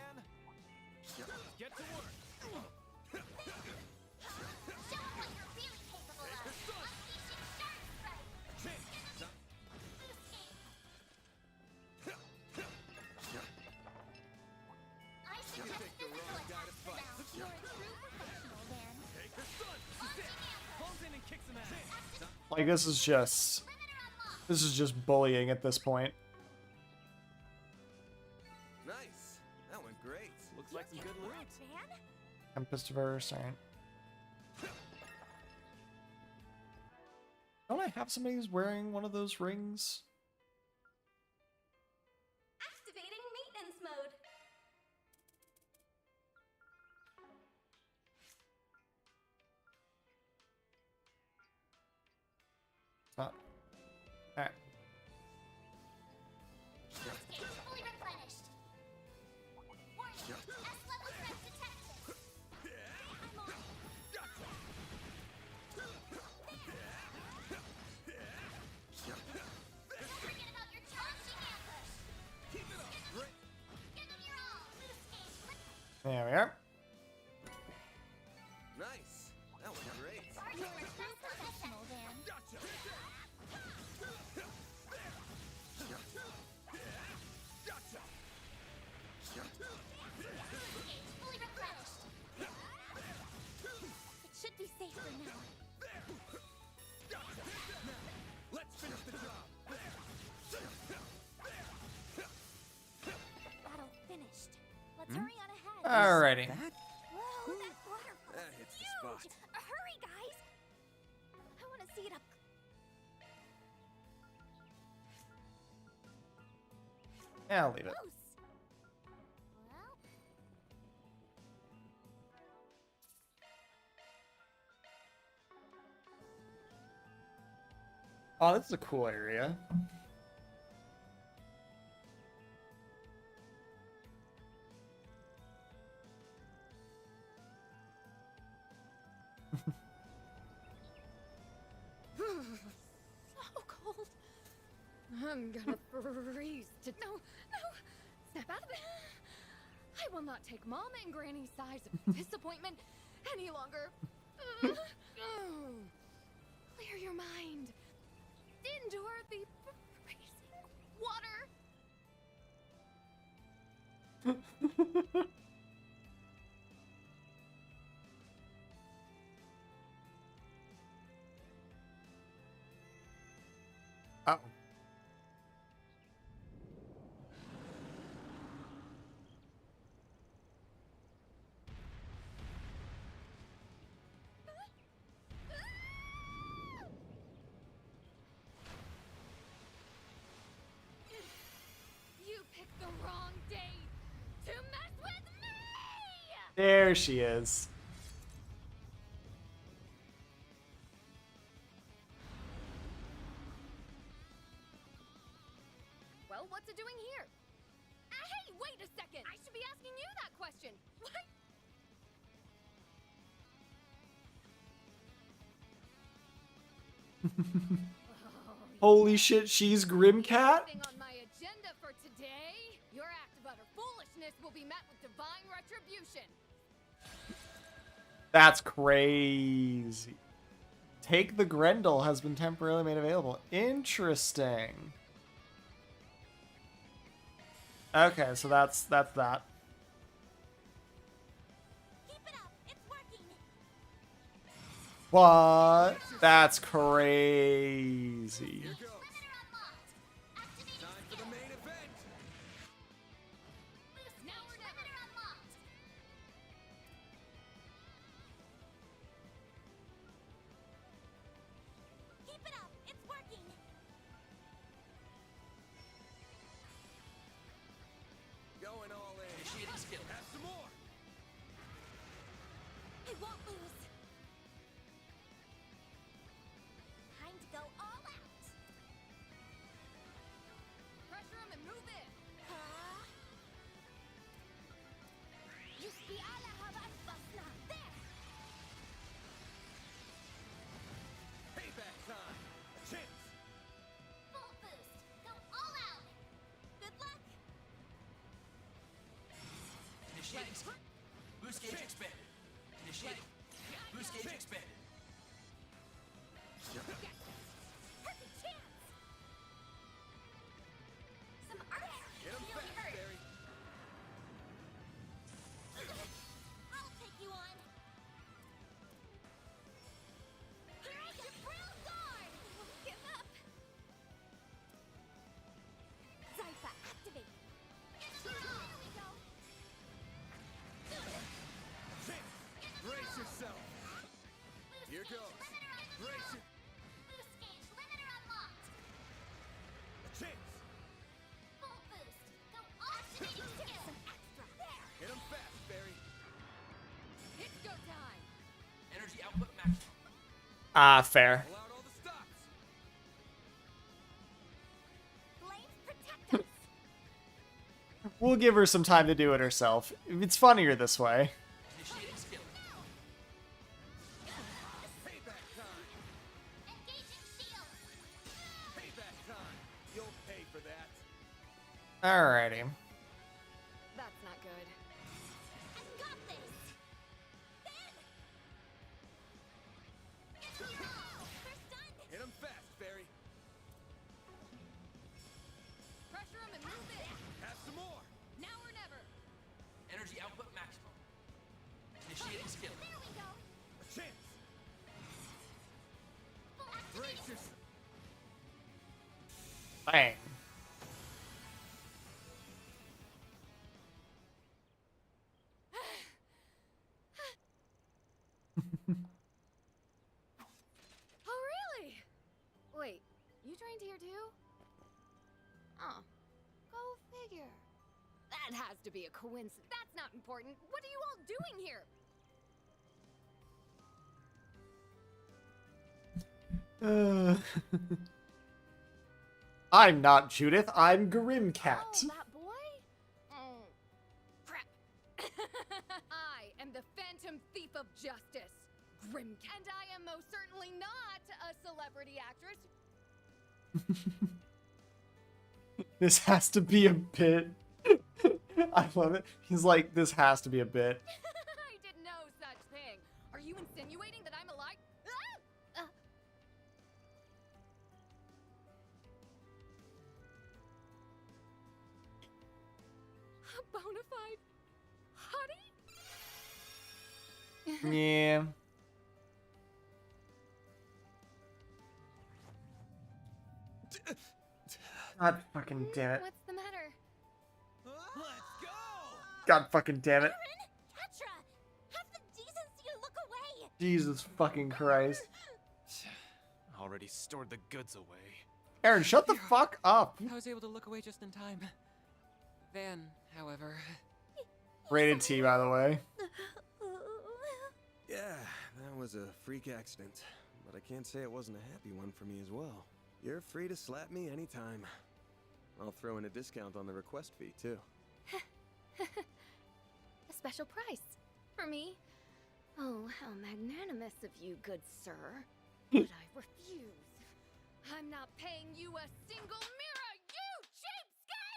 Like this is just bullying at this point. Nice. That went great. Looks like some good loot. Tempest verse, alright. Don't I have somebody who's wearing one of those rings? Activating maintenance mode. It's not. Alright. Fully replenished. Warning, S-level threat detected. I'm on it. Don't forget about your charging ambush. Give them your all. There we are. Nice. That was great. You're a true professional, Van. Fully replenished. It should be safe for now. Let's finish the job. Alrighty. Whoa, that waterfall That hits the spot. Hurry, guys! I want to see it up. Yeah, I'll leave it. Oh, this is a cool area. So cold. I'm gonna freeze to no. Snap out of it. I will not take Mom and Granny's size of disappointment any longer. Clear your mind. Endure the freezing water. Oh. You picked the wrong day to mess with me! There she is. Well, what's it doing here? Hey, wait a second! I should be asking you that question! What? Holy shit, she's Grimcat? Thing on my agenda for today, your act of utter foolishness will be met with divine retribution. That's crazy. Take the Grendel has been temporarily made available. Interesting. Okay, so that's that. Keep it up. It's working. What? That's crazy. Time for the main event. Now or never. Keep it up. It's working. Going all in. Initiating skill. Have some more. I won't lose. Time to go all out. Pressure him and move in. Huh? Yuski ala haban basna. There. Payback time. A chance. Full boost. Go all out. Good luck. Initiating skill. Boost gauge expanded. Initiating. Boost gauge expanded. Perfect chance. Some art. Get him fast, Barry. I'll take you on. Here I go. Brill guard. Won't give up. Zypha, activate. There we go. Brace yourself. Here goes. Brace it. Boost gauge limiter unlocked. A chance. Full boost. Go activating skill. Some extra. There. Hit him fast, Barry. It's go time. Energy output maximum. Fair. Pull out all the stops. Flames protect us. We'll give her some time to do it herself. It's funnier this way. Initiating skill. Payback time. Engaging shield. Payback time. You'll pay for that. Alrighty. That's not good. I've got this. Then. First done. Hit him fast, Barry. Pressure him and move in. Have some more. Now or never. Energy output maximum. Initiating skill. There we go. A chance. Full Brace activation. yourself. Bang. Oh, really? Wait, you trained here too? Oh, go figure. That has to be a coincidence. That's not important. What are you all doing here? I'm not Judith, I'm Grimcat. Oh, that boy? Oh, crap. I am the Phantom Thief of Justice, Grimcat. And I am most certainly not a celebrity actress. This has to be a bit. I love it. He's like, this has to be a bit. I did no such thing. Are you insinuating that I'm alive? A bona fide hottie? Yeah. God fucking damn it. What's the matter? Let's go! God fucking damn it. Petra, have the decency to look away. Jesus fucking Christ. Already stored the goods away. Aaron, shut the fuck up. I was able to look away just in time. Van, however... Rated T, by the way. Yeah, that was a freak accident. But I can't say it wasn't a happy one for me as well. You're free to slap me anytime. I'll throw in a discount on the request fee, too. A special price for me? Oh, how magnanimous of you, good sir. But I refuse. I'm not paying you a single mirror, you cheapskate!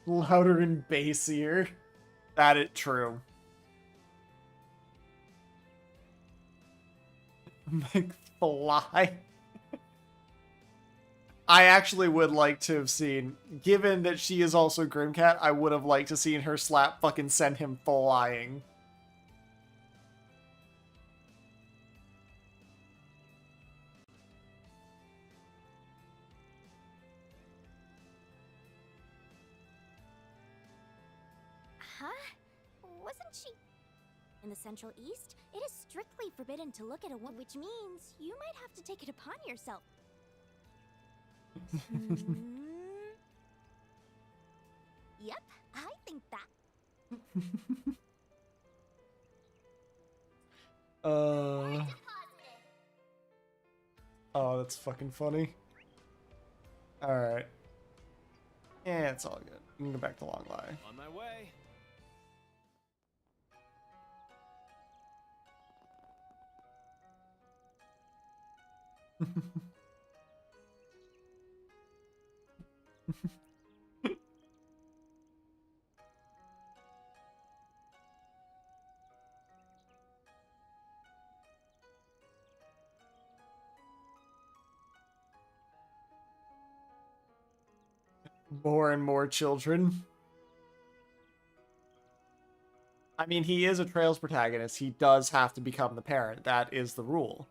Louder and bassier. That is true. McFly. I actually would like to have seen, given that she is also Grimcat, I would have liked to seen her slap fucking send him flying. Huh? Wasn't she... In the Central East, it is strictly forbidden to look at a woman, which means you might have to take it upon yourself. Yep, I think that. Oh, that's fucking funny. Alright. Yeah, it's all good. We can go back to Long Lie. On my way. More and more children. I mean, he is a Trails protagonist. He does have to become the parent. That is the rule.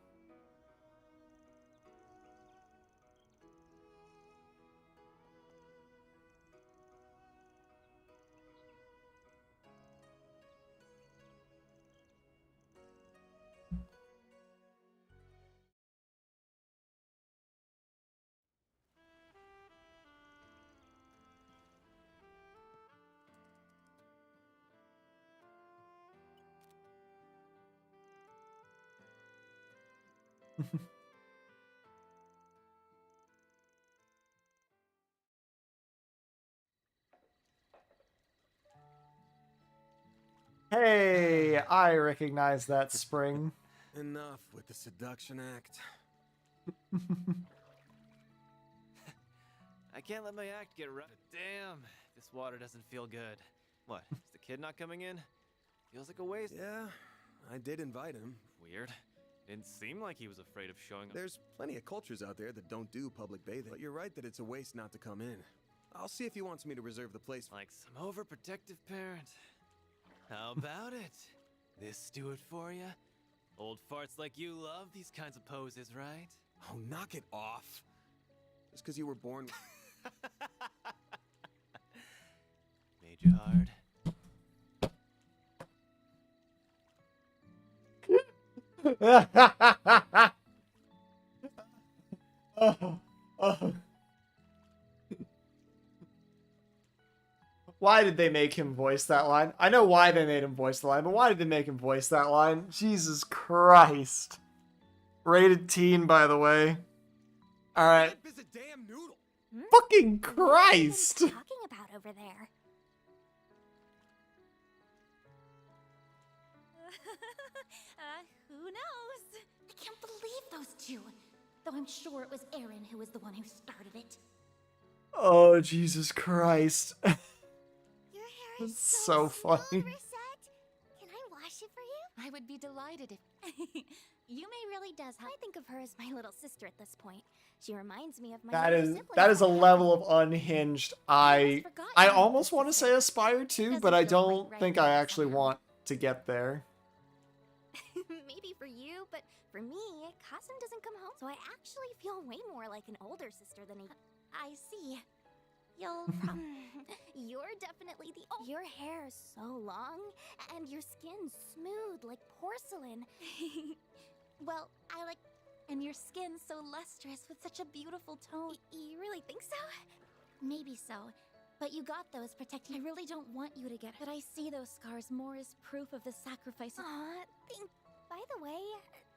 Hey, I recognize that spring. Enough with the seduction act. I can't let my act get rough. Damn, this water doesn't feel good. What, is the kid not coming in? Feels like a waste. Yeah, I did invite him. Weird. Didn't seem like he was afraid of showing up. There's plenty of cultures out there that don't do public bathing, but you're right that it's a waste not to come in. I'll see if he wants me to reserve the place. Like some overprotective parent. How about it? This do it for ya? Old farts like you love these kinds of poses, right? Oh, knock it off. Just because you were born... Made you hard? Why did they make him voice that line? I know why they made him voice the line, but why did they make him voice that line? Jesus Christ. Rated teen, by the way. Alright. Is a damn noodle. Fucking Christ. What are you talking about over there? Who knows? I can't believe those two. Though I'm sure it was Aaron who was the one who started it. Oh, Jesus Christ. Your hair is That's so funny. Can I wash it for you? I would be delighted if... Yume really does have... I think of her as my little sister at this point. She reminds me of my That is a level of unhinged I almost want to say aspire to, but I don't think I actually want to get there. Maybe for you, but for me, Kasim doesn't come home, so I actually feel way more like an older sister than I see. You're definitely the Your hair is so long, and your skin smooth like porcelain. Well, I like... And your skin so lustrous with such a beautiful tone. You really think so? Maybe so. But you got those protecting... I really don't want you to get it. But I see those scars more as proof of the sacrifice. By the way,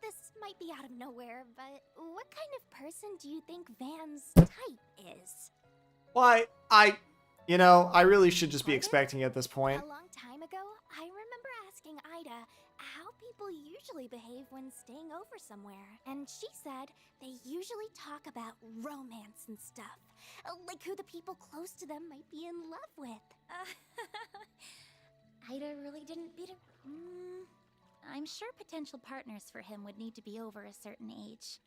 this might be out of nowhere, but what kind of person do you think Van's type is? Why, you know, I really should just be expecting it at this point. A long time ago, I remember asking Ida how people usually behave when staying over somewhere. And she said they usually talk about romance and stuff. Like who the people close to them might be in love with. Ida really didn't beat him. I'm sure potential partners for him would need to be over a certain age.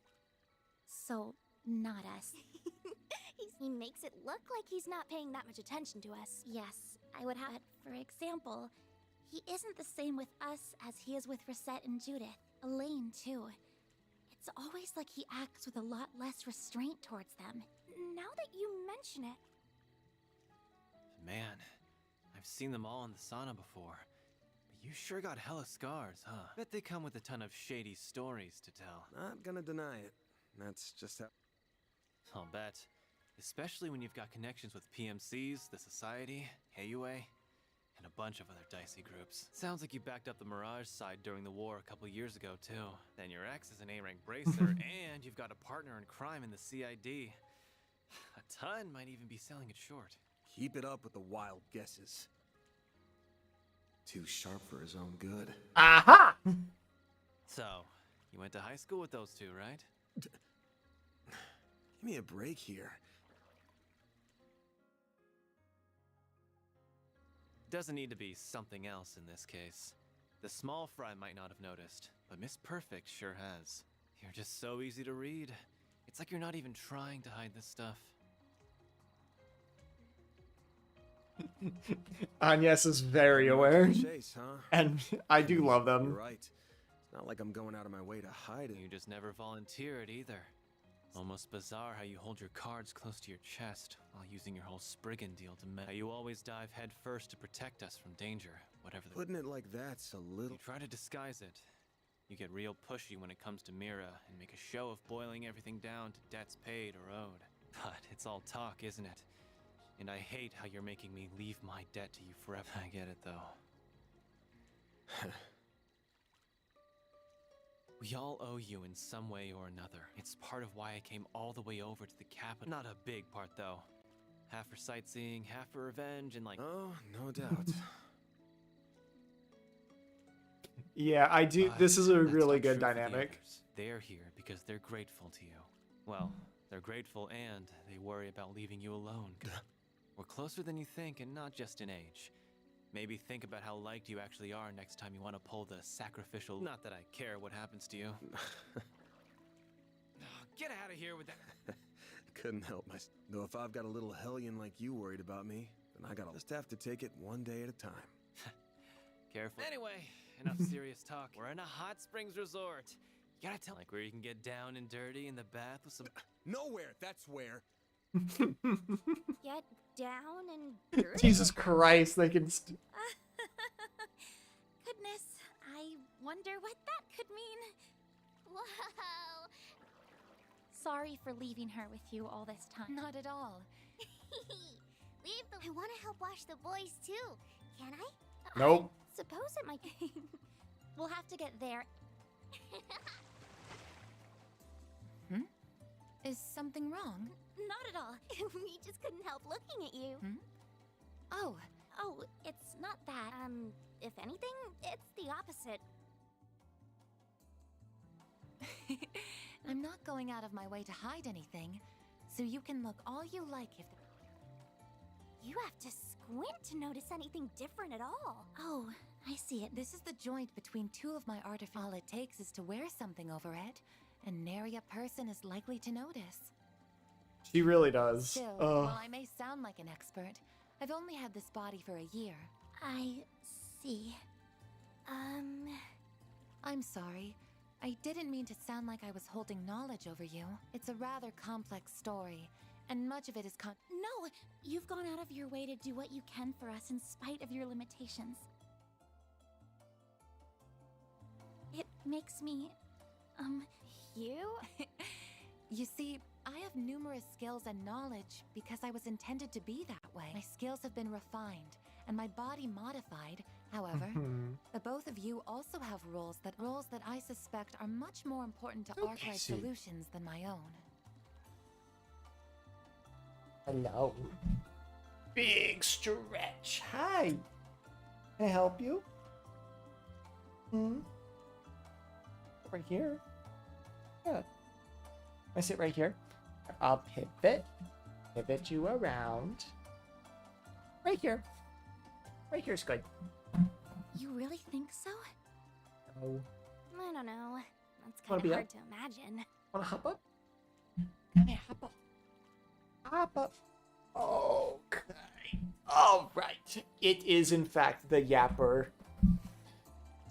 So, not us. He makes it look like he's not paying that much attention to us. Yes, I would have... For example, he isn't the same with us as he is with Rosette and Judith. Elaine, too. It's always like he acts with a lot less restraint towards them. Now that you mention it... Man, I've seen them all in the sauna before. But you sure got hella scars, huh? Bet they come with a ton of shady stories to tell. Not gonna deny it. That's just how... I'll bet. Especially when you've got connections with PMCs, the Society, Heiyue, and a bunch of other dicey groups. Sounds like you backed up the Mirage side during the war a couple years ago, too. Then your ex is an A-rank bracer, and you've got a partner in crime in the CID. A ton might even be selling it short. Keep it up with the wild guesses. Too sharp for his own good. Aha! So, you went to high school with those two, right? Give me a break here. Doesn't need to be something else in this case. The small fry might not have noticed, but Miss Perfect sure has. You're just so easy to read. It's like you're not even trying to hide this stuff. Agnes is very aware. Chase, huh? And I do love them. You're right. It's not like I'm going out of my way to hide it. You just never volunteer it either. Almost bizarre how you hold your cards close to your chest while using your whole Spriggan deal to how you always dive head first to protect us from danger, whatever the... Putting it like that's a little... You try to disguise it. You get real pushy when it comes to Mira and make a show of boiling everything down to debts paid or owed. But it's all talk, isn't it? And I hate how you're making me leave my debt to you forever. I get it, though. We all owe you in some way or another. It's part of why I came all the way over to the capital. Not a big part, though. Half for sightseeing, half for revenge, and like... Oh, no doubt. Yeah, I do. This is a really good dynamic. They're here because they're grateful to you. Well, they're grateful and they worry about leaving you alone. We're closer than you think, and not just in age. Maybe think about how liked you actually are next time you want to pull the sacrificial. Not that I care what happens to you. Get out of here with that. Couldn't help myself. Though if I've got a little hellion like you worried about me, then I gotta just have to take it one day at a time. Careful. Anyway, enough serious talk. We're in a hot springs resort. You gotta tell like where you can get down and dirty in the bath with some. Nowhere. That's where. Get down and dirty? Jesus Christ, they can. Goodness, I wonder what that could mean. Whoa! Sorry for leaving her with you all this time. Not at all. Leave the. I want to help wash the boys too. Can I? Nope. Suppose it might. We'll have to get there. Is something wrong? Not at all. We just couldn't help looking at you. Oh. Oh, it's not that. If anything, it's the opposite. I'm not going out of my way to hide anything, so you can look all you like if You have to squint to notice anything different at all. Oh, I see it. This is the joint between two of my artifacts. All it takes is to wear something over it, and nary a person is likely to notice. She really does. Still, while I may sound like an expert, I've only had this body for a year. I see. I'm sorry. I didn't mean to sound like I was holding knowledge over you. It's a rather complex story, and much of it is No! You've gone out of your way to do what you can for us in spite of your limitations. It makes me... you? You see, I have numerous skills and knowledge because I was intended to be that way. My skills have been refined, and my body modified. However, the both of you also have roles that I suspect are much more important to Arkwright's solutions than my own. Hello. Big stretch. Hi. Can I help you? Right here. Yeah. I sit right here. I'll pivot you around. Right here. Right here's good. You really think so? Oh. I don't know. That's Wanna kind be of up? hard to imagine. Wanna hop up? Can I hop up? Hop up. Okay. All right. It is in fact the Yapper.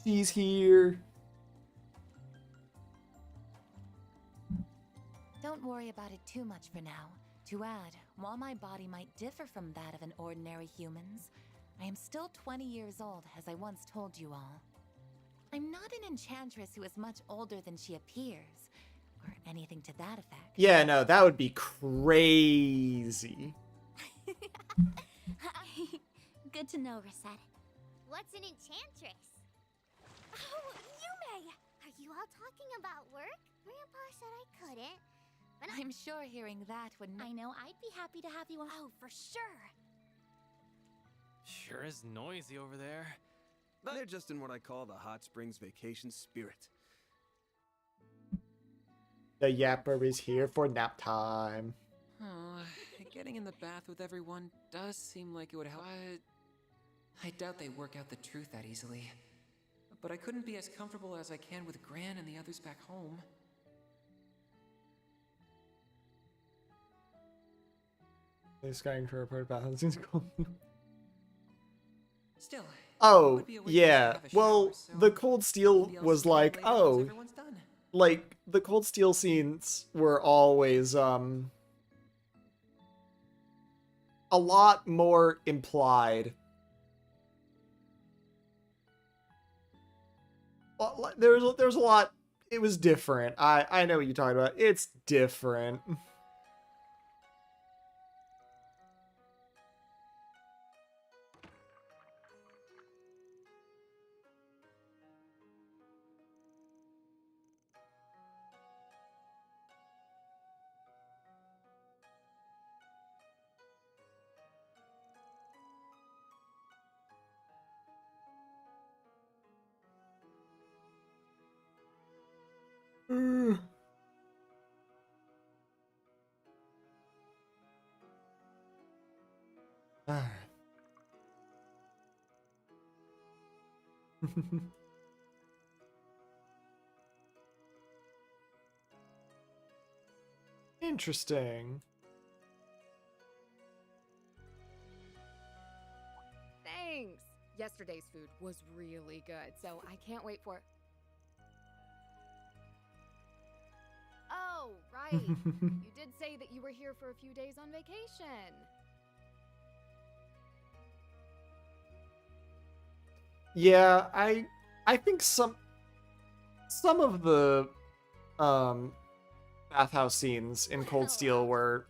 She's here. Don't worry about it too much for now. To add, while my body might differ from that of an ordinary human's, I am still 20 years old, as I once told you all. I'm not an enchantress who is much older than she appears, or anything to that effect. Yeah, no, that would be crazy. Good to know, Rosette. What's an enchantress? Oh, Yume! Are you all talking about work? Grandpa said I couldn't. But I'm sure hearing that would... I know I'd be happy to have you on. Oh, for sure. Sure is noisy over there. But they're just in what I call the Hot Springs vacation spirit. The Yapper is here for nap time. Oh, getting in the bath with everyone does seem like it would help. I doubt they work out the truth that easily. But I couldn't be as comfortable as I can with Gran and the others back home. This guy in report about how things go. Still. Oh, yeah. Well, the Cold Steel was like, oh, like, the Cold Steel scenes were always, a lot more implied. Well, there was a lot, it was different. I know what you're talking about. It's different. Interesting. Thanks. Yesterday's food was really good, so I can't wait for. Oh, right. You did say that you were here for a few days on vacation. Yeah, I think some of the bathhouse scenes in Cold Steel were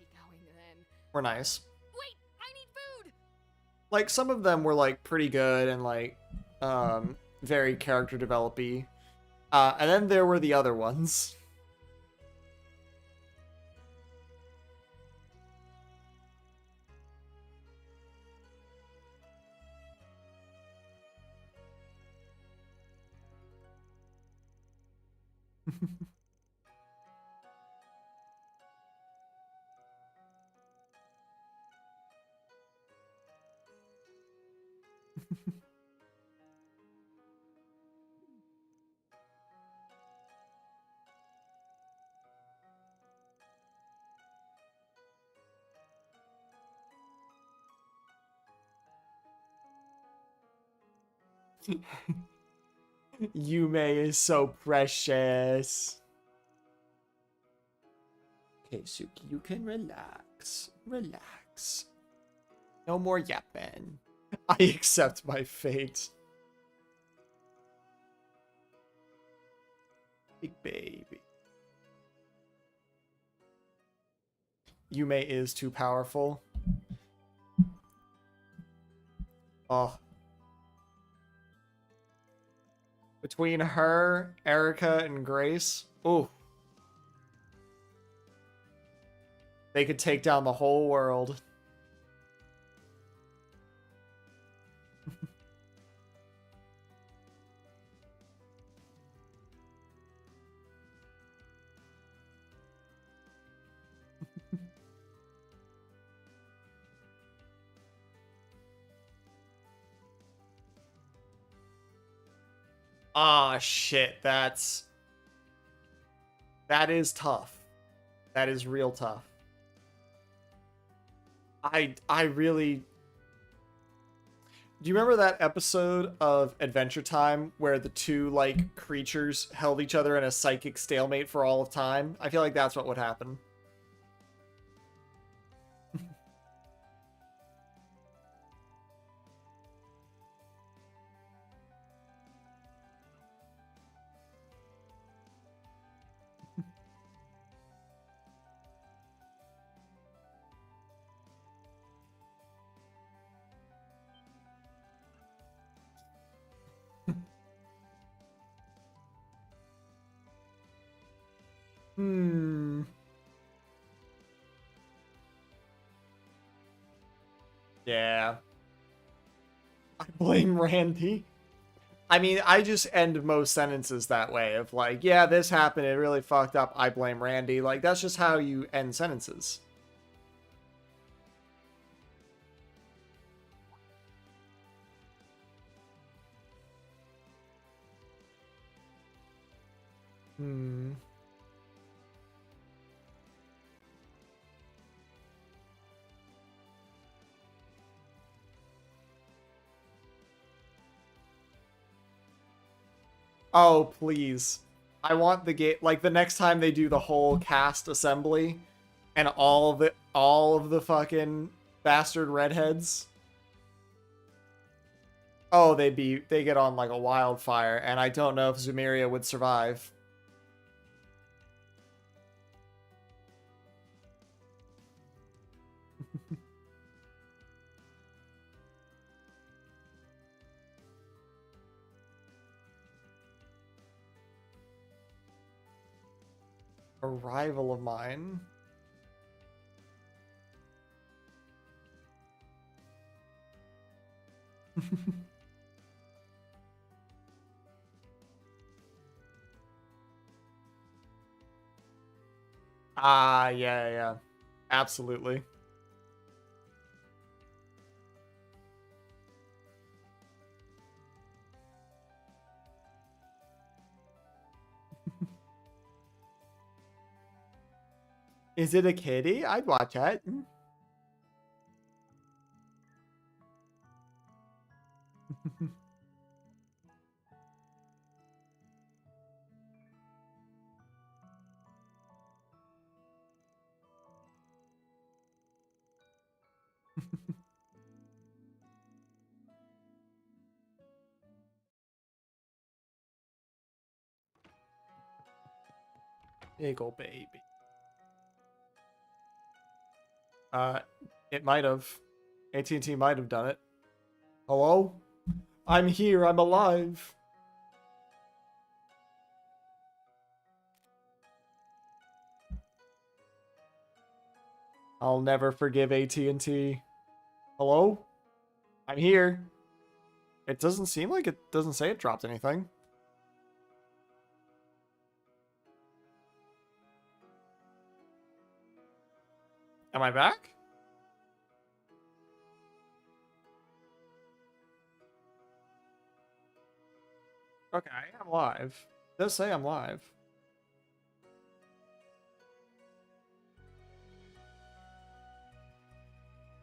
nice. Wait, I need food. Like some of them were like pretty good and like very character developy. And then there were the other ones. Yume is so precious. Okay, Suki, you can relax. Relax. No more yapping. I accept my fate. Big baby. Yume is too powerful. Oh. Between her, Erica, and Grace. Ooh. They could take down the whole world. Ah, shit, that is tough. That is real tough. I really... Do you remember that episode of Adventure Time where the two, like, creatures held each other in a psychic stalemate for all of time? I feel like that's what would happen. Hmm. Yeah. I blame Randy. I mean, I just end most sentences that way of like, yeah, this happened, it really fucked up, I blame Randy. Like, that's just how you end sentences. Hmm. Oh, please. I want the game, like the next time they do the whole cast assembly and all of the fucking bastard redheads. Oh, they get on like a wildfire, and I don't know if Zumeria would survive. A rival of mine. Ah, yeah. Absolutely. Is it a kitty? I'd watch it. Eagle baby. It might have. AT&T might have done it. Hello? I'm here. I'm alive. I'll never forgive AT&T. Hello? I'm here. It doesn't seem like it doesn't say it dropped anything. Am I back? Okay, I'm live. It does say I'm live.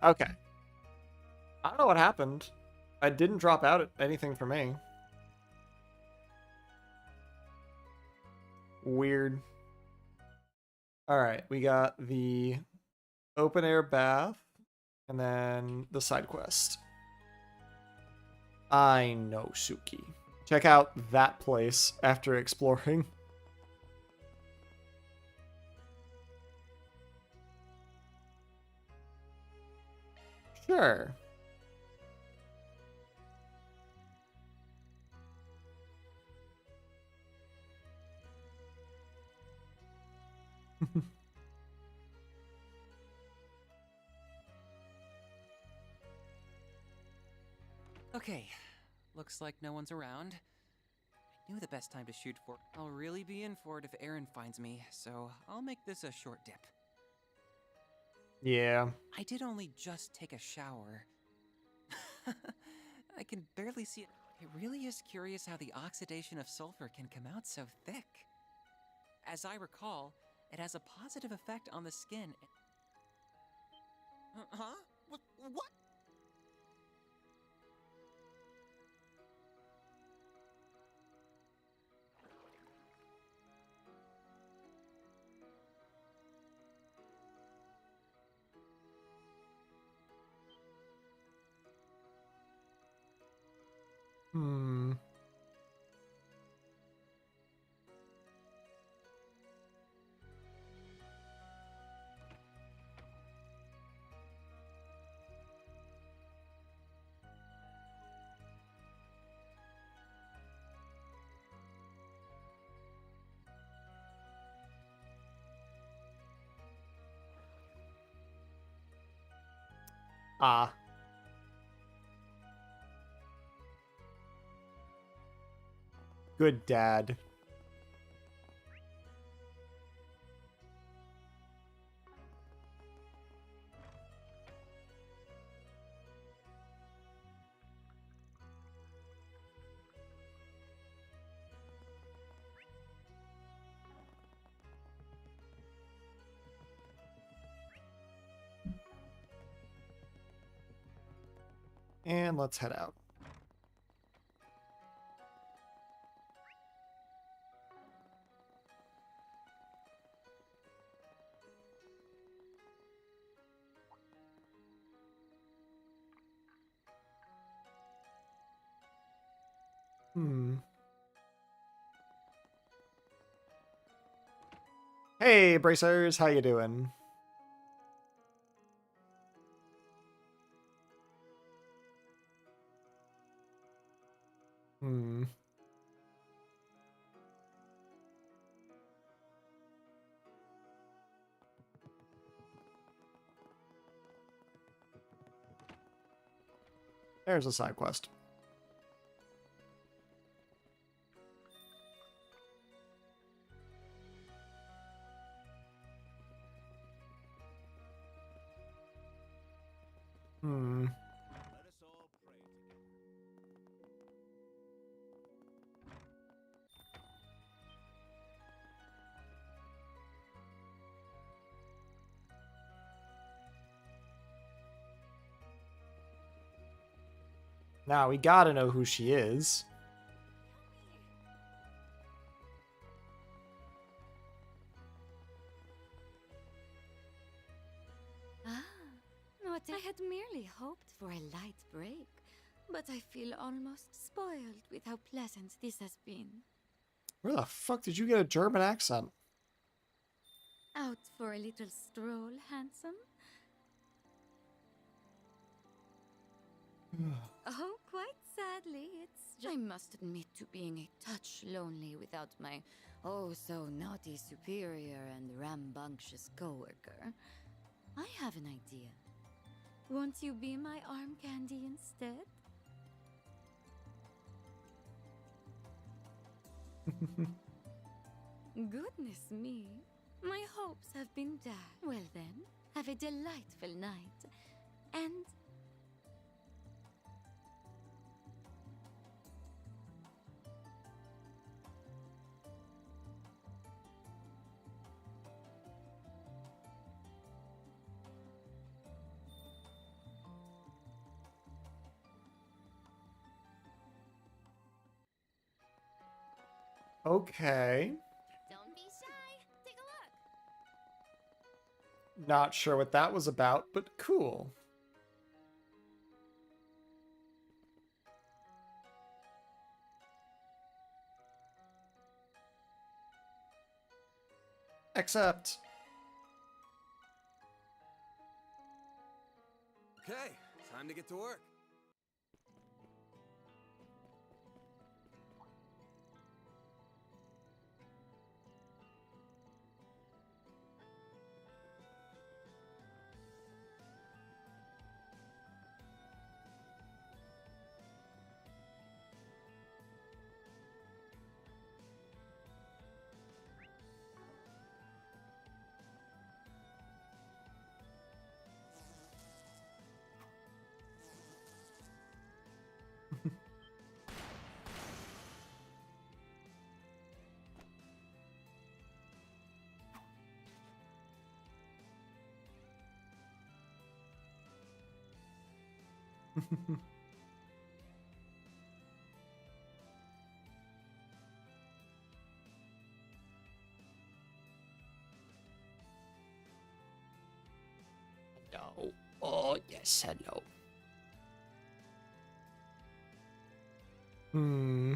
Okay. I don't know what happened. I didn't drop out anything for me. Weird. Alright, we got the open air bath and then the side quest. I know Suki. Check out that place after exploring. Sure. Okay, looks like no one's around. I knew the best time to shoot for. I'll really be in for it if Aaron finds me, so I'll make this a short dip. Yeah. I did only just take a shower. I can barely see it. It really is curious how the oxidation of sulfur can come out so thick. As I recall, it has a positive effect on the skin. Huh? What? Hmm. Ah. Good dad. And let's head out. Hmm. Hey, Bracers, how you doing? Hmm. There's a side quest. Hmm. Now we gotta know who she is. What I had merely hoped for a light break, but I feel almost spoiled with how pleasant this has been. Where the fuck did you get a German accent? Out for a little stroll, handsome? Oh, quite sadly, I must admit to being a touch lonely without my oh-so-naughty superior and rambunctious coworker. I have an idea. Won't you be my arm candy instead? Goodness me, my hopes have been dashed. Well then, have a delightful night, and... Okay. Don't be shy. Take a look. Not sure what that was about, but cool. Accept. Okay, time to get to work. No. Oh, yes, hello. Hmm.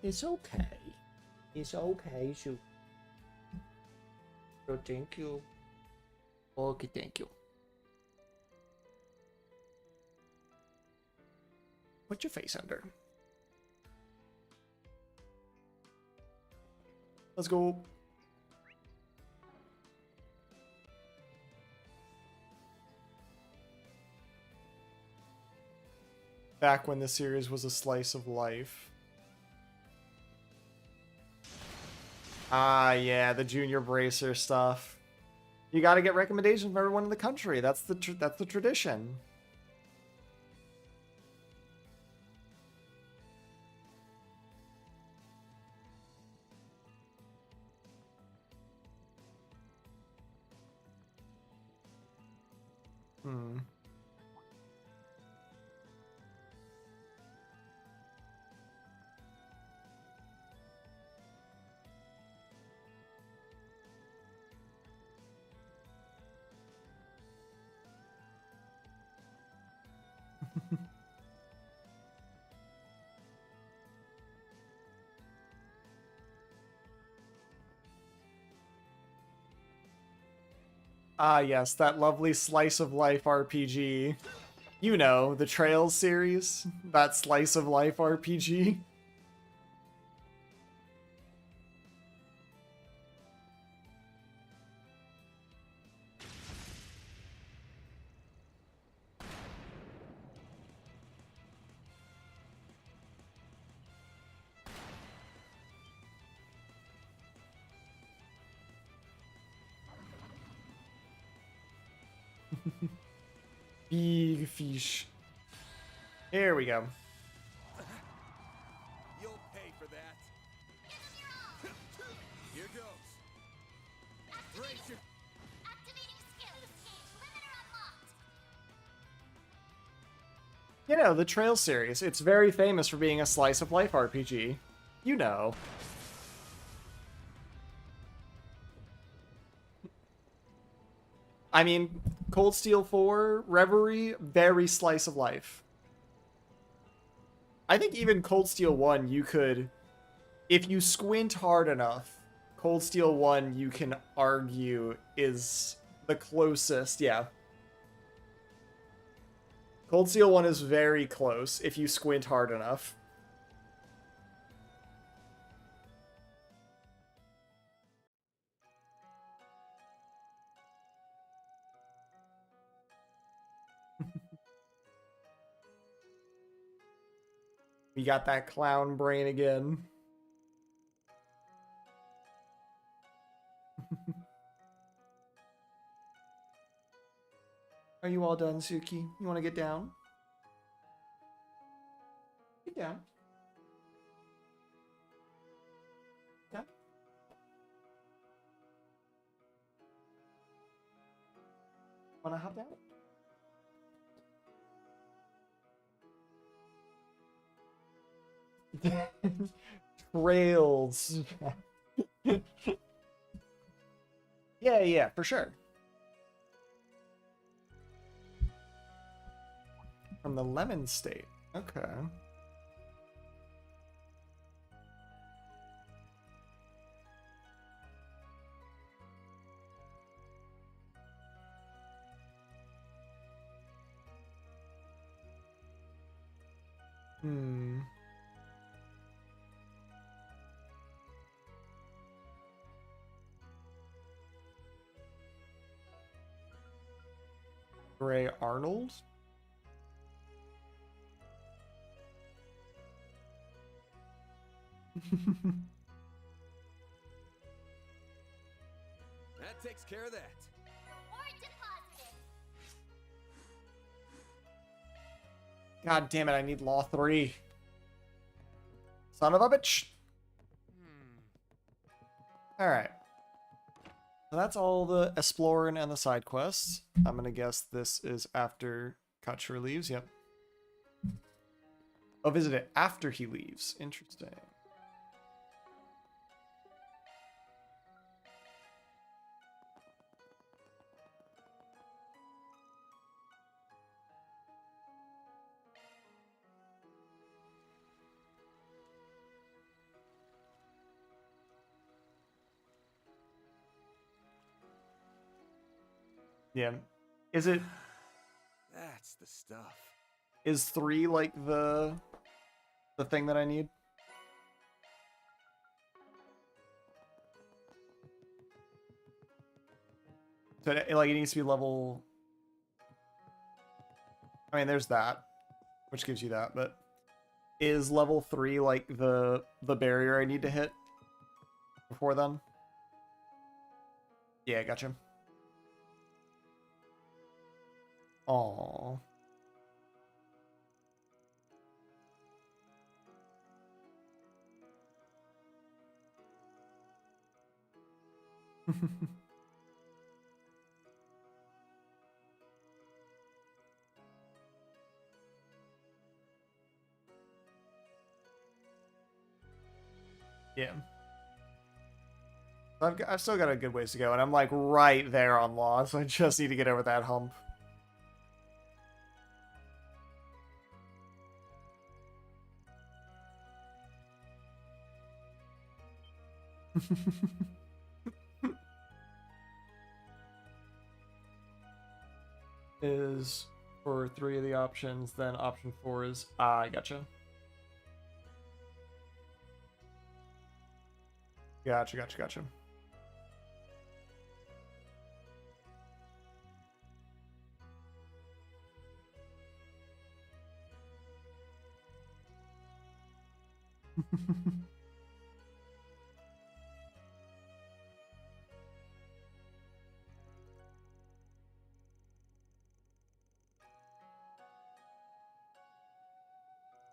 It's okay. It's okay, Shu. Oh, thank you. Okay, thank you. Put your face under. Let's go. Back when the series was a slice of life. Ah, yeah, the junior bracer stuff. You got to get recommendations from everyone in the country. That's the tradition. Hmm. Ah, yes, that lovely slice of life RPG. You know, the Trails series. That slice of life RPG. Big fish. Here we go. You'll pay for that. Here goes. Brace your... Activating skill. You know, the Trail series. It's very famous for being a slice of life RPG. You know. I mean, Cold Steel 4, Reverie, very slice of life. I think even Cold Steel 1, you could, if you squint hard enough, Cold Steel 1, you can argue, is the closest, yeah. Cold Steel 1 is very close if you squint hard enough. We got that clown brain again. Are you all done, Suki? You want to get down? Get down. Yeah. Want to hop down? Trails. Yeah, for sure. From the Lemon State. Okay. Hmm. Ray Arnold? That takes care of that. Reward deposited. God damn it, I need Law 3. Son of a bitch. Alright. So that's all the exploring and the side quests. I'm gonna guess this is after Katsura leaves, yep. Oh, visit it after he leaves. Interesting. Yeah. Is it... That's the stuff. Is 3 like the thing that I need? So it needs to be level... I mean, there's that, which gives you that, but is level 3 like the barrier I need to hit before then? Yeah, gotcha. Aww. Yeah. I've still got a good ways to go, and I'm like right there on Law, so I just need to get over that hump. Is for 3 of the options, then option 4 is I gotcha. Gotcha.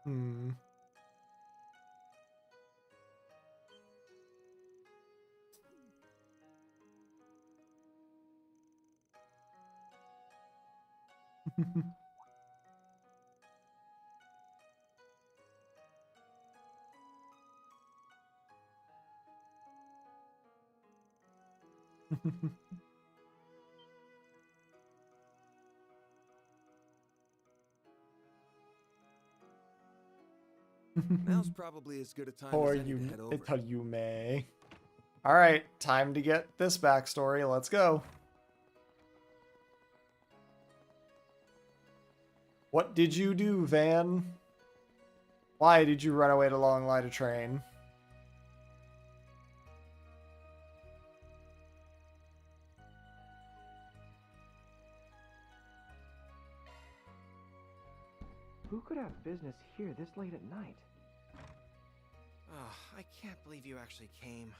Hmm. Now's probably as good a time Or as any you, to head over. it's how you may. All right, time to get this backstory. Let's go. What did you do, Van? Why did you run away to Long Line of Train? Who could have business here this late at night? Oh, I can't believe you actually came.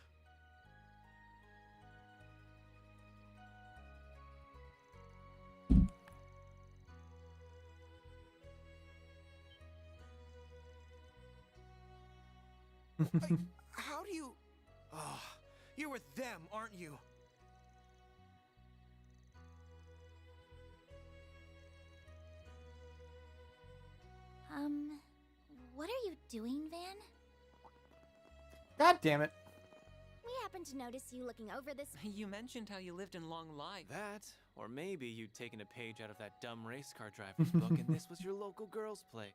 How do you... Oh, you're with them, aren't you? What are you doing, Van? God damn it. We happened to notice you looking over this. You mentioned how you lived in Long Life. That, or maybe you'd taken a page out of that dumb race car driver's book and this was your local girls' play.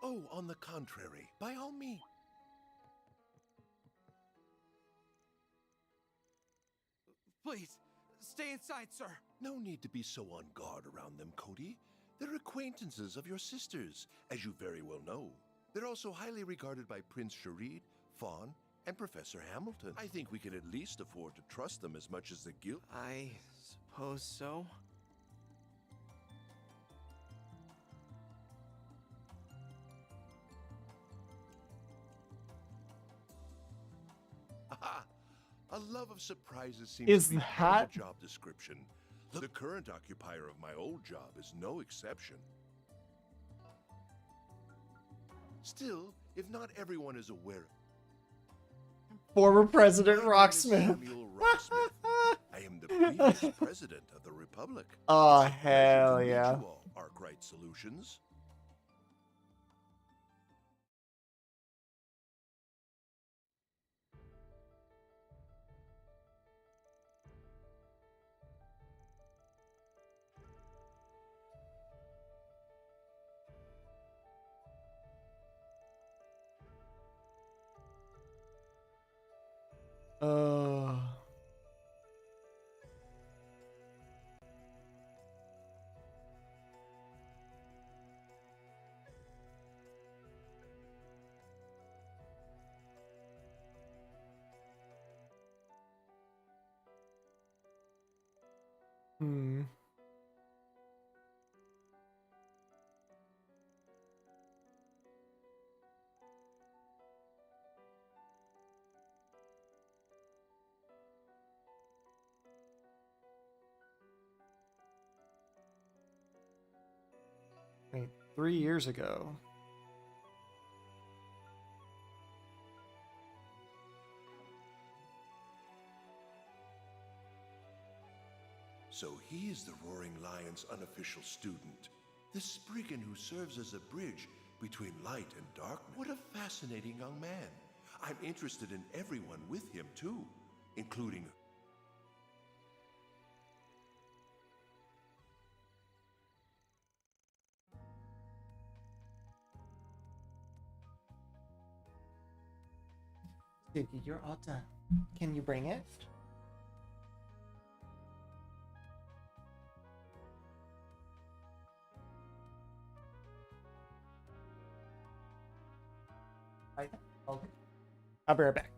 Oh, on the contrary, by all means. Please, stay inside, sir. No need to be so on guard around them, Cody. They're acquaintances of your sisters, as you very well know. They're also highly regarded by Prince Sharid, Fawn, and Professor Hamilton. I think we can at least afford to trust them as much as the guild. I suppose so. Aha! A love of surprises seems Is to be part that- of the job description. The current occupier of my old job is no exception. Still, if not everyone is aware, Former President my name is Rocksmith. Samuel Rocksmith. I am the previous president of the Republic. Oh, It's a pleasure hell to meet yeah. you all, Arkwright Solutions. Uh. Hmm. Wait, 3 years ago. So he is the Roaring Lion's unofficial student. The Spriggan who serves as a bridge between light and darkness. What a fascinating young man. I'm interested in everyone with him too, including... Suki, you're all done. Can you bring it? Right. Okay. I'll be right back.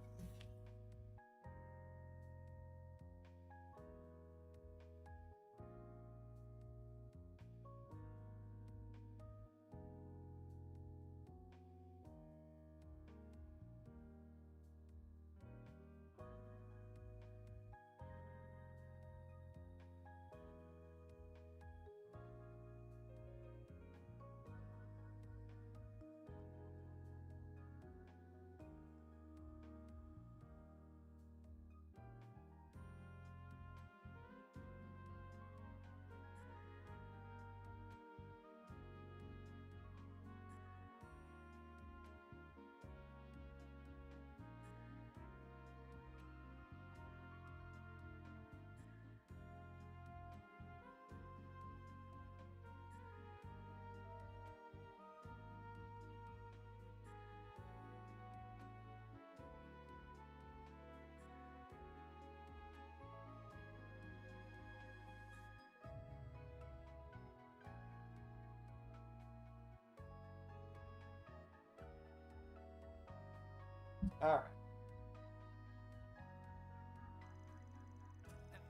Alright.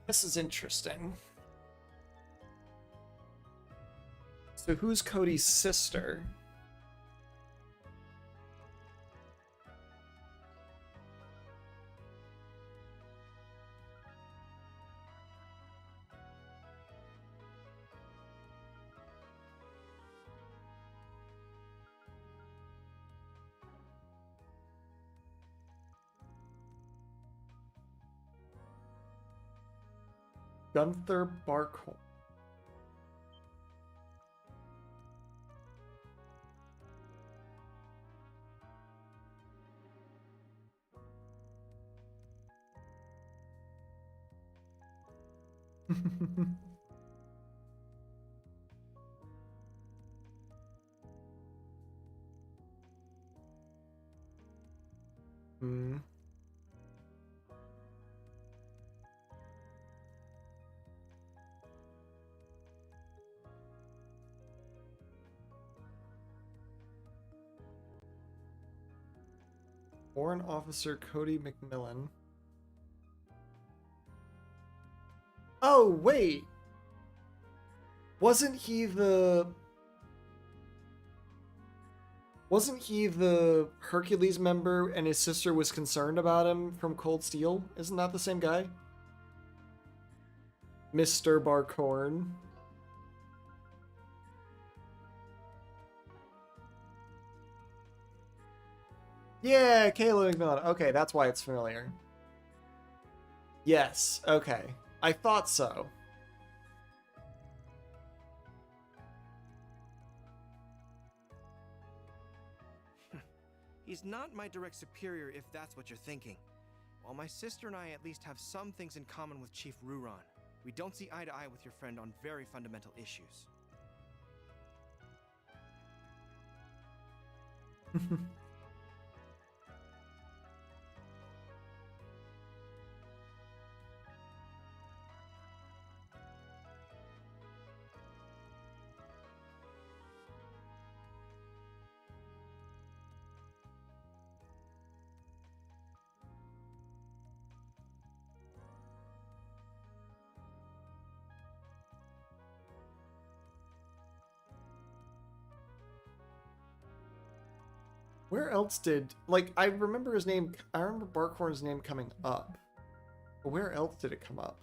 This is interesting. So who's Cody's sister? Gunther Barkhorn. Hmm. Warrant Officer Cody McMillan. Oh, wait. Wasn't he the Hercules member and his sister was concerned about him from Cold Steel? Isn't that the same guy? Mr. Barkhorn. Yeah, Kayla McMillan. Okay, that's why it's familiar. Yes, okay. I thought so. He's not my direct superior if that's what you're thinking. While my sister and I at least have some things in common with Chief Ruron, we don't see eye to eye with your friend on very fundamental issues. Where else did, like, I remember his name, I remember Barkhorn's name coming up. But where else did it come up?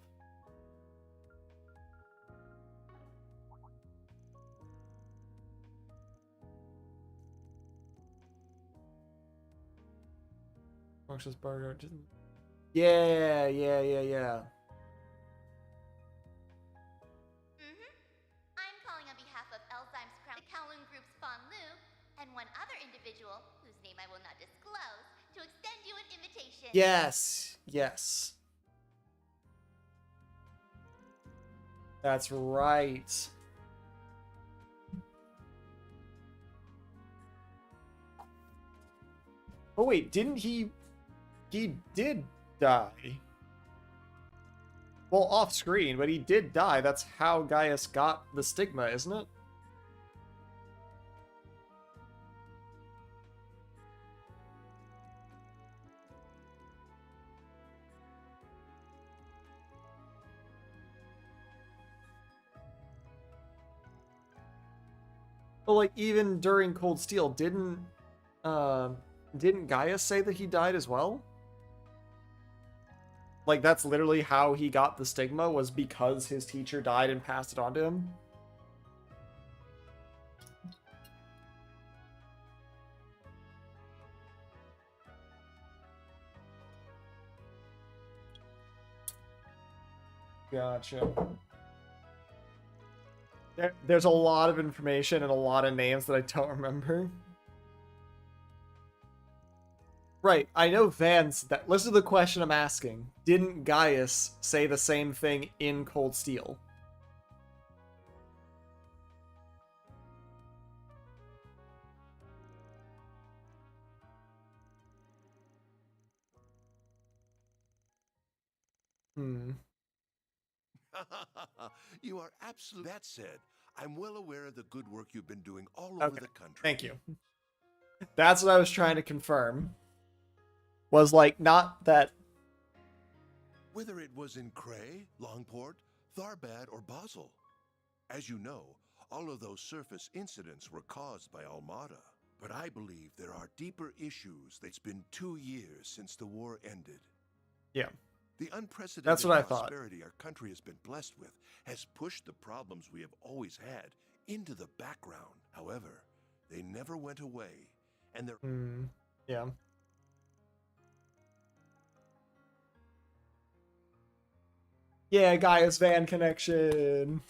Marshall's Barger didn't. Yeah. I'm calling on behalf of Elzheim's Crown, the Kowloon Group's Fan Lu, and one other individual, whose name I will not disclose, to extend you an invitation. Yes. That's right. Oh wait, didn't he did die. Well, off screen, but he did die. That's how Gaius got the stigma, isn't it? Well, like, even during Cold Steel, didn't Gaius say that he died as well? Like, that's literally how he got the stigma, was because his teacher died and passed it on to him? Gotcha. There's a lot of information and a lot of names that I don't remember. Right, I know Vance that. Listen to the question I'm asking. Didn't Gaius say the same thing in Cold Steel? You are absolutely. That said, I'm well aware of the good work you've been doing all Okay, over the country. thank you. That's what I was trying to confirm. was like not that. Whether it was in Cray, Longport, Tharbad, or Basel. As you know, all of those surface incidents were caused by Almada. But I believe there are deeper issues. It's been 2 years since the war ended. Yeah. The unprecedented That's what I thought. prosperity our country has been blessed with has pushed the problems we have always had into the background. However, they never went away, and they're... Yeah. Yeah, Gaius Van connection.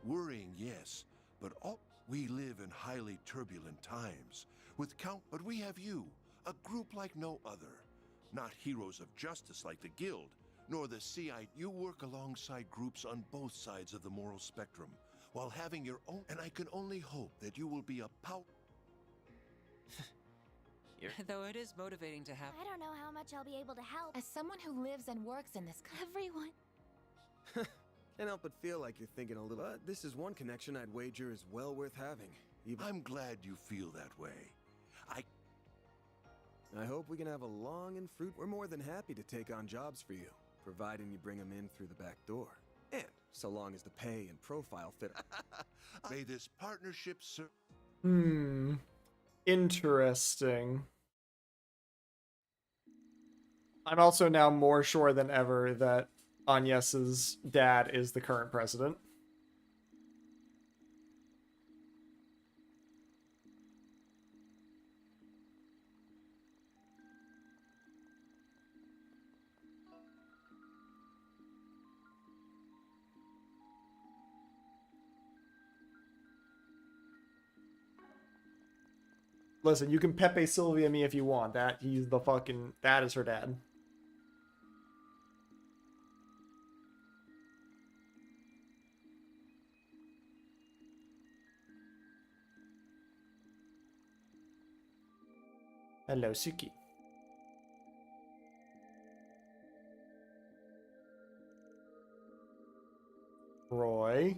Worrying, yes, but we live in highly turbulent times. But we have you, a group like no other. Not heroes of justice like the Guild, nor the CI. You work alongside groups on both sides of the moral spectrum, while having your own. And I can only hope that you will be a Though it is motivating to have. I don't know how much I'll be able to help. As someone who lives and works in this Everyone. Can't help but feel like you're thinking a little. But this is one connection I'd wager is well worth having. I'm glad you feel that way. I hope we can have a long and fruit. We're more than happy to take on jobs for you, providing you bring them in through the back door. And so long as the pay and profile fit. May this partnership serve. Interesting. I'm also now more sure than ever that Agnes's dad is the current president. Listen, you can Pepe Sylvia me if you want. That is her dad. Hello, Suki. Roy.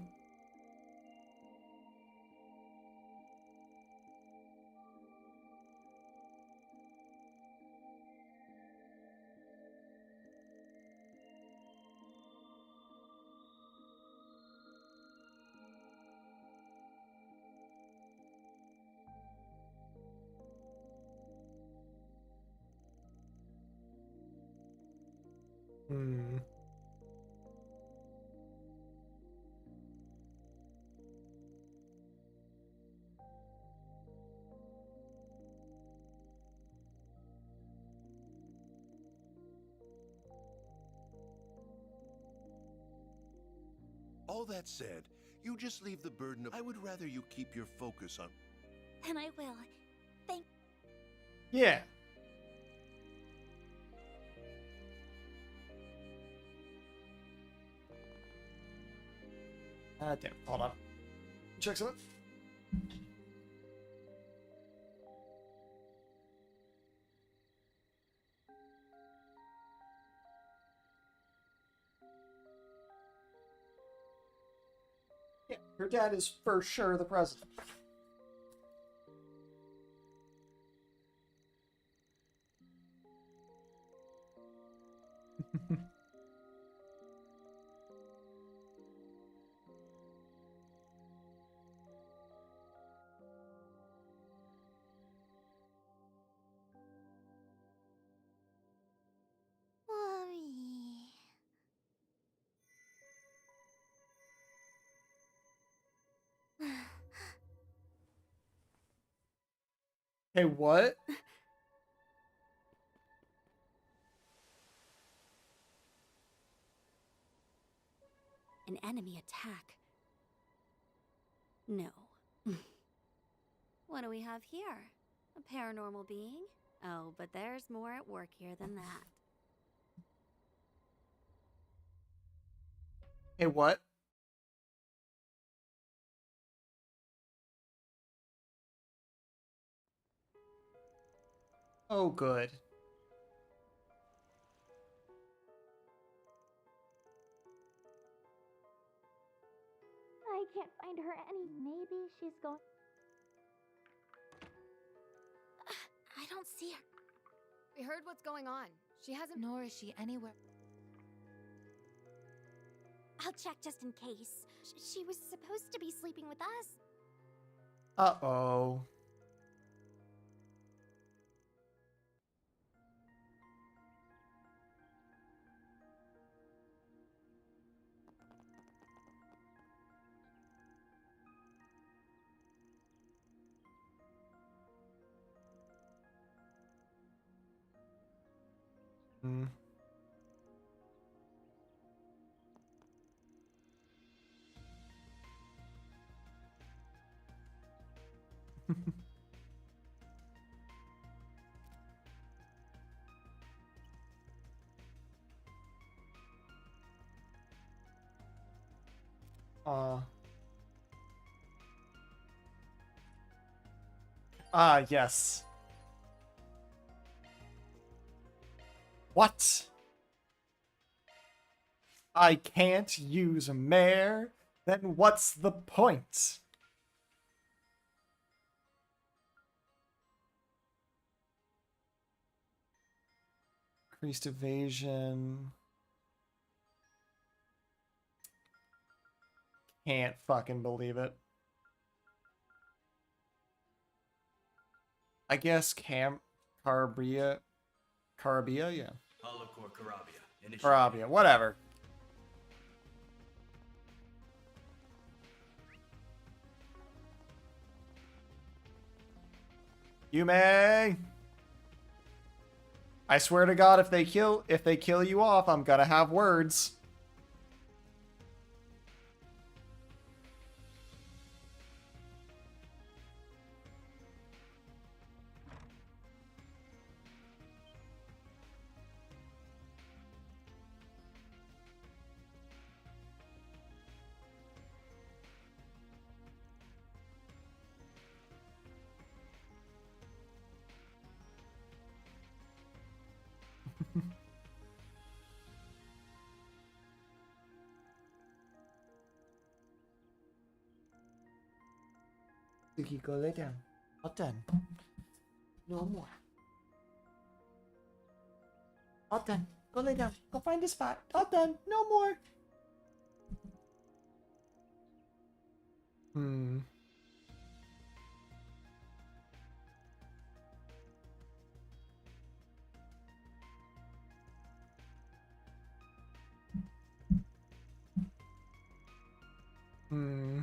All that said, you just leave the burden of. I would rather you keep your focus on. And I will. Thank. Yeah. Damn. Hold on. Check something. Yeah, her dad is for sure the president. Mommy. Hey, what? An enemy attack. No. What do we have here? A paranormal being? Oh, but there's more at work here than that. Hey, what? Oh, good. I can't find her any. Maybe she's going. I don't see her. We heard what's going on. She hasn't. Nor is she anywhere. I'll check just in case. She was supposed to be sleeping with us. Uh-oh. Hmm. Yes. What? I can't use a mare? Then what's the point? Increased evasion. Can't fucking believe it. I guess Carabia, yeah. Hollow Core Carabia. Initiate. Carabia, whatever. Yume! I swear to God, if they kill you off, I'm gonna have words. Suki, go lay down. All done. No more. All done. Go lay down. Go find a spot. All done. No more. Hmm. Hmm.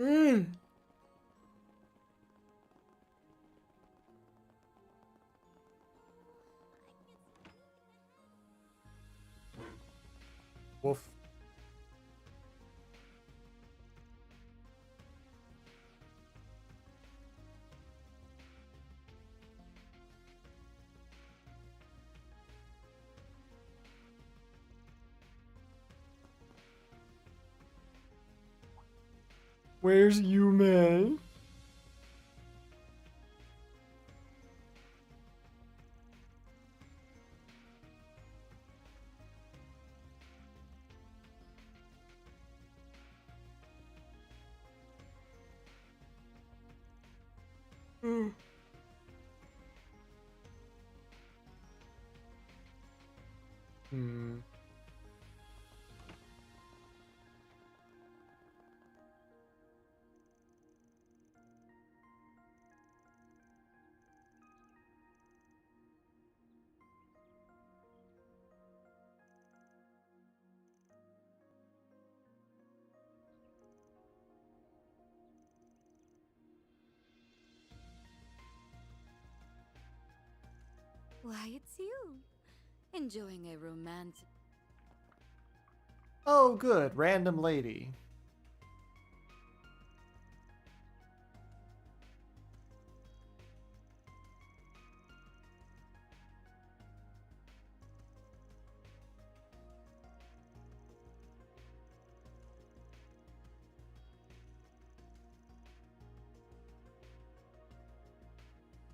Mm. Woof. Where's Yume? Mm. Hmm. Why, it's you. Enjoying a romantic... Oh, good. Random lady.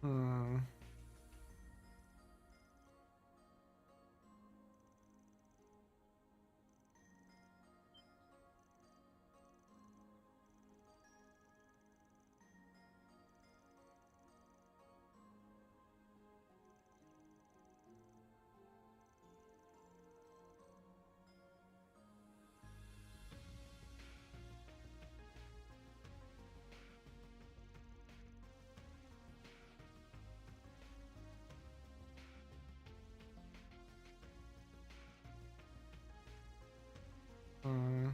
Hmm. Hmm.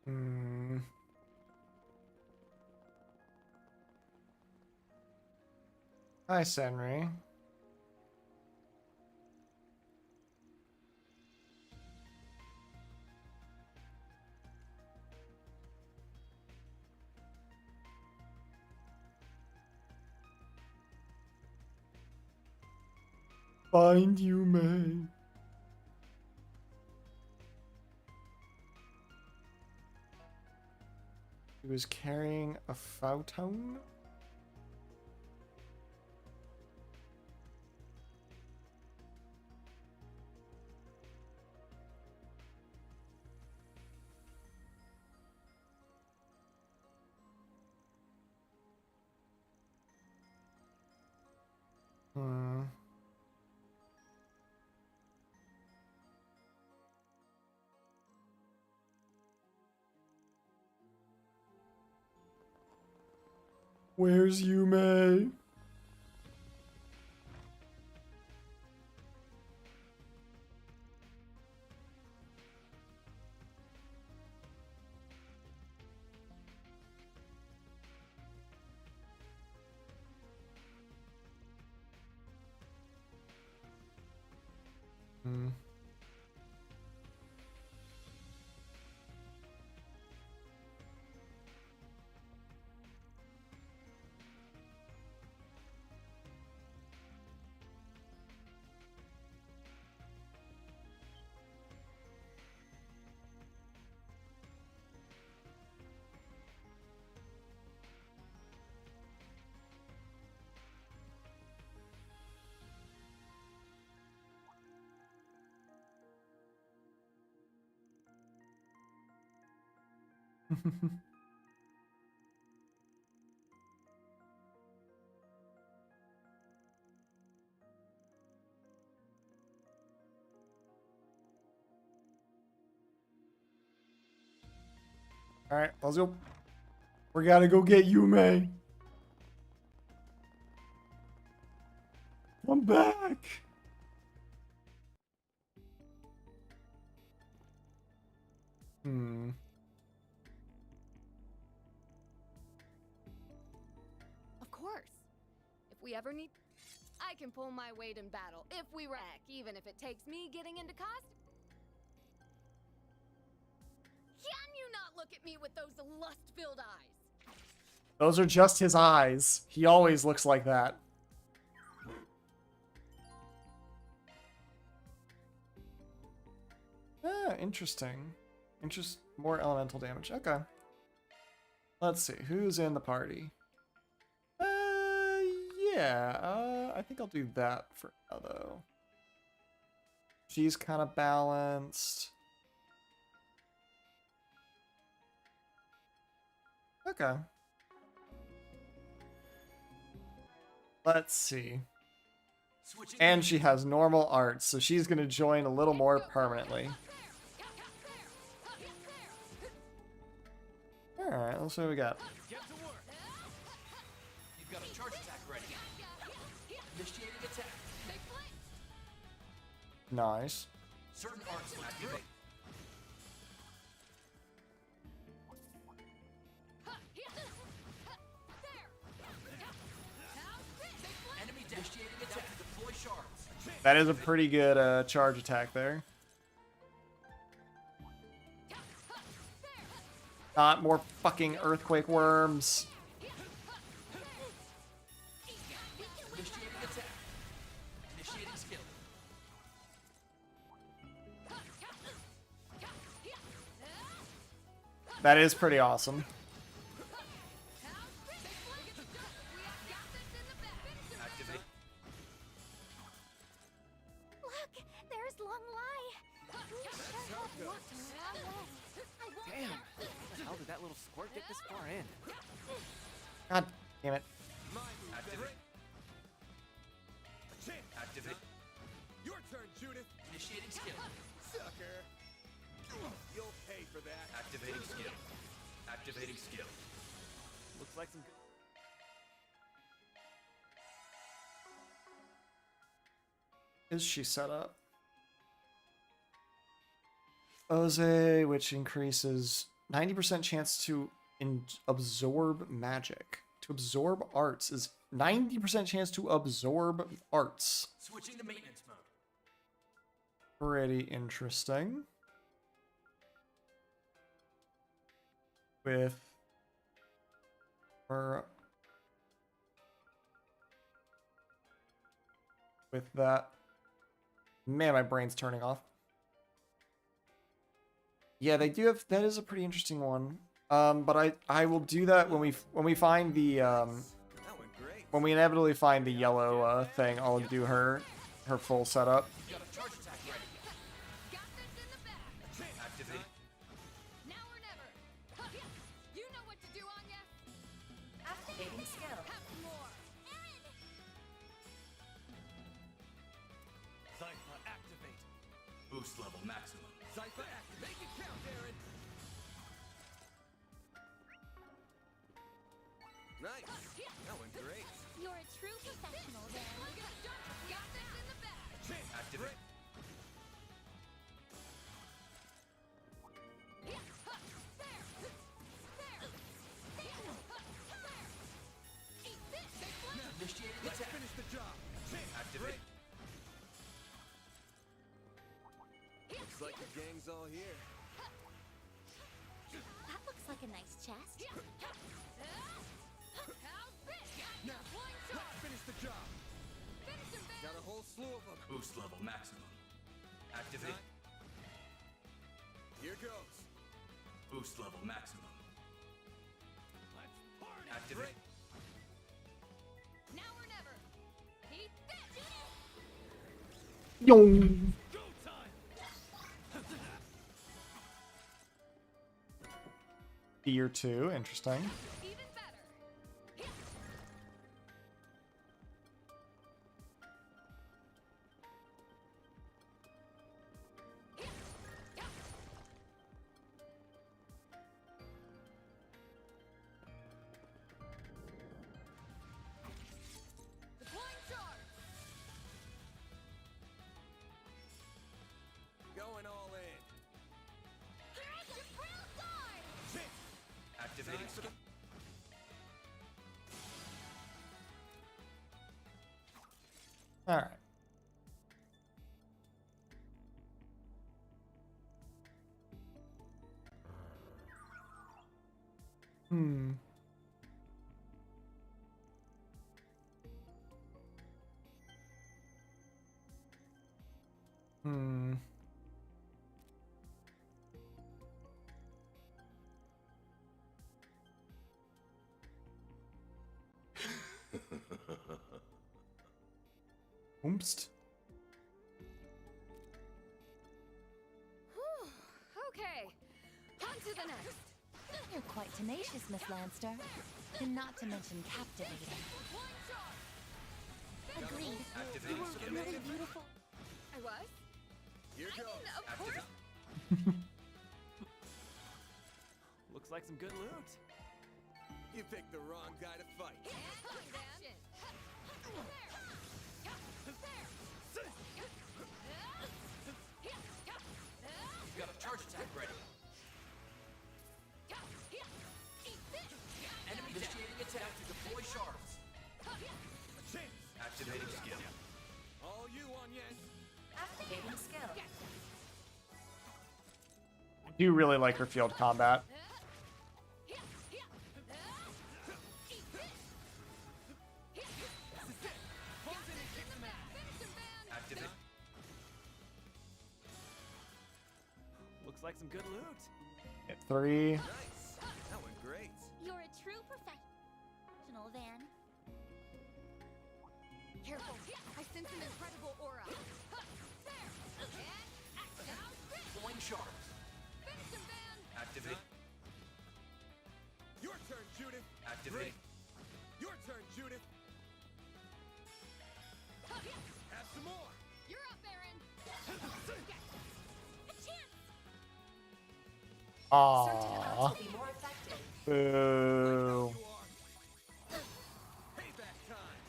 Hmm. Hi, Senri. Find you, May. He was carrying a photon? Hmm. Where's Yume? Hmm. All right, let's go. We gotta go get Yume. Come back. Hmm. Of course. If we ever need... I can pull my weight in battle if we wreck, even if it takes me getting into costume. Can you not look at me with those lust-filled eyes? Those are just his eyes. He always looks like that. Ah, interesting. More elemental damage. Okay. Let's see. Who's in the party? Yeah. I think I'll do that for now, though. She's kind of balanced. Okay. Let's see. And she has normal arts, so she's gonna join a little more permanently. Alright, let's see what we got. Get to work. You've got a charge attack ready. Initiating attack. Nice. Certain arts will activate. Enemy initiating attack. Deploy shards. That is a pretty good charge attack there. Not more fucking earthquake worms. Initiating attack. Initiating skill. That is pretty awesome. Activate. Look, there's Long Lai. We sure have walked a long way. Damn! How the hell did that little squirt get this far in? God damn it. Activate. Activate. Your turn, Judith. Initiating skill. Sucker. You'll pay for that. Activating skill. Activating skill. Looks like some good. Is she set up? Oze, which increases 90% chance to absorb magic. To absorb arts is 90% chance to absorb arts. Switching to maintenance mode. Pretty interesting. With her, with that, man, my brain's turning off. Yeah, they do have, that is a pretty interesting one. But I will do that when we find the when we inevitably find the yellow thing. I'll do her full setup. Got a charge attack ready. Activate. Now or never. You know what to do, Anya. Activating skill. Have more. Zypha, activate. Boost level maximum. Zypha, activate. Make it count, Aaron. Nice. That went great. You're a true professional, then. Got this in the bag. Activate. Initiating Let's attack. finish the job. Activate. Looks like the gang's all here. That looks like a nice chest. Now, let's finish the job. Got a whole slew of them. Boost level maximum. Activate. Here goes. Boost level maximum. Let's party. Activate. Now or never. Eat this. Yong. Go time. Tier 2, interesting. Even better. Deploying charge. Going all in. Activating skill. All right. Hmm. Hmm. Oompst. Whew. Okay. On to the next. You're quite tenacious, Miss Lanster. And not to mention captivating. Agreed. You were really beautiful. I was? Here goes. Of course. Looks like some good loot. You picked the wrong guy to fight. You've got a charge attack ready. Enemy initiating attack to deploy shards. Activating skill. All you on Yen. Activating skill. I do really like her field combat. Activate. Looks like some good loot. Hit 3. Nice. That went great. You're a true professional, Van. Careful. I sense an incredible aura. Deploying shards. Activate. Your turn, Judith. Activate. Your turn, Judith. Have some more. You're up, Aaron. Aww. Boo. Payback time.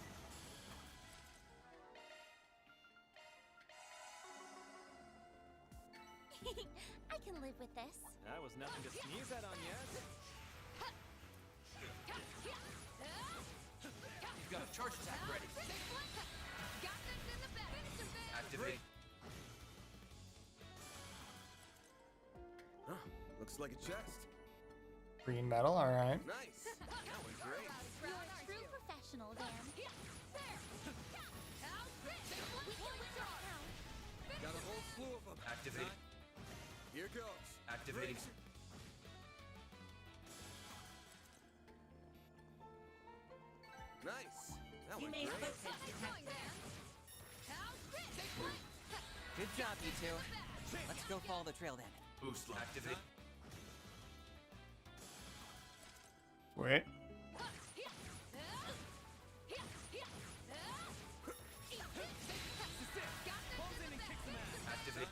I can live with this. That was nothing to sneeze at on yet. You've got a charge attack ready. Activate. Huh, looks like a chest. Green metal, alright. Nice. That went great. You're a true professional, Van. Got a whole slew of them. Activate. Here goes. Activating. Nice. That went great. Good job, you two. Let's go follow the trail then. Boost line. Activate. Wait. Activate.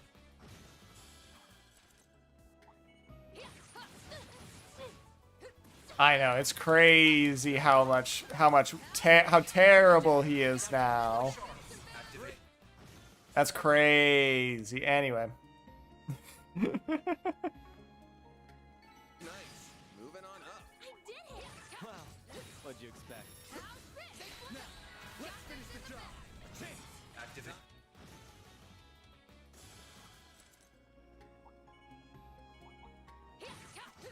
I know, it's crazy how terrible he is now. Activate. That's crazy. Anyway. Nice. Moving on up. Wow. What'd you expect? Let's finish the job. Activate.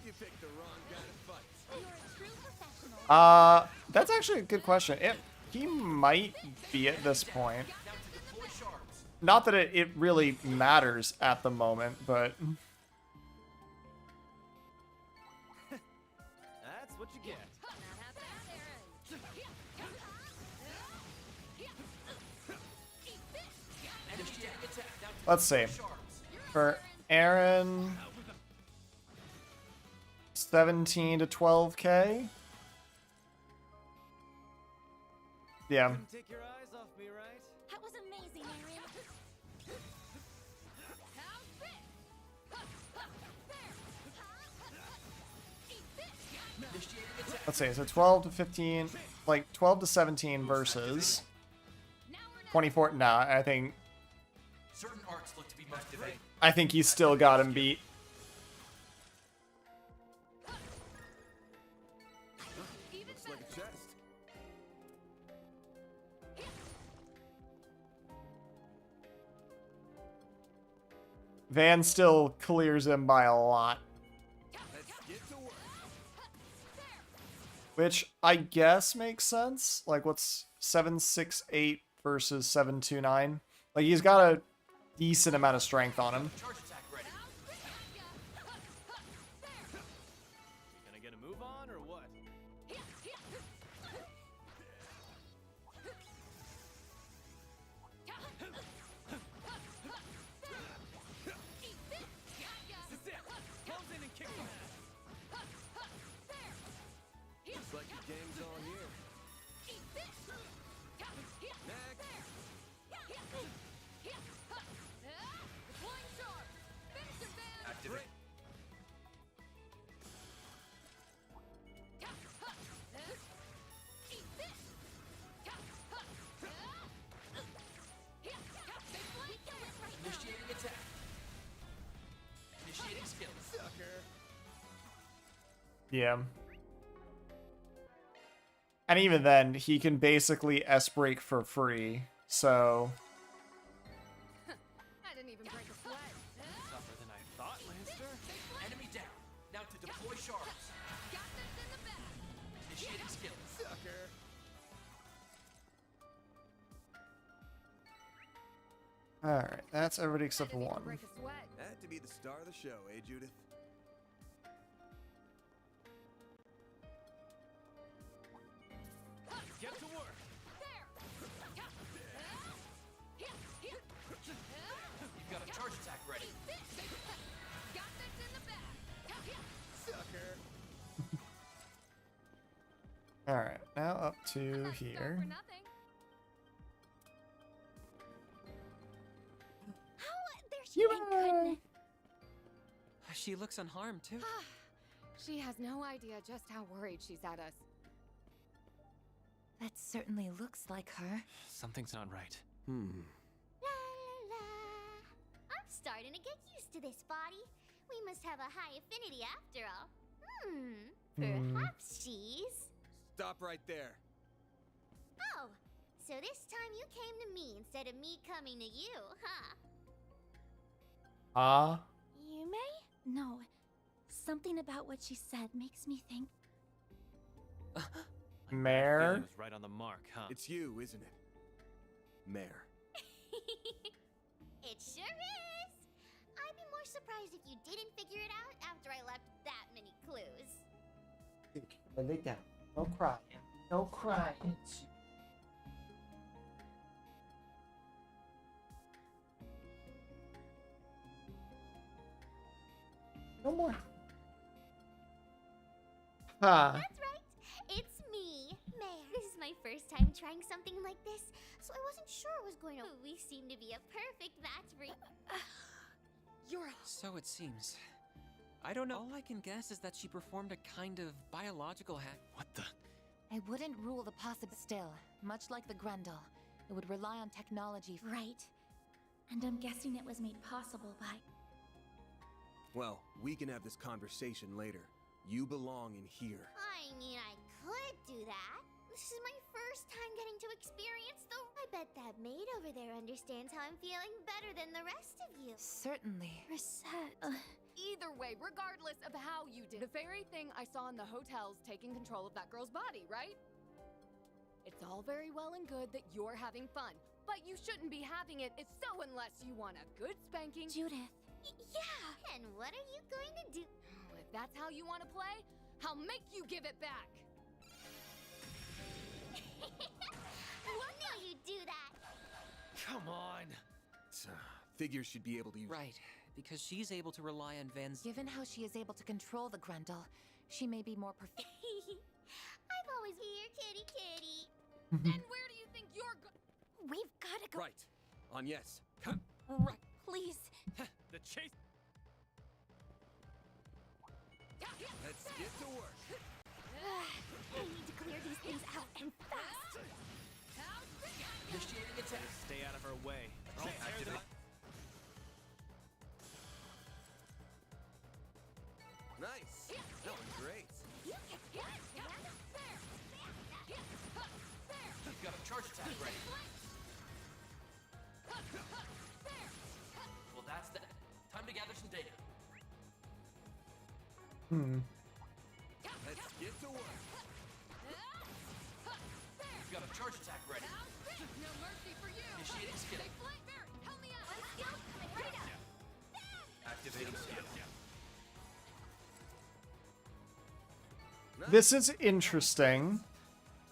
You picked the wrong guy to fight. You're a true professional. That's actually a good question. He might be at this point. Not that it really matters at the moment, but That's what you get. let's see. For Aaron, 17 to 12k. Yeah. Take your eyes off me, right? That was amazing, Aaron. Let's see. So 12 to 15, like 12 to 17 versus 24. Nah, I think Certain arts look to be most activate. he still got him beat. Looks like a chest. Van still clears him by a lot. Let's get to work. Which I guess makes sense. Like, what's 768 versus 729? Like, he's got a decent amount of strength on him. Charge attack ready. Gonna get a move on or what? Yeah. And even then, he can basically S-break for free, so... I didn't even break a sweat. Tougher than I thought, Lancer. Enemy down. Now to deploy shards. Got this in the back. Initiating skill. Sucker. Alright, that's everybody except for one. Break a sweat. Had to be the star of the show, eh, Judith? Get to work. You've got a charge attack ready. Got this in the back. Sucker. Alright, now up to here. She looks unharmed, too. She has no idea just how worried she's at us. That certainly looks like her. Something's not right. La la la. I'm starting to get used to this body. We must have a high affinity after all. Perhaps she's... Stop right there. Oh, so this time you came to me instead of me coming to you, huh? You may? No. Something about what she said makes me think. Mare? He was right on the mark, huh? It's you, isn't it? Mare. It sure is. I'd be more surprised if you didn't figure it out after I left that many clues. Lay down. No crying. No crying. No more. Huh. That's right. It's me, Mare. This is my first time trying something like this, so I wasn't sure it was going to... We seem to be a perfect match for... So it seems. I don't know. All I can guess is that she performed a kind of biological hack. What the? I wouldn't rule the possible. Still, much like the Grendel, it would rely on technology. Right. And I'm guessing it was made possible by... Well, we can have this conversation later. You belong in here. I mean, I could do that. This is my first time getting to experience the... I bet that maid over there understands how I'm feeling better than the rest of you. Certainly. Reset. Either way, regardless of how you did, the very thing I saw in the hotel's taking control of that girl's body, right? It's all very well and good that you're having fun, but you shouldn't be having it if so unless you want a good spanking. Judith. Yeah! And what are you going to do? If that's how you want to play, I'll make you give it back. I know you do that. Come on. Figures should be able to use... Right, because she's able to rely on Van's... Given how she is able to control the Grendel, she may be more perfect. I'm always here, kitty kitty. Then where do you think you're We've gotta go. Right. On yes. Come. Right. Please. The chase. Let's get to work. I need to clear these things out and fast. Initiating attack. Stay out of her way. Activate. Nice. That was great. You've got a charge attack ready. Well, that's that. Time to gather some data. Let's get to work. You've got a charge attack ready. No mercy for you. Initiating skill. Hey, Flight Bear, help me out. Skill coming right up. Activating skill. This is interesting.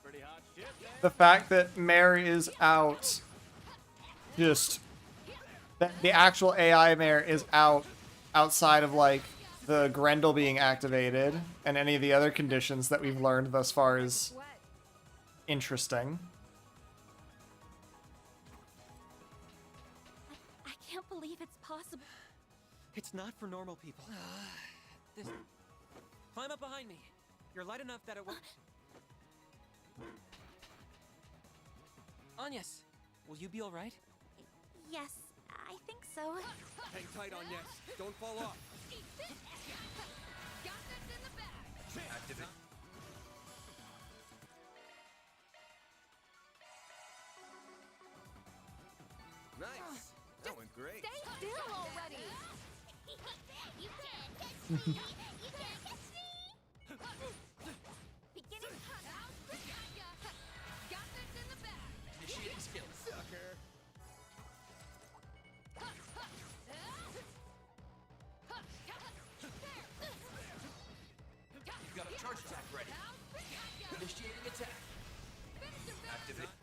Pretty hot shit, man. The fact that Mare is out, just that the actual AI Mare is out outside of like the Grendel being activated and any of the other conditions that we've learned thus far is interesting. I can't believe it's possible. It's not for normal people. This... Climb up behind me. You're light enough that it will... Agnes, will you be alright? Yes, I think so. Hang tight on yes. Don't fall off. Activate. Nice. That went great. Stay still already. You can't catch me! You can't catch me! Beginning Got this in the bag. Initiating skill. Sucker. You've got a charge attack ready. Initiating attack. Activate.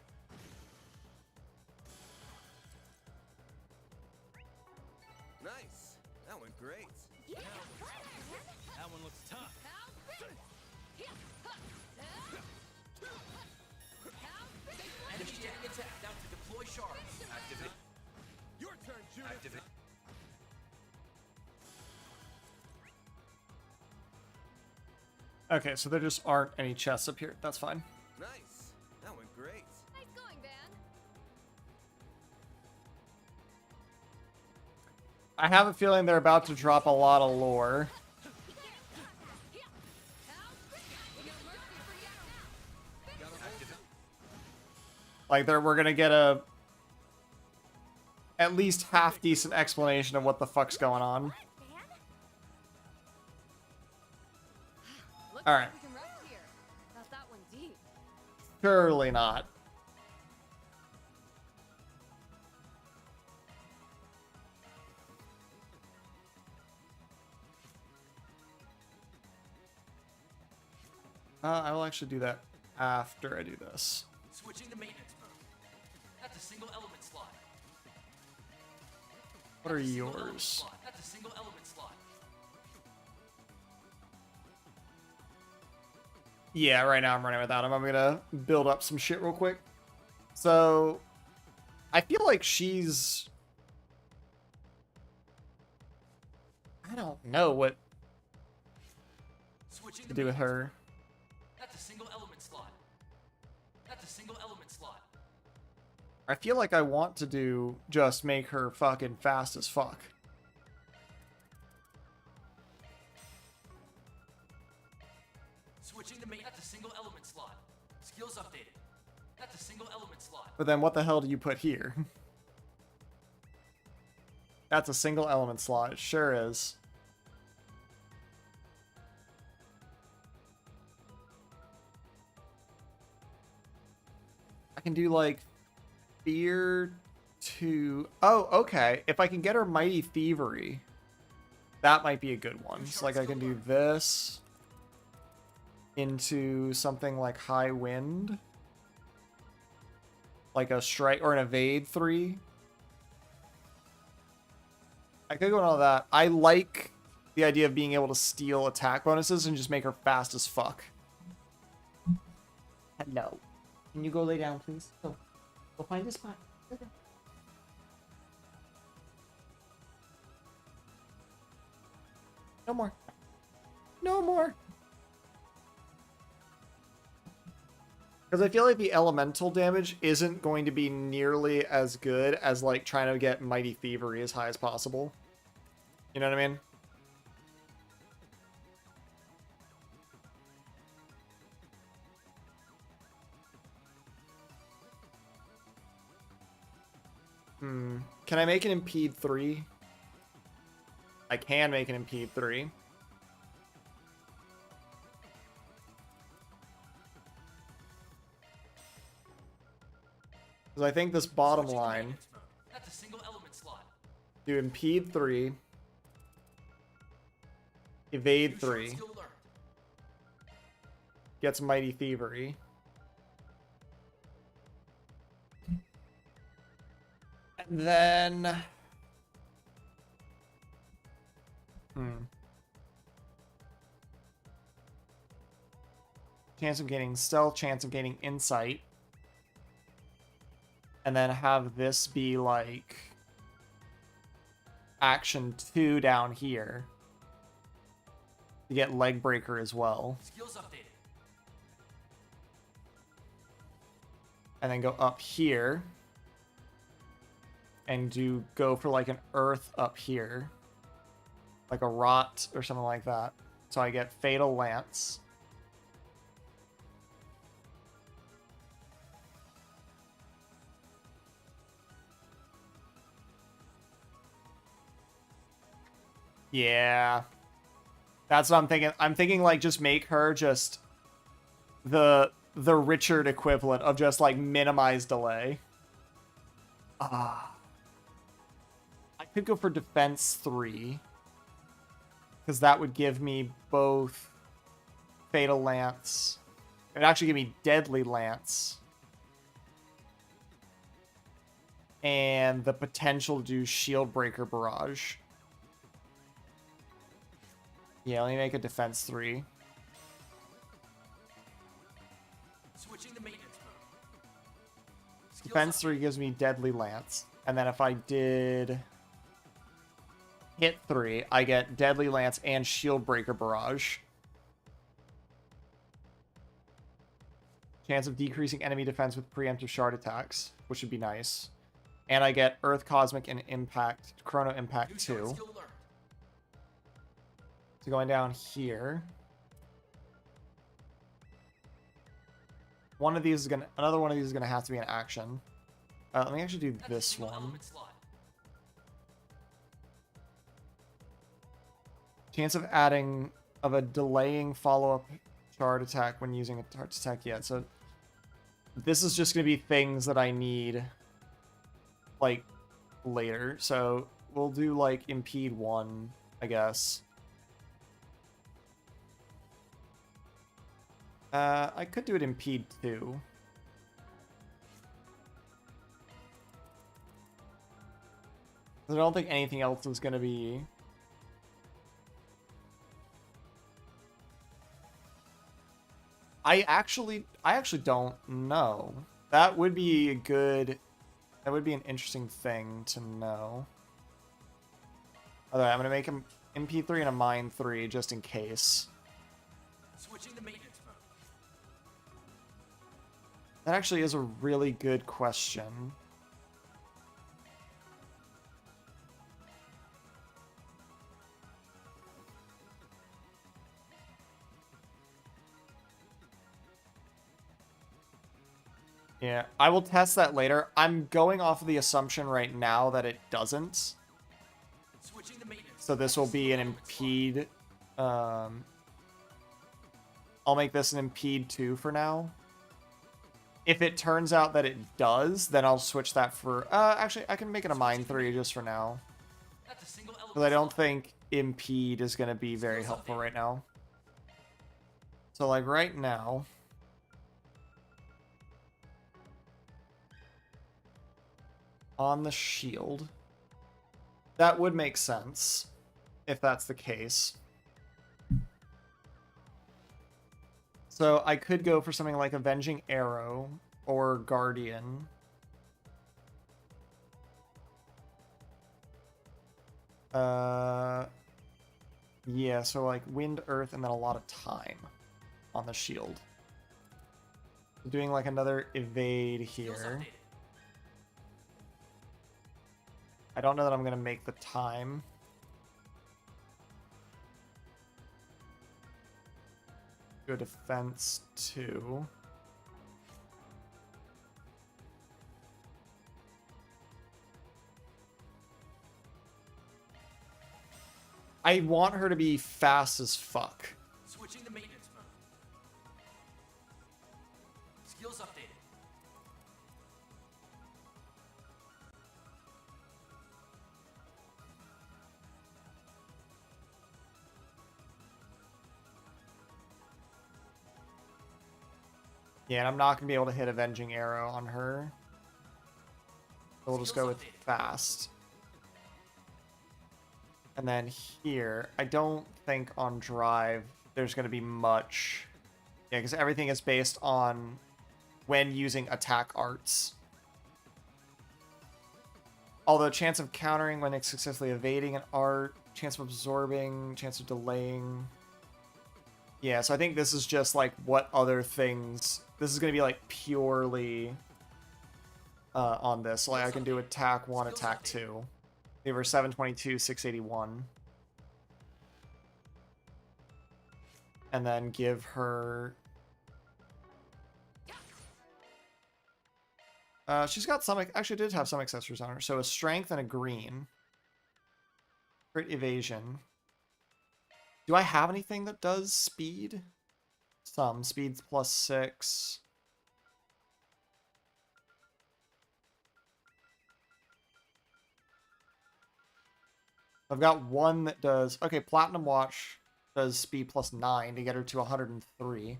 Nice. That went great. That one looks tough. Initiating attack. Now to deploy shard. Activate. Your turn, Judith. Activate. Okay, so there just aren't any chests up here. That's fine. Nice. That went great. Nice going, Van. I have a feeling they're about to drop a lot of lore. Like we're gonna get a at least half decent explanation of what the fuck's going on. Looks All like right. we can rest here. Got that one deep. Surely not. I will actually do that after I do this. Switching to maintenance mode. That's a single element slot. What are That's a single element yours? slot. That's a single element slot. Yeah, right now I'm running without him. I'm gonna build up some shit real quick. So, I feel like she's... I don't know what Switching to do with her. That's a single element slot. That's a single element slot. I feel like I want to do just make her fucking fast as fuck. Switching to maintenance. That's a single element slot. Skills updated. That's a single element slot. But then what the hell do you put here? That's a single element slot. It sure is. I can do like fear to... Oh, okay. If I can get her mighty thievery, that might be a good one. So like I can do this into something like high wind. Like a strike or an evade 3. I could go on all that. I like the idea of being able to steal attack bonuses and just make her fast as fuck. Hello. Can you go lay down, please? Go find a spot. Okay. No more. No more. Because I feel like the elemental damage isn't going to be nearly as good as like trying to get mighty thievery as high as possible. You know what I mean? Can I make an impede 3? I can make an impede 3. Because I think this bottom line, That's a single element slot. do impede 3, evade 3, Skill learned. gets mighty thievery. And then... Chance of gaining stealth, chance of gaining insight. And then have this be like action 2 down here. To get leg breaker as well. Skills updated. And then go up here. And go for like an earth up here. Like a rot or something like that. So I get Fatal Lance. Yeah. That's what I'm thinking. I'm thinking, like, just make her just the Richard equivalent of just, like, minimize delay. I could go for defense 3. Because that would give me both Fatal Lance. It would actually give me Deadly Lance. And the potential to do Shield Breaker Barrage. Yeah, let me make a defense 3. Switching the maintenance mode. Defense 3 gives me Deadly Lance. And then if I did hit 3, I get Deadly Lance and Shield Breaker Barrage. Chance of decreasing enemy defense with preemptive shard attacks, which would be nice. And I get Earth Cosmic and Impact, Chrono Impact 2. So going down here. One of these is gonna, another one of these is gonna have to be an action. Let me actually do this one. Chance of adding, of a delaying follow-up shard attack when using a charge attack. Yeah, so this is just gonna be things that I need, like, later. So we'll do, like, Impede 1, I guess. I could do it Impede 2. I don't think anything else is gonna be... I actually don't know. That would be a good... That would be an interesting thing to know. Alright, I'm gonna make him MP3 and a Mine 3 just in case. Switching the maintenance mode. That actually is a really good question. Yeah, I will test that later. I'm going off of the assumption right now that it doesn't. So this will be an impede. I'll make this an impede 2 for now. If it turns out that it does, then I'll switch that for... actually, I can make it a Mine 3 just for now. Because I don't think impede is going to be very helpful right now. So, like, right now... on the shield. That would make sense, if that's the case. So I could go for something like Avenging Arrow or Guardian. Yeah, so like Wind, Earth, and then a lot of time on the shield. Doing like another evade here. I don't know that I'm going to make the time. Do a defense 2. I want her to be fast as fuck. Switching the maintenance mode. Skills updated. Yeah, and I'm not going to be able to hit Avenging Arrow on her. So we'll just go with fast. And then here, I don't think on drive there's going to be much. Yeah, because everything is based on when using attack arts. Although chance of countering when it's successfully evading an art, chance of absorbing, chance of delaying. Yeah, so I think this is just like what other things... This is going to be like purely on this. So like I can do attack 1, attack 2. Give her 722, 681. And then give her... she's got some... Actually, did have some accessories on her. So a strength and a green. Crit evasion. Do I have anything that does speed? Some. Speed's +6. I've got one that does... Okay, Platinum Watch does speed +9 to get her to 103.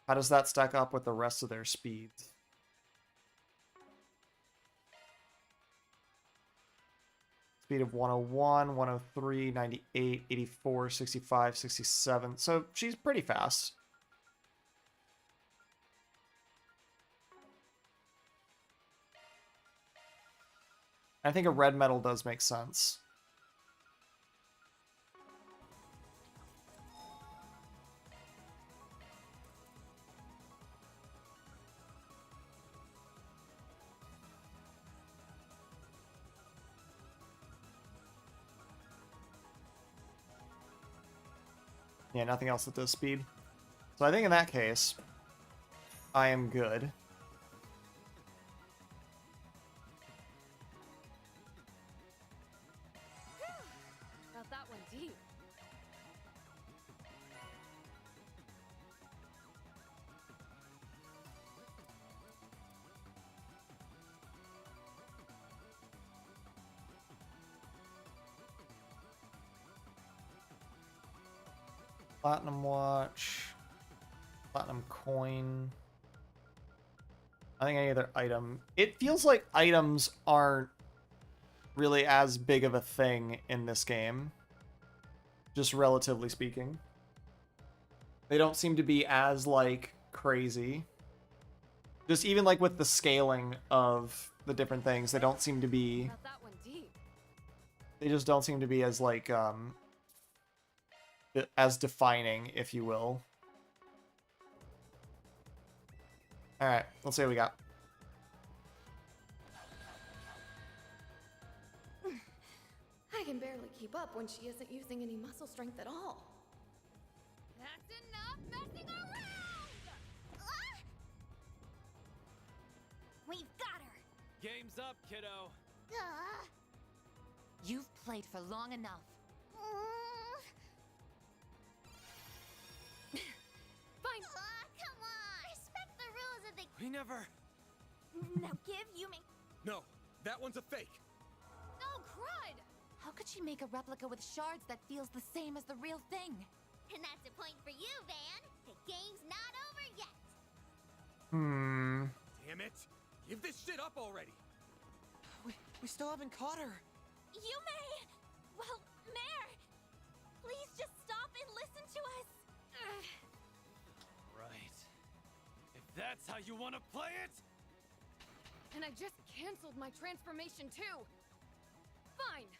How does that stack up with the rest of their speeds? Speed of 101, 103, 98, 84, 65, 67. So she's pretty fast. I think a red medal does make sense. Yeah, nothing else that does speed. So I think in that case, I am good. Got that one deep. Platinum Watch. Platinum Coin. I think any other item. It feels like items aren't really as big of a thing in this game. Just relatively speaking. They don't seem to be as, like, crazy. Just even, like, with the scaling of the different things, they don't seem to be... Got that one deep. They just don't seem to be as, like, as defining, if you will. Alright, let's see what we got. I can barely keep up when she isn't using any muscle strength at all. That's enough messing around! We've got her! Game's up, kiddo. You've played for long enough. Fine. Come on! Respect the rules of the... We never... Now give Yumi... No, that one's a fake. Oh, crud! How could she make a replica with shards that feels the same as the real thing? And that's a point for you, Van. The game's not over yet. Damn it! Give this shit up already! We still haven't caught her. Yume! Well, Mare! Please just stop and listen to us! Right. If that's how you want to play it? And I just canceled my transformation too. Fine.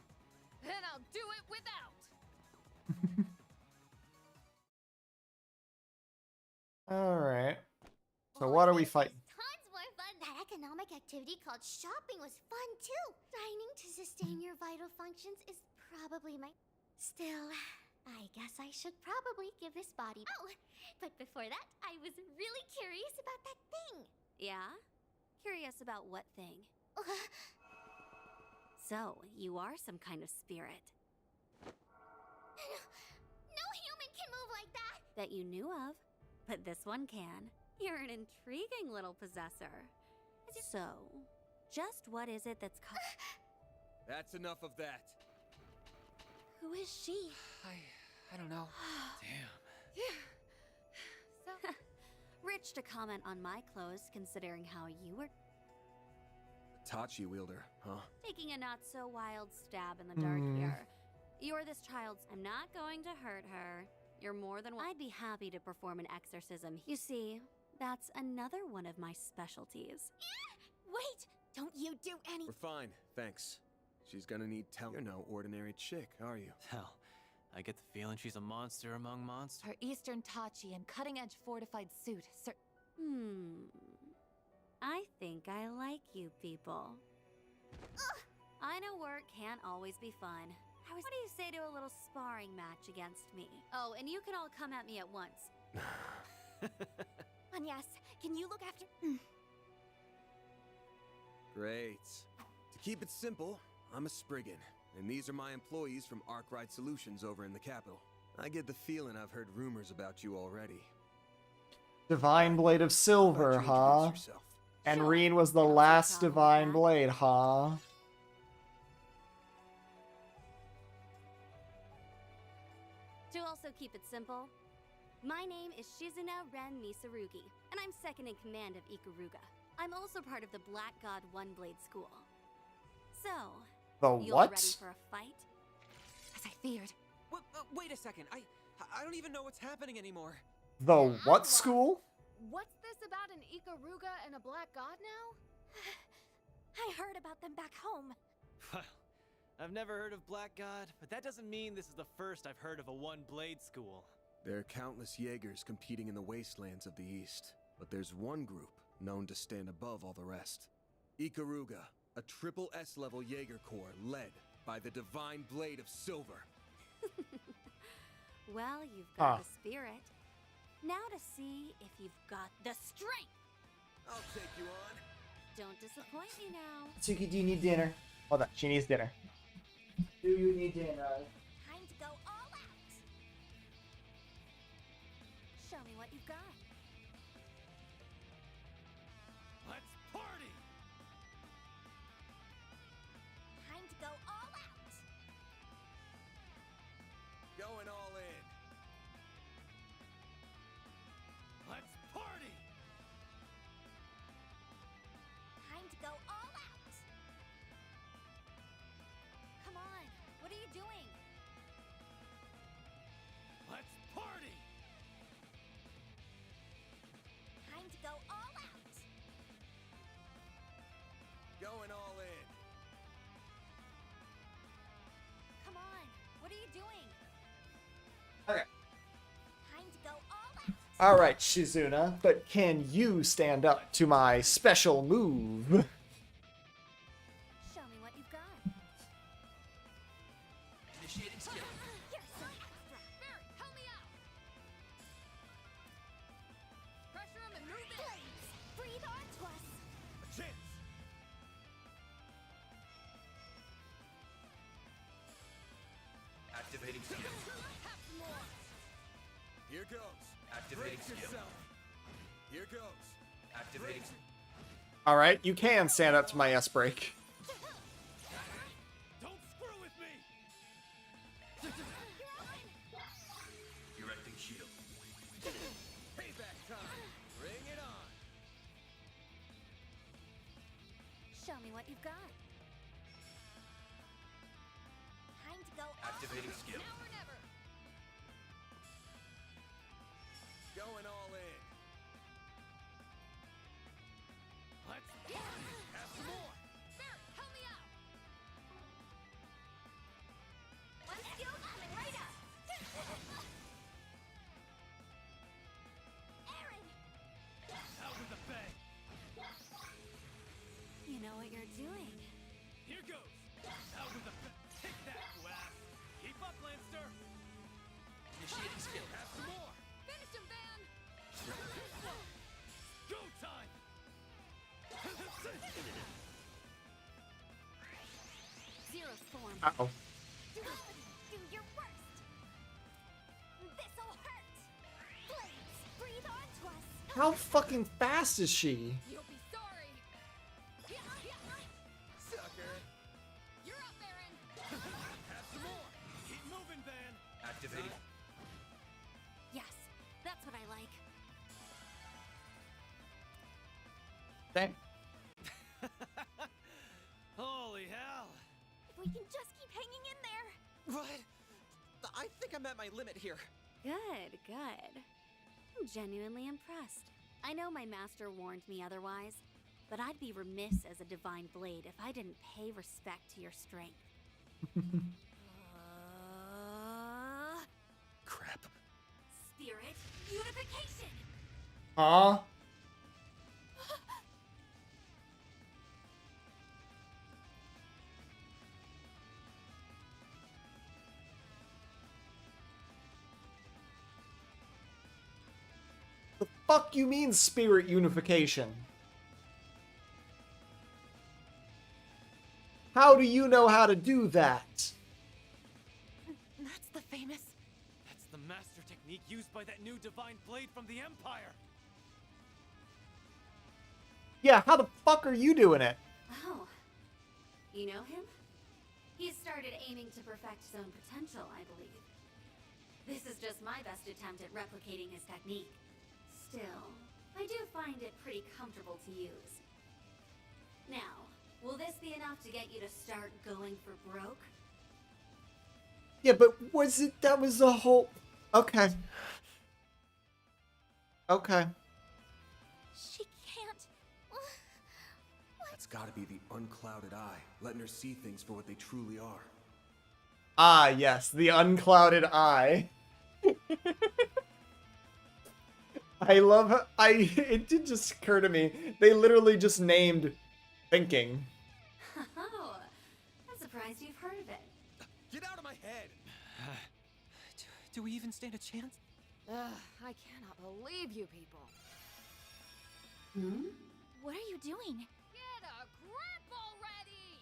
Then I'll do it without. Alright. So what are we fighting? Tons more fun. That economic activity called shopping was fun too. Dining to sustain your vital functions is probably my... Still, I guess I should probably give this body... Oh, but before that, I was really curious about that thing. Yeah? Curious about what thing? So, you are some kind of spirit. No human can move like that. That you knew of. But this one can. You're an intriguing little possessor. So, just what is it that's That's enough of that. Who is she? I don't know. Damn. So, Rich to comment on my clothes, considering how you were Tachi wielder, huh? taking a not so wild stab in the dark here. You're this child's. I'm not going to hurt her. You're more than. I'd be happy to perform an exorcism. You see, that's another one of my specialties. Wait! Don't you do any- We're fine, thanks. She's gonna need tell. You're no ordinary chick, are you? Hell, I get the feeling she's a monster among monsters. Her Eastern Tachi and cutting-edge fortified suit. I think I like you people. I know work can't always be fun. What do you say to a little sparring match against me? Oh, and you can all come at me at once. Anyas, can you look after- Great. To keep it simple, I'm a Spriggan, and these are my employees from Arkwright Solutions over in the capital. I get the feeling I've heard rumors about you already. Divine Blade of Silver, huh? And Reen was the last Divine Blade, huh? To also keep it simple, my name is Shizuna Ren Misarugi, and I'm second in command of Ikaruga. I'm also part of the Black God One Blade School. So, The you all what? ready for a fight? As I feared. Wait a second. I don't even know what's happening anymore. The what school? What's this about an Ikaruga and a Black God now? I heard about them back home. Well, I've never heard of Black God, but that doesn't mean this is the first I've heard of a one-blade school. There are countless Jaegers competing in the wastelands of the East, but there's one group known to stand above all the rest. Ikaruga, a triple S-level Jaeger corps led by the Divine Blade of Silver. Well, you've got the spirit. Now to see if you've got the strength. I'll take you on. Don't disappoint me now. Tsuki, do you need dinner? Hold on, she needs dinner. Do you need dinner? Time to go all out. Show me what you've got. Let's party. Time to go all out. Going all in. Let's party. Time to go all out. Come on, what are you doing? Let's party. Time to go all out. Going all in. Come on, what are you doing? Okay. Time to go all out. Alright, Shizuna, but can you stand up to my special move? Show me what you've got. Initiating skill. You're so extra. Barry, help me out. Pressure him and move it. Breathe on to us. A chance. Activating skill. Have some more. Here goes. Activating Brace skill. yourself. Here goes. Activating. Alright, you can stand up to my S break. Don't screw with me. Erecting shield. Payback time. Bring it on. Show me what you've got. Time to go all Activating out. skill. Now or never. Going all in. Let's party. Have some more. Barry, help me out. One skill coming right up. Aaron, Out with a bang. you know what you're doing. Here goes. Out with a bang. Take that, you ass. Keep up, Lancer. Initiating skill. Have some more. Finish him, Van. Go time. Zero form. Uh-oh. Do your worst. This'll hurt. Blades, breathe on to us. How fucking fast is she? You'll be sorry. Sucker. You're up, Aaron. Have some more. Keep moving, Van. Activating. Yes, that's what I like. Dang. Holy hell! If we can just keep hanging in there. What? I think I'm at my limit here. Good, good. I'm genuinely impressed. I know my master warned me otherwise, but I'd be remiss as a divine blade if I didn't pay respect to your strength. Crap. Spirit unification! Huh? The fuck you mean spirit unification? How do you know how to do that? That's the famous. That's master technique used by that new divine blade from the Empire. Yeah, how the fuck are you doing it? Oh. You know him? He's started aiming to perfect his own potential, I believe. This is just my best attempt at replicating his technique. Still, I do find it pretty comfortable to use. Now, will this be enough to get you to start going for broke? Yeah, but was it, that was the whole... Okay. Okay. She can't. That's gotta be the unclouded eye, letting her see things for what they truly are. Ah, yes, the unclouded eye. I love how, it did just occur to me, they literally just named thinking. Oh, I'm surprised you've heard of it. Get out of my head! Do we even stand a chance? Ugh, I cannot believe you people. Hmm? What are you doing? Get a grip already!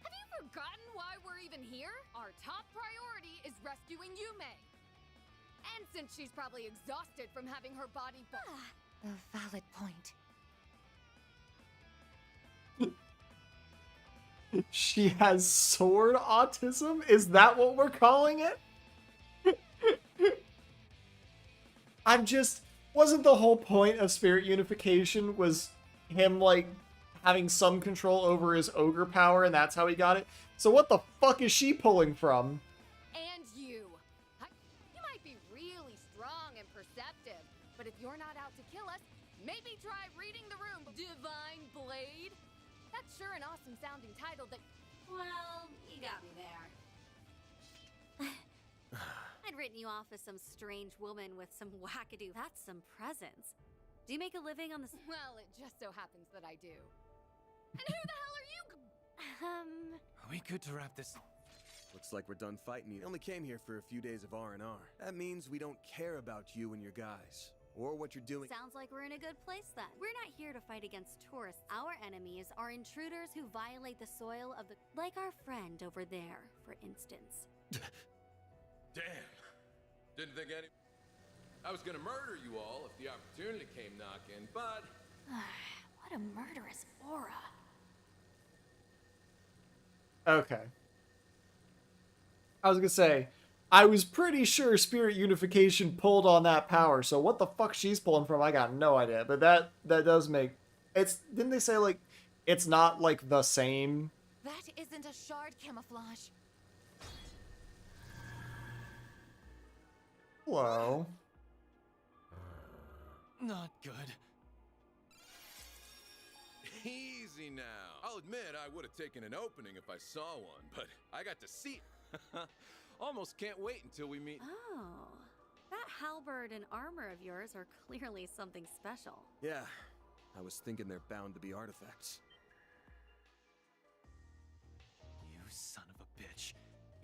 Have you forgotten why we're even here? Our top priority is rescuing Yume. And since she's probably exhausted from having her body A valid point. She has sword autism? Is that what we're calling it? I'm just... Wasn't the whole point of spirit unification was him, like, having some control over his ogre power, and that's how he got it? So what the fuck is she pulling from? and you. You might be really strong and perceptive, but if you're not out to kill us, maybe try reading the room. Divine Blade? That's sure an awesome sounding title that... Well, you got me there. I'd written you off as some strange woman with some wackadoo. That's some presence. Do you make a living on this? Well, it just so happens that I do. And who the hell are you? Are we good to wrap this? Looks like we're done fighting you. Only came here for a few days of R&R. That means we don't care about you and your guys, or what you're doing. Sounds like we're in a good place then. We're not here to fight against tourists. Our enemies are intruders who violate the soil of the... Like our friend over there, for instance. Damn. Didn't think any... I was gonna murder you all if the opportunity came knocking, but... What a murderous aura. Okay. I was gonna say, I was pretty sure spirit unification pulled on that power, so what the fuck she's pulling from, I got no idea. But that does make... It's... Didn't they say, like, it's not, like, the same? That isn't a shard camouflage. Hello. Not good. Easy now. I'll admit I would have taken an opening if I saw one, but I got to see... Almost can't wait until we meet. Oh, that halberd and armor of yours are clearly something special. Yeah, I was thinking they're bound to be artifacts. You son of a bitch.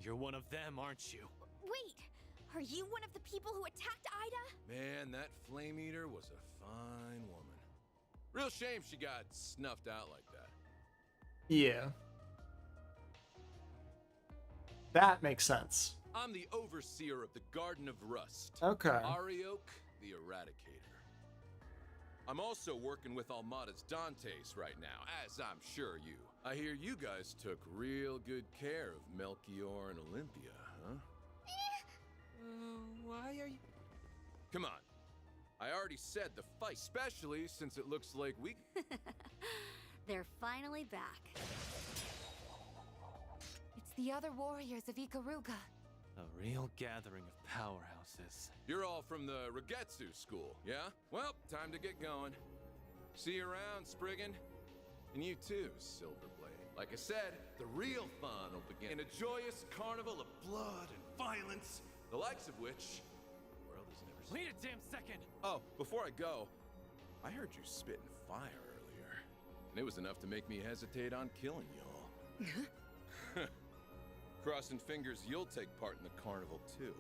You're one of them, aren't you? Wait, are you one of the people who attacked Ida? Man, that Flame Eater was a fine woman. Real shame she got snuffed out like that. Yeah. That makes sense. I'm the overseer of the Garden of Rust. Okay. Arioch, the Eradicator. I'm also working with Almada's Dantes right now, as I'm sure you. I hear you guys took real good care of Melchior and Olympia, huh? Why are you... Come on. I already said the fight, especially since it looks like we... They're finally back. It's the other warriors of Ikaruga. A real gathering of powerhouses. You're all from the Regetsu school, yeah? Well, time to get going. See you around, Spriggan. And you too, Silverblade. Like I said, the real fun will begin in a joyous carnival of blood and violence, the likes of which the world has never seen. Wait a damn second! Oh, before I go, I heard you spitting fire earlier. And it was enough to make me hesitate on killing y'all. Crossing fingers you'll take part in the carnival too.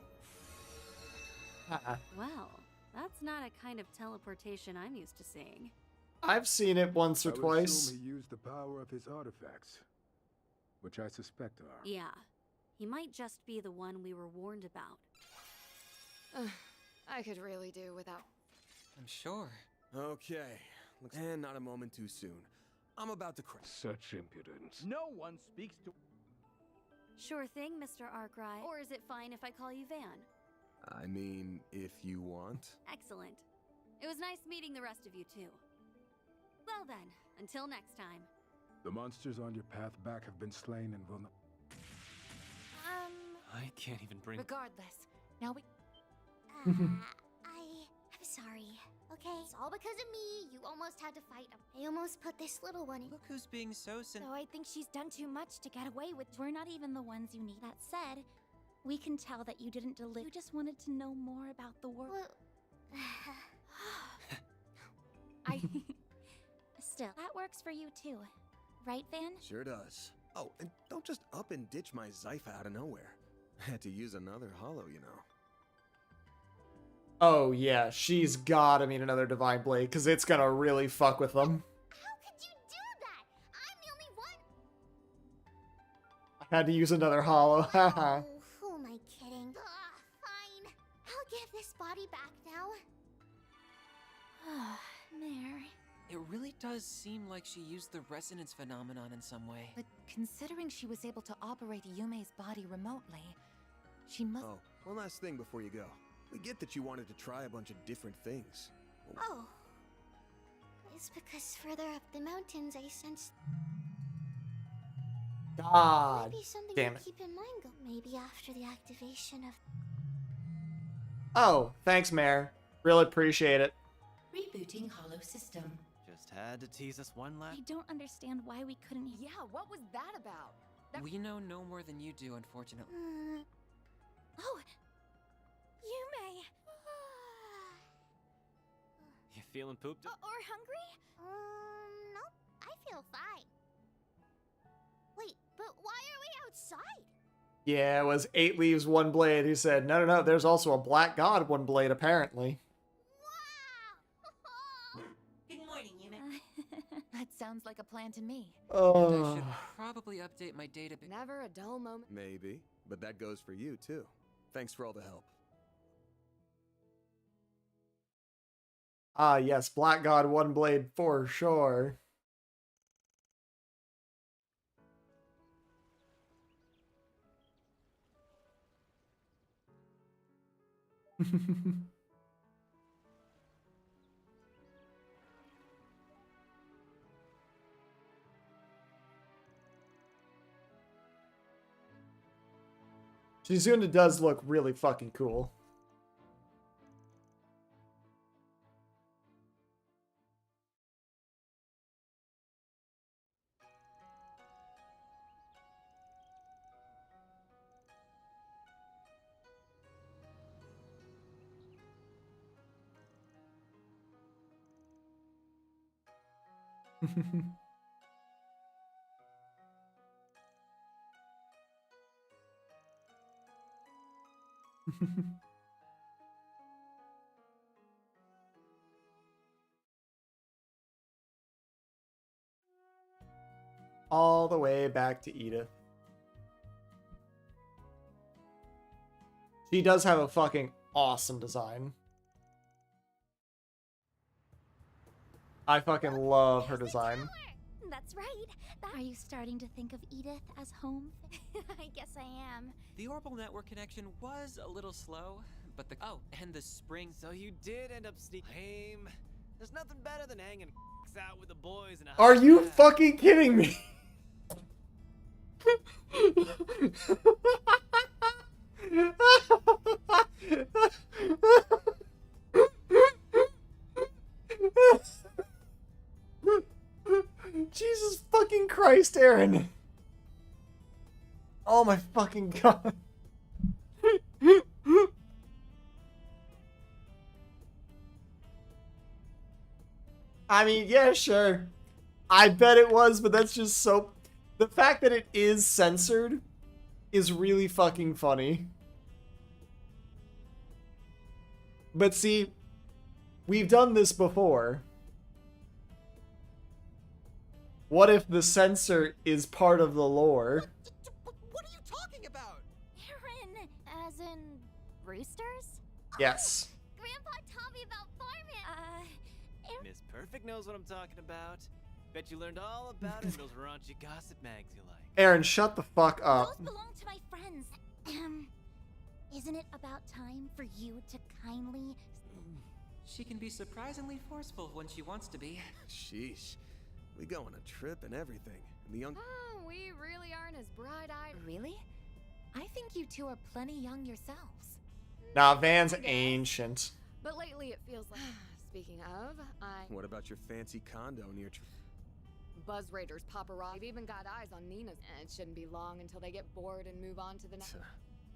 Well, that's not a kind of teleportation I'm used to seeing. I've seen it once or I would twice. assume he used the power of his artifacts, which I suspect are. Yeah, he might just be the one we were warned about. I could really do without. I'm sure. Okay. And not a moment too soon. I'm about to crash. Such impudence. No one speaks to. Sure thing, Mr. Arkwright. Or is it fine if I call you Van? I mean, if you want. Excellent. It was nice meeting the rest of you, too. Well then, until next time. The monsters on your path back have been slain and will not. I can't even bring. Regardless, now we. I'm sorry. Okay, it's all because of me. You almost had to fight him. I almost put this little one in. Look who's being so So I think she's done too much to get away with. We're not even the ones you need. That said, we can tell that you didn't deliver. You just wanted to know more about the world. Still, that works for you too. Right, Van? Sure does. Oh, and don't just up and ditch my Zypha out of nowhere. I had to use another hollow, you know. Oh yeah, she's gotta mean another Divine Blade, because it's gonna really fuck with them. How could you do that? I'm the only one. I had to use another hollow, haha. Who am I kidding? Fine. I'll give this body back now. Mare. It really does seem like she used the resonance phenomenon in some way. But considering she was able to operate Yume's body remotely, she must. Oh, one last thing before you go. We get that you wanted to try a bunch of different things. Oh. It's because further up the mountains I sensed. God Maybe something damn to it. keep in mind. Maybe after the activation of. Oh, thanks, Mare. Really appreciate it. Rebooting hollow system. Just had to tease us one last. I don't understand why we couldn't. Yeah, what was that about? We know no more than you do, unfortunately. Oh, Yume. You feeling pooped? Or hungry? Nope. I feel fine. Wait, but why are we outside? Yeah, it was 8 leaves, 1 blade. He said, no, there's also a black god, 1 blade, apparently. Good morning, Yume. That sounds like a plan to me. And I should probably update my database. Never a dull moment. Maybe, but that goes for you too. Thanks for all the help. Ah, yes, black god, 1 blade, for sure. Shizuna does look really fucking cool. All the way back to Edith. She does have a fucking awesome design. I fucking love her design. That's right. Are you starting to think of Edith as home? I guess I am. The orbital network connection was a little slow, but the and the spring. So you did end up sneaking. Lame. There's nothing better than hanging out with the boys and. Are you fucking kidding me? Jesus fucking Christ, Aaron. Oh my fucking god. I mean, yeah, sure. I bet it was, but that's just so... The fact that it is censored is really fucking funny. But see, we've done this before. What if the censor is part of the lore? What are you talking about? Aaron! As in roosters? Yes. Grandpa taught me about farming. Miss Perfect knows what I'm talking about. Bet you learned all about it in those raunchy gossip mags you like. Aaron, shut the fuck up. Those belong to my friends. Isn't it about time for you to kindly... She can be surprisingly forceful when she wants to be. Sheesh. We go on a trip and everything. And the young... Oh, we really aren't as bright-eyed. Really? I think you two are plenty young yourselves. Nah, Van's ancient. But lately it feels like... Speaking of, What about your fancy condo near... Buzz Raiders, paparazzi. They've even got eyes on Nina's. It shouldn't be long until they get bored and move on to the next.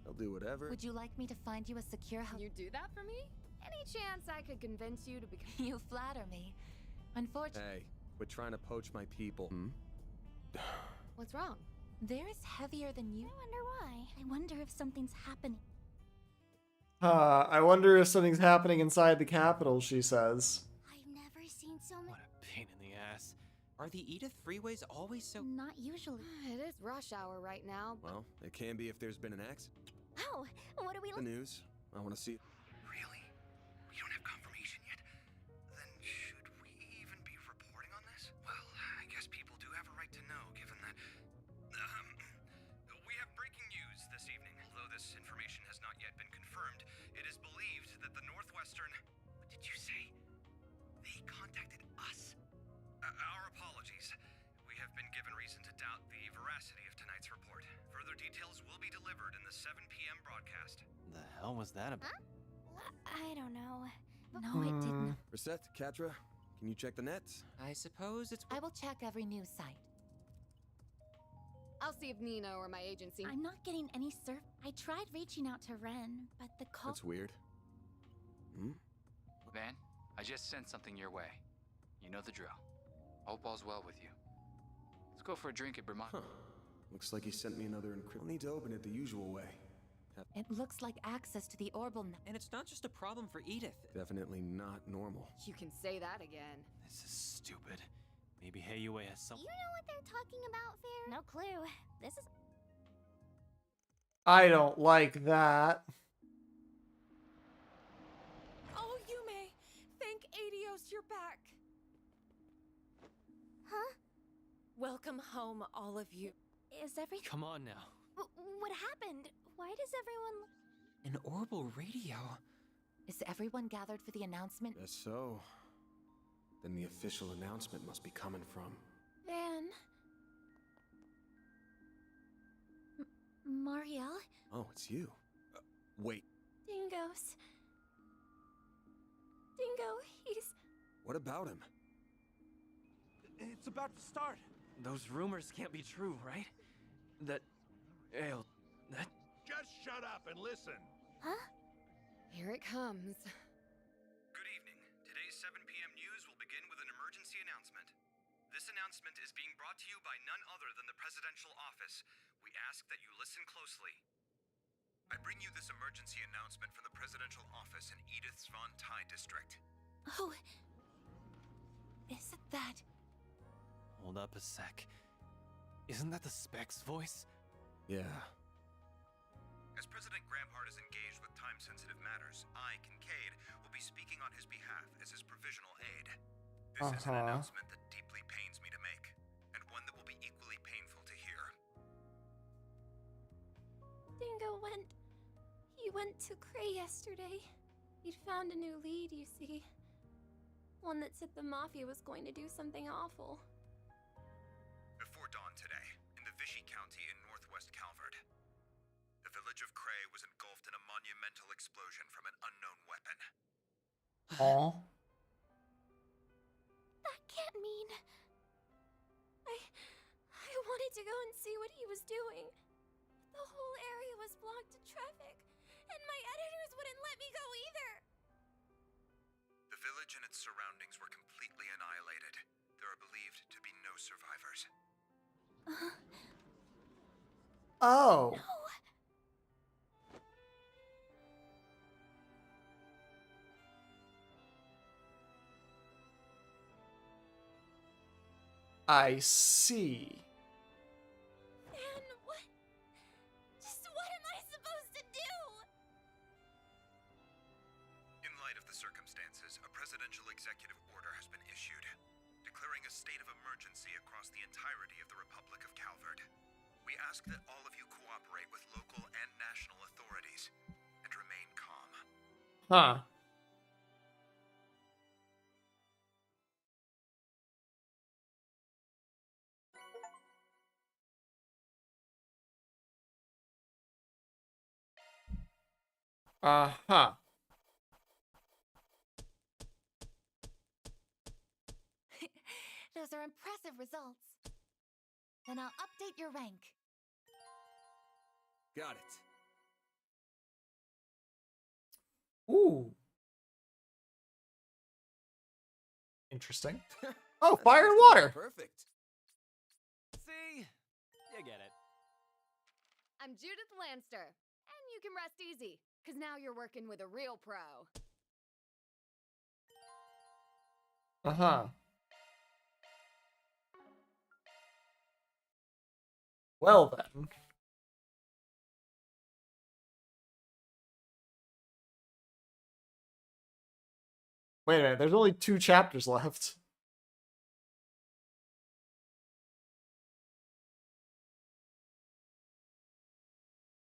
They'll do whatever. Would you like me to find you a secure house? You do that for me? Any chance I could convince you to become... You flatter me. Unfortunately... Hey, quit trying to poach my people. What's wrong? They're as heavier than you. I wonder why. I wonder if something's happening. I wonder if something's happening inside the Capitol, she says. I've never seen so many. What a pain in the ass. Are the Edith freeways always so... Not usually. It is rush hour right now. Well, it can be if there's been an accident. Oh, what do we... The news. I want to see... Really? We don't have confirmation yet? Then should we even be reporting on this? Well, I guess people do have a right to know, given that... we have breaking news this evening. Although this information has not yet been confirmed, it is believed that the Northwestern... What did you say? They contacted us? Our apologies. We have been given reason to doubt the veracity of tonight's report. Further details will be delivered in the 7 p.m. broadcast. The hell was that about? I don't know. No, it didn't. Reset, Katra. Can you check the nets? I suppose it's... I will check every news site. I'll see if Nina or my agency... I'm not getting any surf... I tried reaching out to Ren, but the call... That's weird. Van, I just sent something your way. You know the drill. Hope all's well with you. Let's go for a drink at Vermont. Huh. Looks like he sent me another encrypt. I'll need to open it the usual way. It looks like access to the orbital... And it's not just a problem for Edith. Definitely not normal. You can say that again. This is stupid. Maybe Heiyue has some... You know what they're talking about, Fair? No clue. This is... I don't like that. Oh, Yume! Thank Adios you're back! Huh? Welcome home, all of you. Is everything... Come on now. What happened? Why does everyone... An orbital radio? Is everyone gathered for the announcement? Guess so. Then the official announcement must be coming from... Van... Marielle? Oh, it's you. Wait, Dingoes. Dingo, he's... what about him? It's about to start. Those rumors can't be true, right? That... that... Just shut up and listen. Huh? Here it comes. Good evening. Today's 7 p.m. news will begin with an emergency announcement. This announcement is being brought to you by none other than the Presidential Office. We ask that you listen closely. I bring you this emergency announcement from the Presidential Office in Edith's Von Tai district. Oh... Isn't that... Hold up a sec. Isn't that the Specs voice? Yeah. As President Grampart is engaged with time-sensitive matters, I, Kincaid, will be speaking on his behalf as his provisional aide. This is an announcement that deeply pains me to make, and one that will be equally painful to hear. Dingo went... He went to Cray yesterday. He'd found a new lead, you see. One that said the Mafia was going to do something awful. Before dawn today, in the Vichy County in northwest Calvert, the village of Cray was engulfed in a monumental explosion from an unknown weapon. Aw. That can't mean... I wanted to go and see what he was doing. The whole area was blocked to traffic, and my editors wouldn't let me go either. The village and its surroundings were completely annihilated. There are believed to be no survivors. Oh. No. I see. And what? Just what am I supposed to do? circumstances, a presidential executive order has been issued, declaring a state of emergency across the entirety of the Republic of Calvert. We ask that all of you cooperate with local and national authorities and remain calm. Huh. Uh-huh. Those are impressive results. Then I'll update your rank. Got it. Ooh. Interesting. Oh, fire and water. Perfect. See? You get it. I'm Judith Lanster, and you can rest easy, because now you're working with a real pro. Uh-huh. Well then. Wait a minute, there's only 2 chapters left.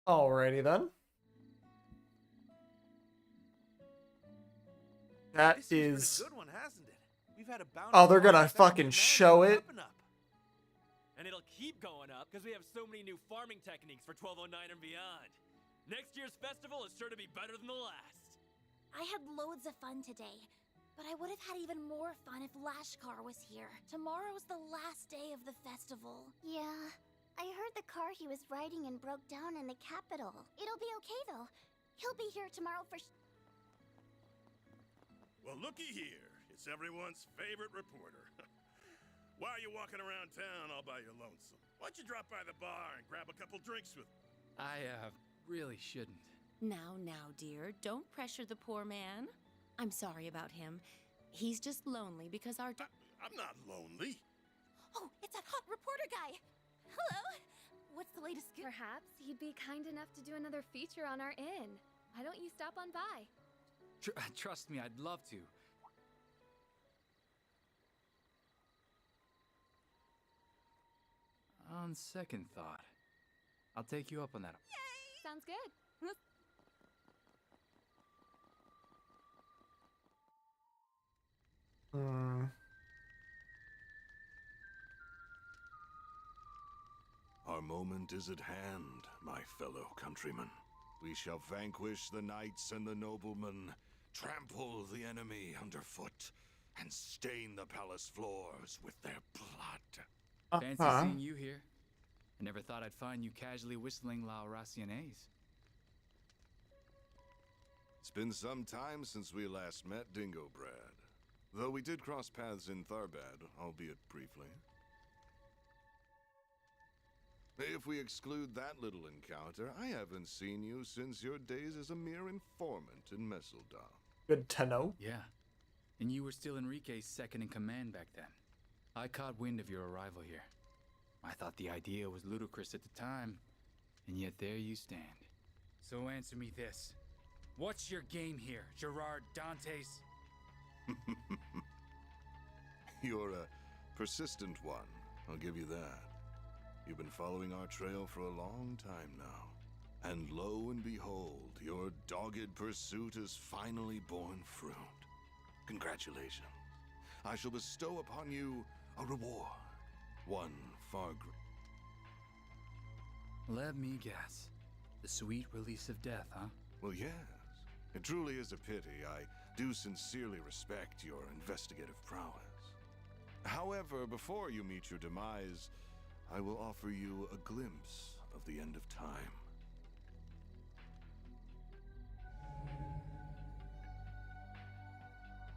Alrighty then. That This has is... been a good one, hasn't it? We've had a bounty Oh, they're on gonna our fucking family show man it. up and up. And it'll keep going up because we have so many new farming techniques for 1209 and beyond. Next year's festival is sure to be better than the last. I had loads of fun today, but I would have had even more fun if Lashkar was here. Tomorrow's the last day of the festival. Yeah, I heard the car he was riding in broke down in the capital. It'll be okay though. He'll be here tomorrow for Well, looky here. It's everyone's favorite reporter. While you're walking around town all by your lonesome, why don't you drop by the bar and grab a couple drinks with me? I, really shouldn't. Now, dear, don't pressure the poor man. I'm sorry about him. He's just lonely because our... I'm not lonely. Oh, it's that hot reporter guy! Hello! What's the latest scoop? Perhaps he'd be kind enough to do another feature on our inn. Why don't you stop on by? Trust me, I'd love to. On second thought, I'll take you up on that. Sounds good. Our moment is at hand, my fellow countrymen. We shall vanquish the knights and the noblemen, trample the enemy underfoot, and stain the palace floors with their blood. Fancy seeing you here. I never thought I'd find you casually whistling La Raciones. It's been some time since we last met, Dingo Brad. Though we did cross paths in Tharbad, albeit briefly. If we exclude that little encounter, I haven't seen you since your days as a mere informant in Messeldom. Good to know. Yeah. And you were still Enrique's second in command back then. I caught wind of your arrival here. I thought the idea was ludicrous at the time, and yet there you stand. So answer me this. What's your game here, Gerard Dantes? You're a persistent one, I'll give you that. You've been following our trail for a long time now. And lo and behold, your dogged pursuit has finally borne fruit. Congratulations. I shall bestow upon you a reward. One far greater. Let me guess. The sweet release of death, huh? Well, yes. It truly is a pity. I do sincerely respect your investigative prowess. However, before you meet your demise, I will offer you a glimpse of the end of time.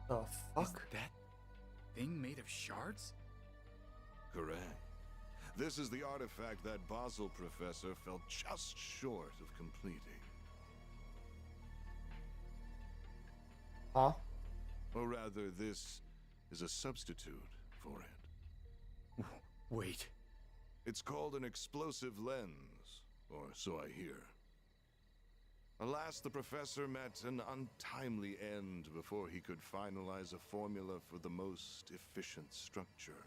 The fuck? Is that thing made of shards? Correct. This is the artifact that Basel professor fell just short of completing. Huh? Or rather, this is a substitute for it. Wait. It's called an explosive lens, or so I hear. Alas, the professor met an untimely end before he could finalize a formula for the most efficient structure.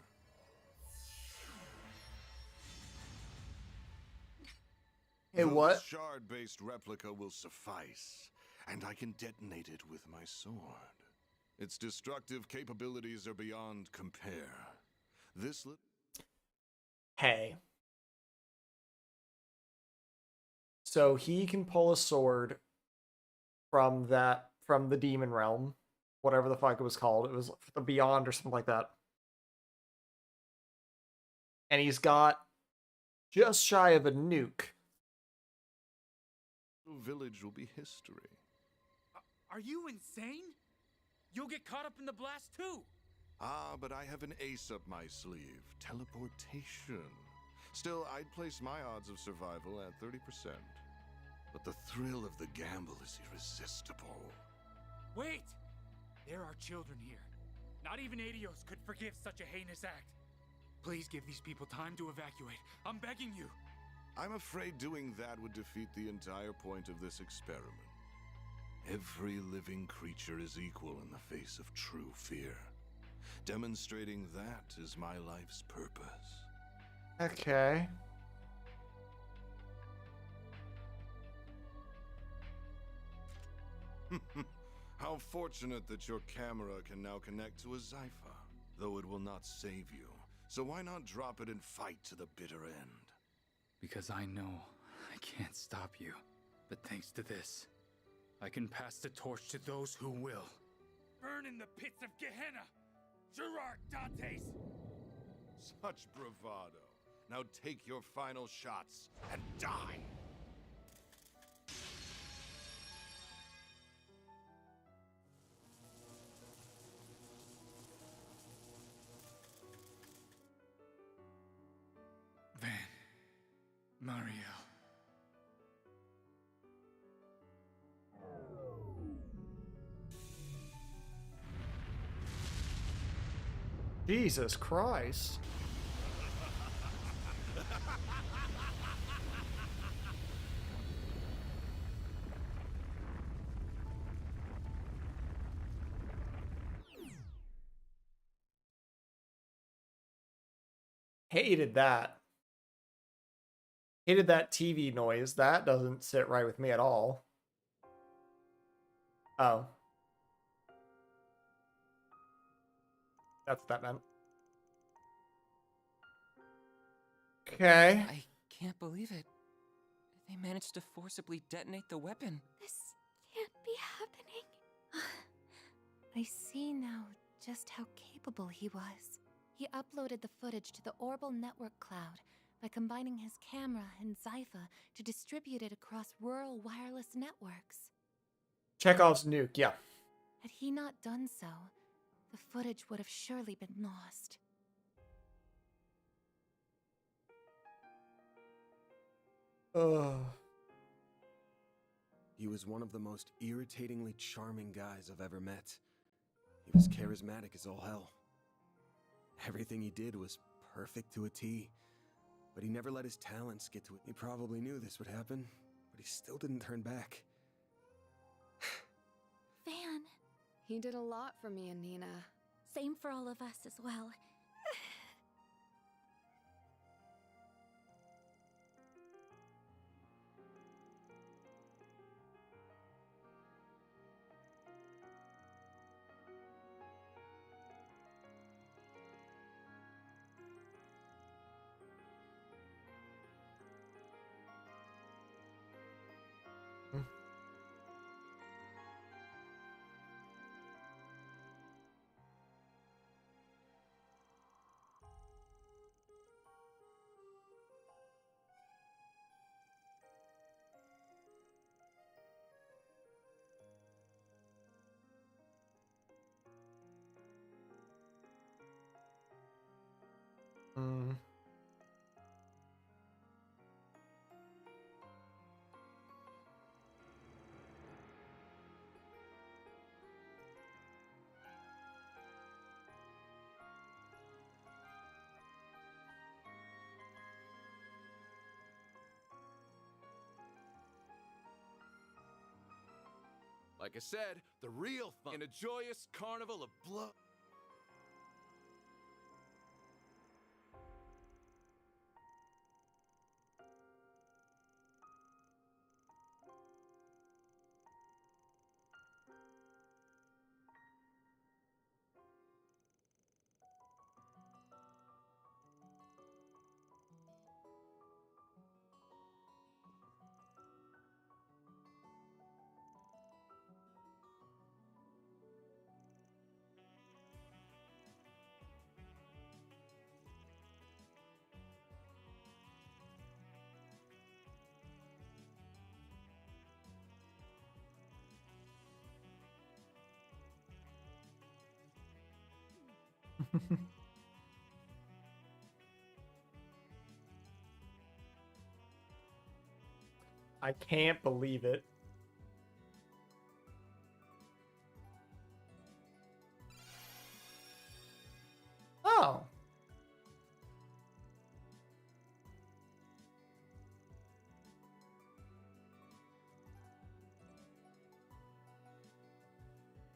Hey, Though what? this shard-based replica will suffice, and I can detonate it with my sword. Its destructive capabilities are beyond compare. This Hey. So he can pull a sword from the demon realm, whatever the fuck it was called. It was the Beyond or something like that. And he's got just shy of a nuke. village will be history. Are you insane? You'll get caught up in the blast too. Ah, but I have an ace up my sleeve. Teleportation. Still, I'd place my odds of survival at 30%. But the thrill of the gamble is irresistible. Wait! There are children here. Not even Adios could forgive such a heinous act. Please give these people time to evacuate. I'm begging you. I'm afraid doing that would defeat the entire point of this experiment. Every living creature is equal in the face of true fear. Demonstrating that is my life's purpose. Okay. How fortunate that your camera can now connect to a Zypha, though it will not save you. So why not drop it and fight to the bitter end? Because I know I can't stop you. But thanks to this, I can pass the torch to those who will. Burn in the pits of Gehenna! Gerard Dantes! Such bravado. Now take your final shots and die! Van. Mariel. Jesus Christ. Hated that. Hated that TV noise. That doesn't sit right with me at all. Oh. That's what that meant. Okay. I can't believe it. They managed to forcibly detonate the weapon. This can't be happening. I see now just how capable he was. He uploaded the footage to the Orbal Network cloud by combining his camera and Zypha to distribute it across rural wireless networks. Chekhov's nuke, yeah. Had he not done so, the footage would have surely been lost. Ugh. He was one of the most irritatingly charming guys I've ever met. He was charismatic as all hell. Everything he did was perfect to a T, but he never let his talents get to it. He probably knew this would happen, but he still didn't turn back. Van. He did a lot for me and Nina. Same for all of us as well. Like I said, the real fun in a joyous carnival of blood. I can't believe it. Oh.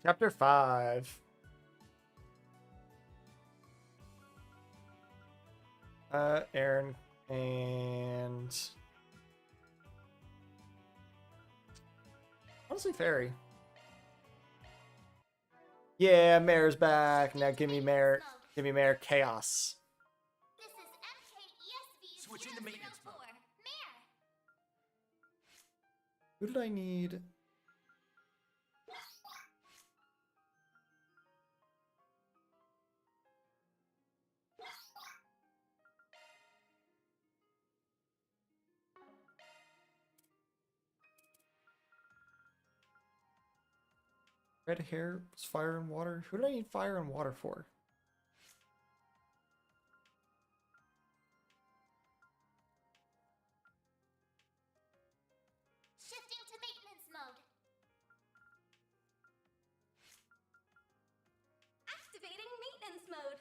Chapter 5. Aaron and honestly Fairy. Yeah, Mare's back. Now give me Mare Chaos. This is MKESV's Switch into maintenance mode. Mare. Who did I need? Red hair was fire and water. Who did I need fire and water for? Shifting to maintenance mode. Activating maintenance mode.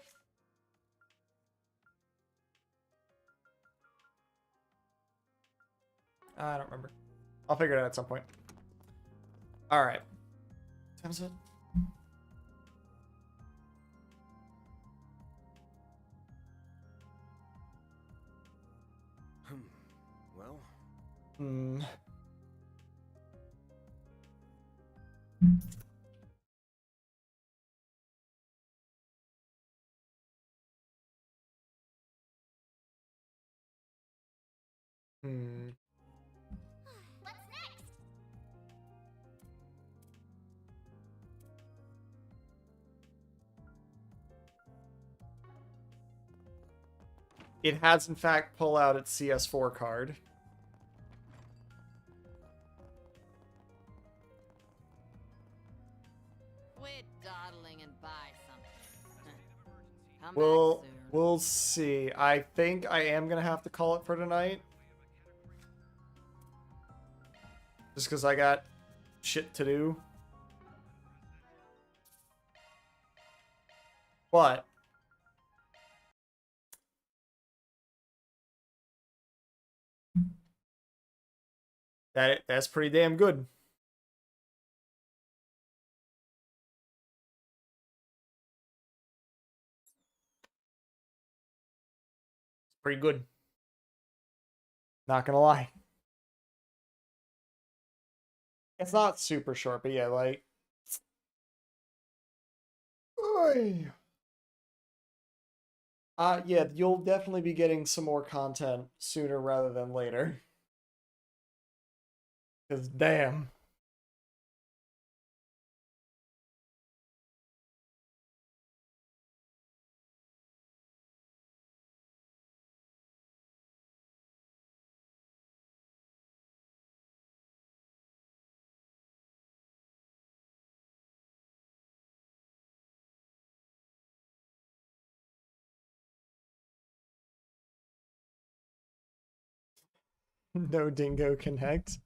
I don't remember. I'll figure it out at some point. All right. Time's it. Well. What's next? It has in fact pulled out its CS4 card. Quit dawdling and buy something. Come We'll back soon. we'll see. I think I am gonna have to call it for tonight. Just because I got shit to do. What? That's pretty damn good. Pretty good. Not gonna lie. It's not super short, but yeah, like. Oy. Yeah, you'll definitely be getting some more content sooner rather than later. Because damn. No Dingo Connect.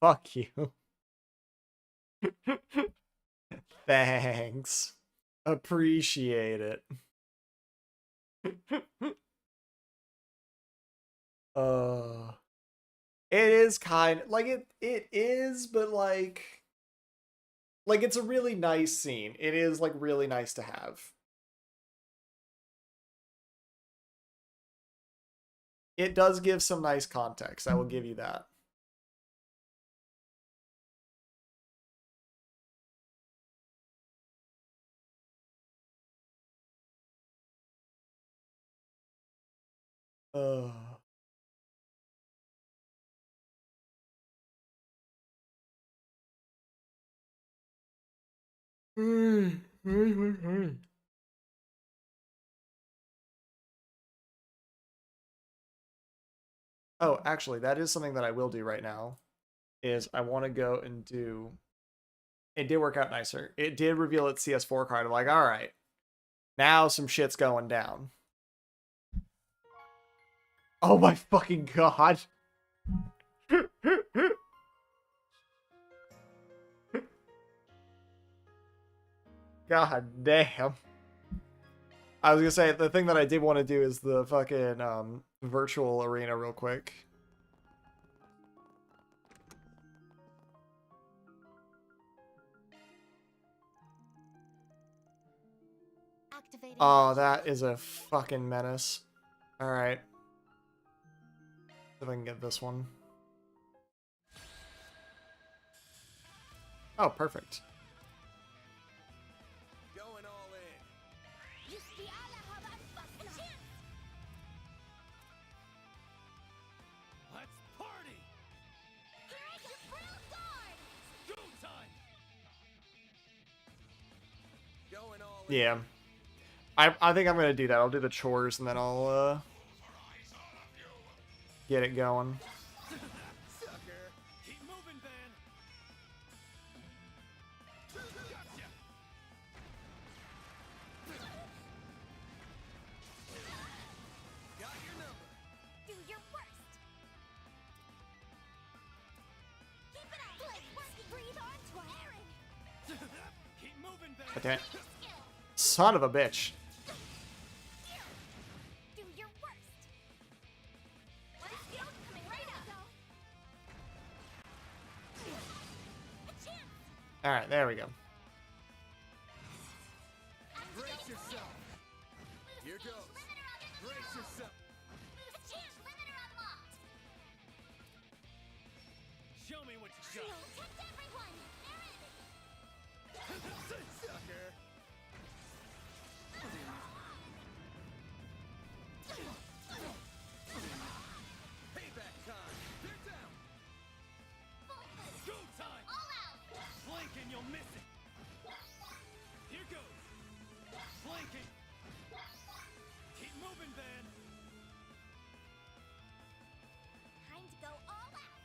Fuck you. Thanks. Appreciate it. It is kind like it is, but like it's a really nice scene. It is like really nice to have. It does give some nice context. I will give you that. Oh, actually, that is something that I will do right now. Is I want to go and do. It did work out nicer. It did reveal its CS4 card. I'm like, all right, now some shit's going down. Oh my fucking god. God damn. I was gonna say, the thing that I did want to do is the fucking virtual arena real quick. Oh, that is a fucking menace. Alright. If I can get this one. Oh, perfect. Going all in. Let's party! Go time! Going all in. Yeah. I think I'm gonna do that. I'll do the chores and then I'll get it going. Sucker. Keep moving, Van. Gotcha. Got your number. Do your worst. Keep it up. Blade, breathe on to Aaron. Keep moving, Van. Okay. Son of a bitch. Do your worst. What is skill coming right up? A chance. Alright, there we go. Brace yourself. Here goes. Brace yourself. A chance. Limiter unlocked. Show me what you got. Protect everyone. Sucker. Payback time. They're down. Go time! All out. Blink and you'll miss it. Here goes. Blinking. Keep moving, Van. Time to go all out.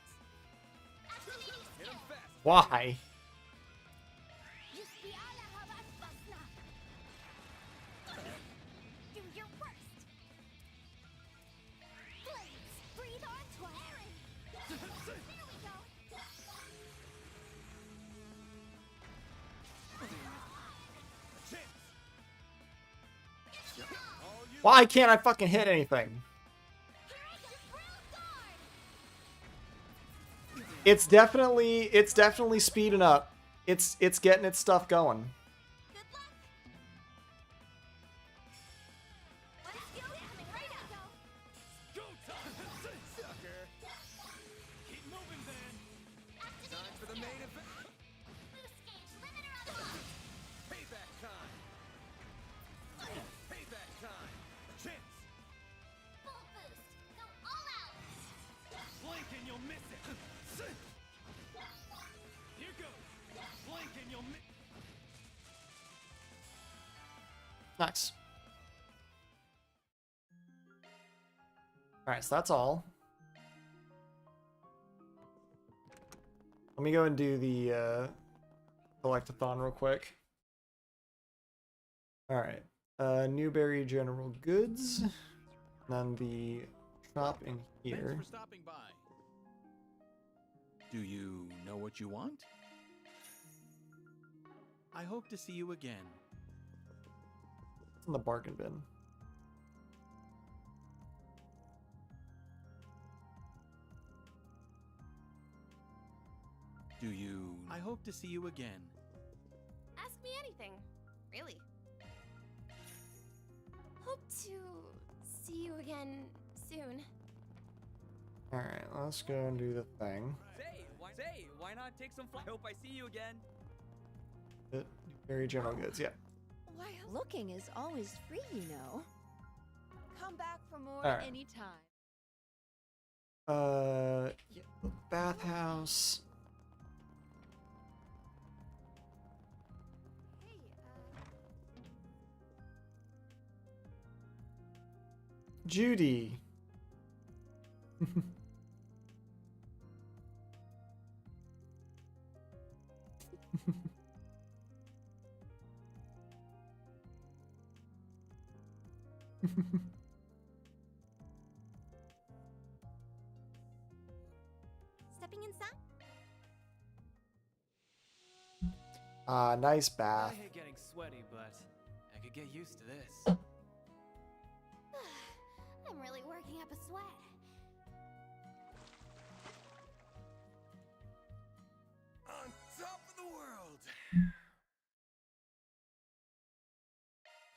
Activating Hit skill. him fast. Why? Do your worst. Blades, breathe on to Aaron. There we go. Why can't I fucking hit anything? It's definitely speeding up. It's getting its stuff going. Good luck. What is skill coming right up? Go time! Sucker. Keep moving, Van. Time for the main event. Boost gauge, limiter unlocked. Payback time. Payback time. A chance. Full boost. Go all out. Blink and you'll miss it. Here goes. Blink and you'll miss. Nice. Alright, so that's all. Let me go and do the collectathon real quick. Alright. Newberry General Goods. And then the shop in here. Thanks for stopping by. Do you know what you want? I hope to see you again. It's in the bargain bin. Do you... I hope to see you again. Ask me anything. Really. Hope to see you again soon. Alright, let's go and do the thing. Say, why not take some flight? Hope I see you again. Very general goods, yeah. Why, looking is always free, you know. Come back for more All right. anytime. Yeah, the bathhouse. Judy. Stepping inside? Nice bath. I hate getting sweaty, but I could get used to this. I'm really working up a sweat. On top of the world.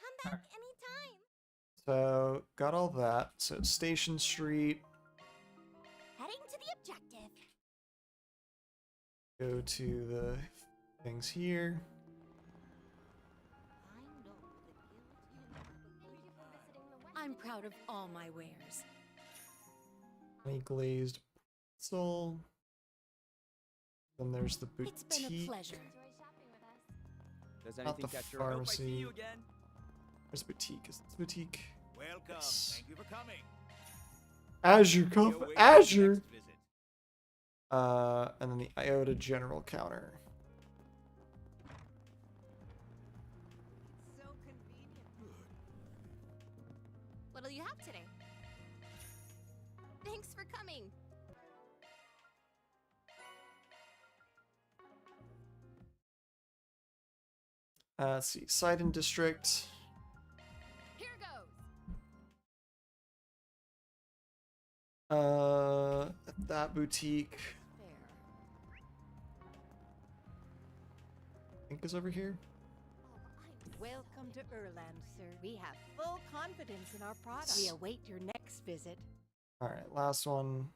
Come back anytime. So, got all that. So, Station Street. Heading to the objective. Go to the things here. I'm proud of all my wares. Honey glazed pretzel. Then there's the boutique. It's been a pleasure. Does Not the anything catch your eye? Hope I see pharmacy. you again. Where's boutique? Is this boutique? Welcome. Yes. Thank you for coming. Azure Be Cup. awaiting Azure. next visit. And then the Iota General counter. So convenient. What'll you have today? Thanks for coming. Let's see. Sidon District. Here goes. At that boutique. I think is over here. Welcome to Erland, sir. We have full confidence in our product. We await your next visit. All right, last one.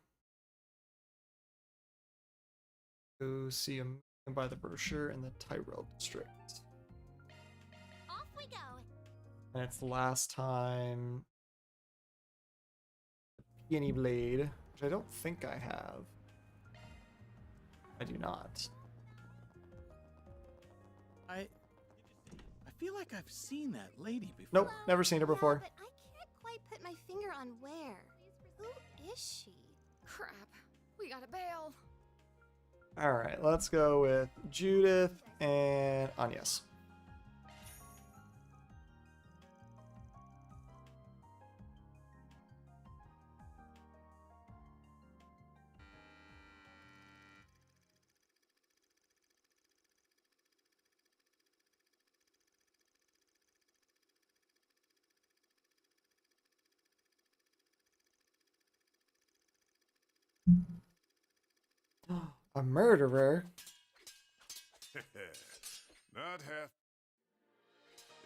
Go see him and buy the brochure in the Tyrell District. Off we go. And it's the last time. Peony Blade, which I don't think I have. I do not. I feel like I've seen that lady before. Nope, never seen her before. But I can't quite put my finger on where. Who is she? Crap. We gotta bail. All right, let's go with Judith and Agnes. A murderer? Not half.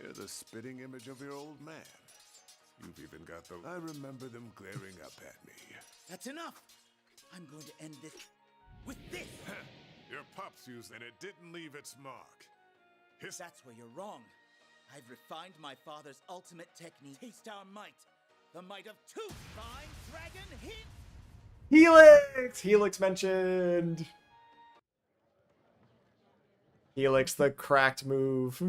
You're the spitting image of your old man. You've even got the... I remember them glaring up at me. That's enough. I'm going to end this with this. Your pops used and it didn't leave its mark. That's where you're wrong. I've refined my father's ultimate technique. Taste our might. The might of two fine dragon hit. Helix! Helix mentioned. Helix, the cracked move.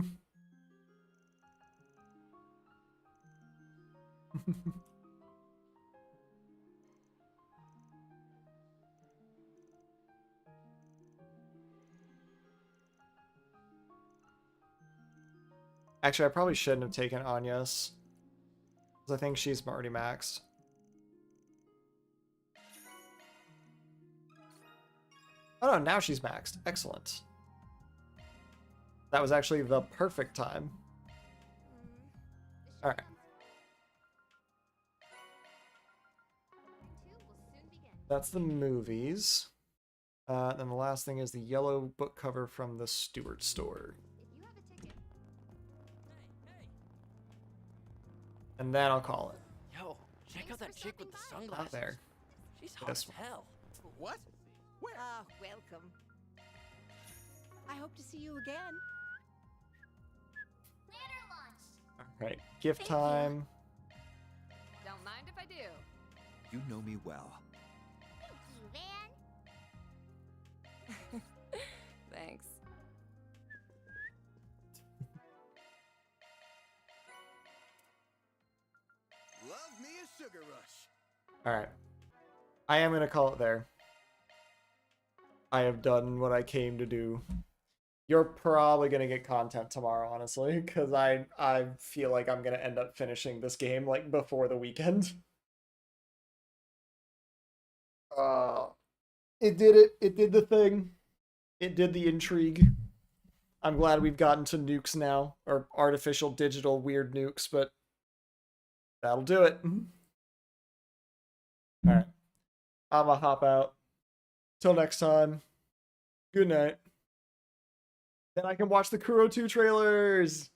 Actually, I probably shouldn't have taken Agnes, because I think she's already maxed. Oh no, now she's maxed. Excellent. That was actually the perfect time. Alright. That's the movies. Then the last thing is the yellow book cover from the Stewart store. And then I'll call it. Yo, check out that chick with the sunglasses. Out there. She's hot This as one. hell. What? Where? Ah, welcome. I hope to see you again. Planner launch. Alright, gift time. Don't mind if I do. You know me well. Thank you, Van. Thanks. Love me a sugar rush. Alright. I am gonna call it there. I have done what I came to do. You're probably gonna get content tomorrow, honestly, because I feel like I'm gonna end up finishing this game like before the weekend. It did it. It did the thing. It did the intrigue. I'm glad we've gotten to nukes now, or artificial digital weird nukes, but that'll do it. Alright. I'ma hop out. Till next time. Good night. Then I can watch the Kuro 2 trailers.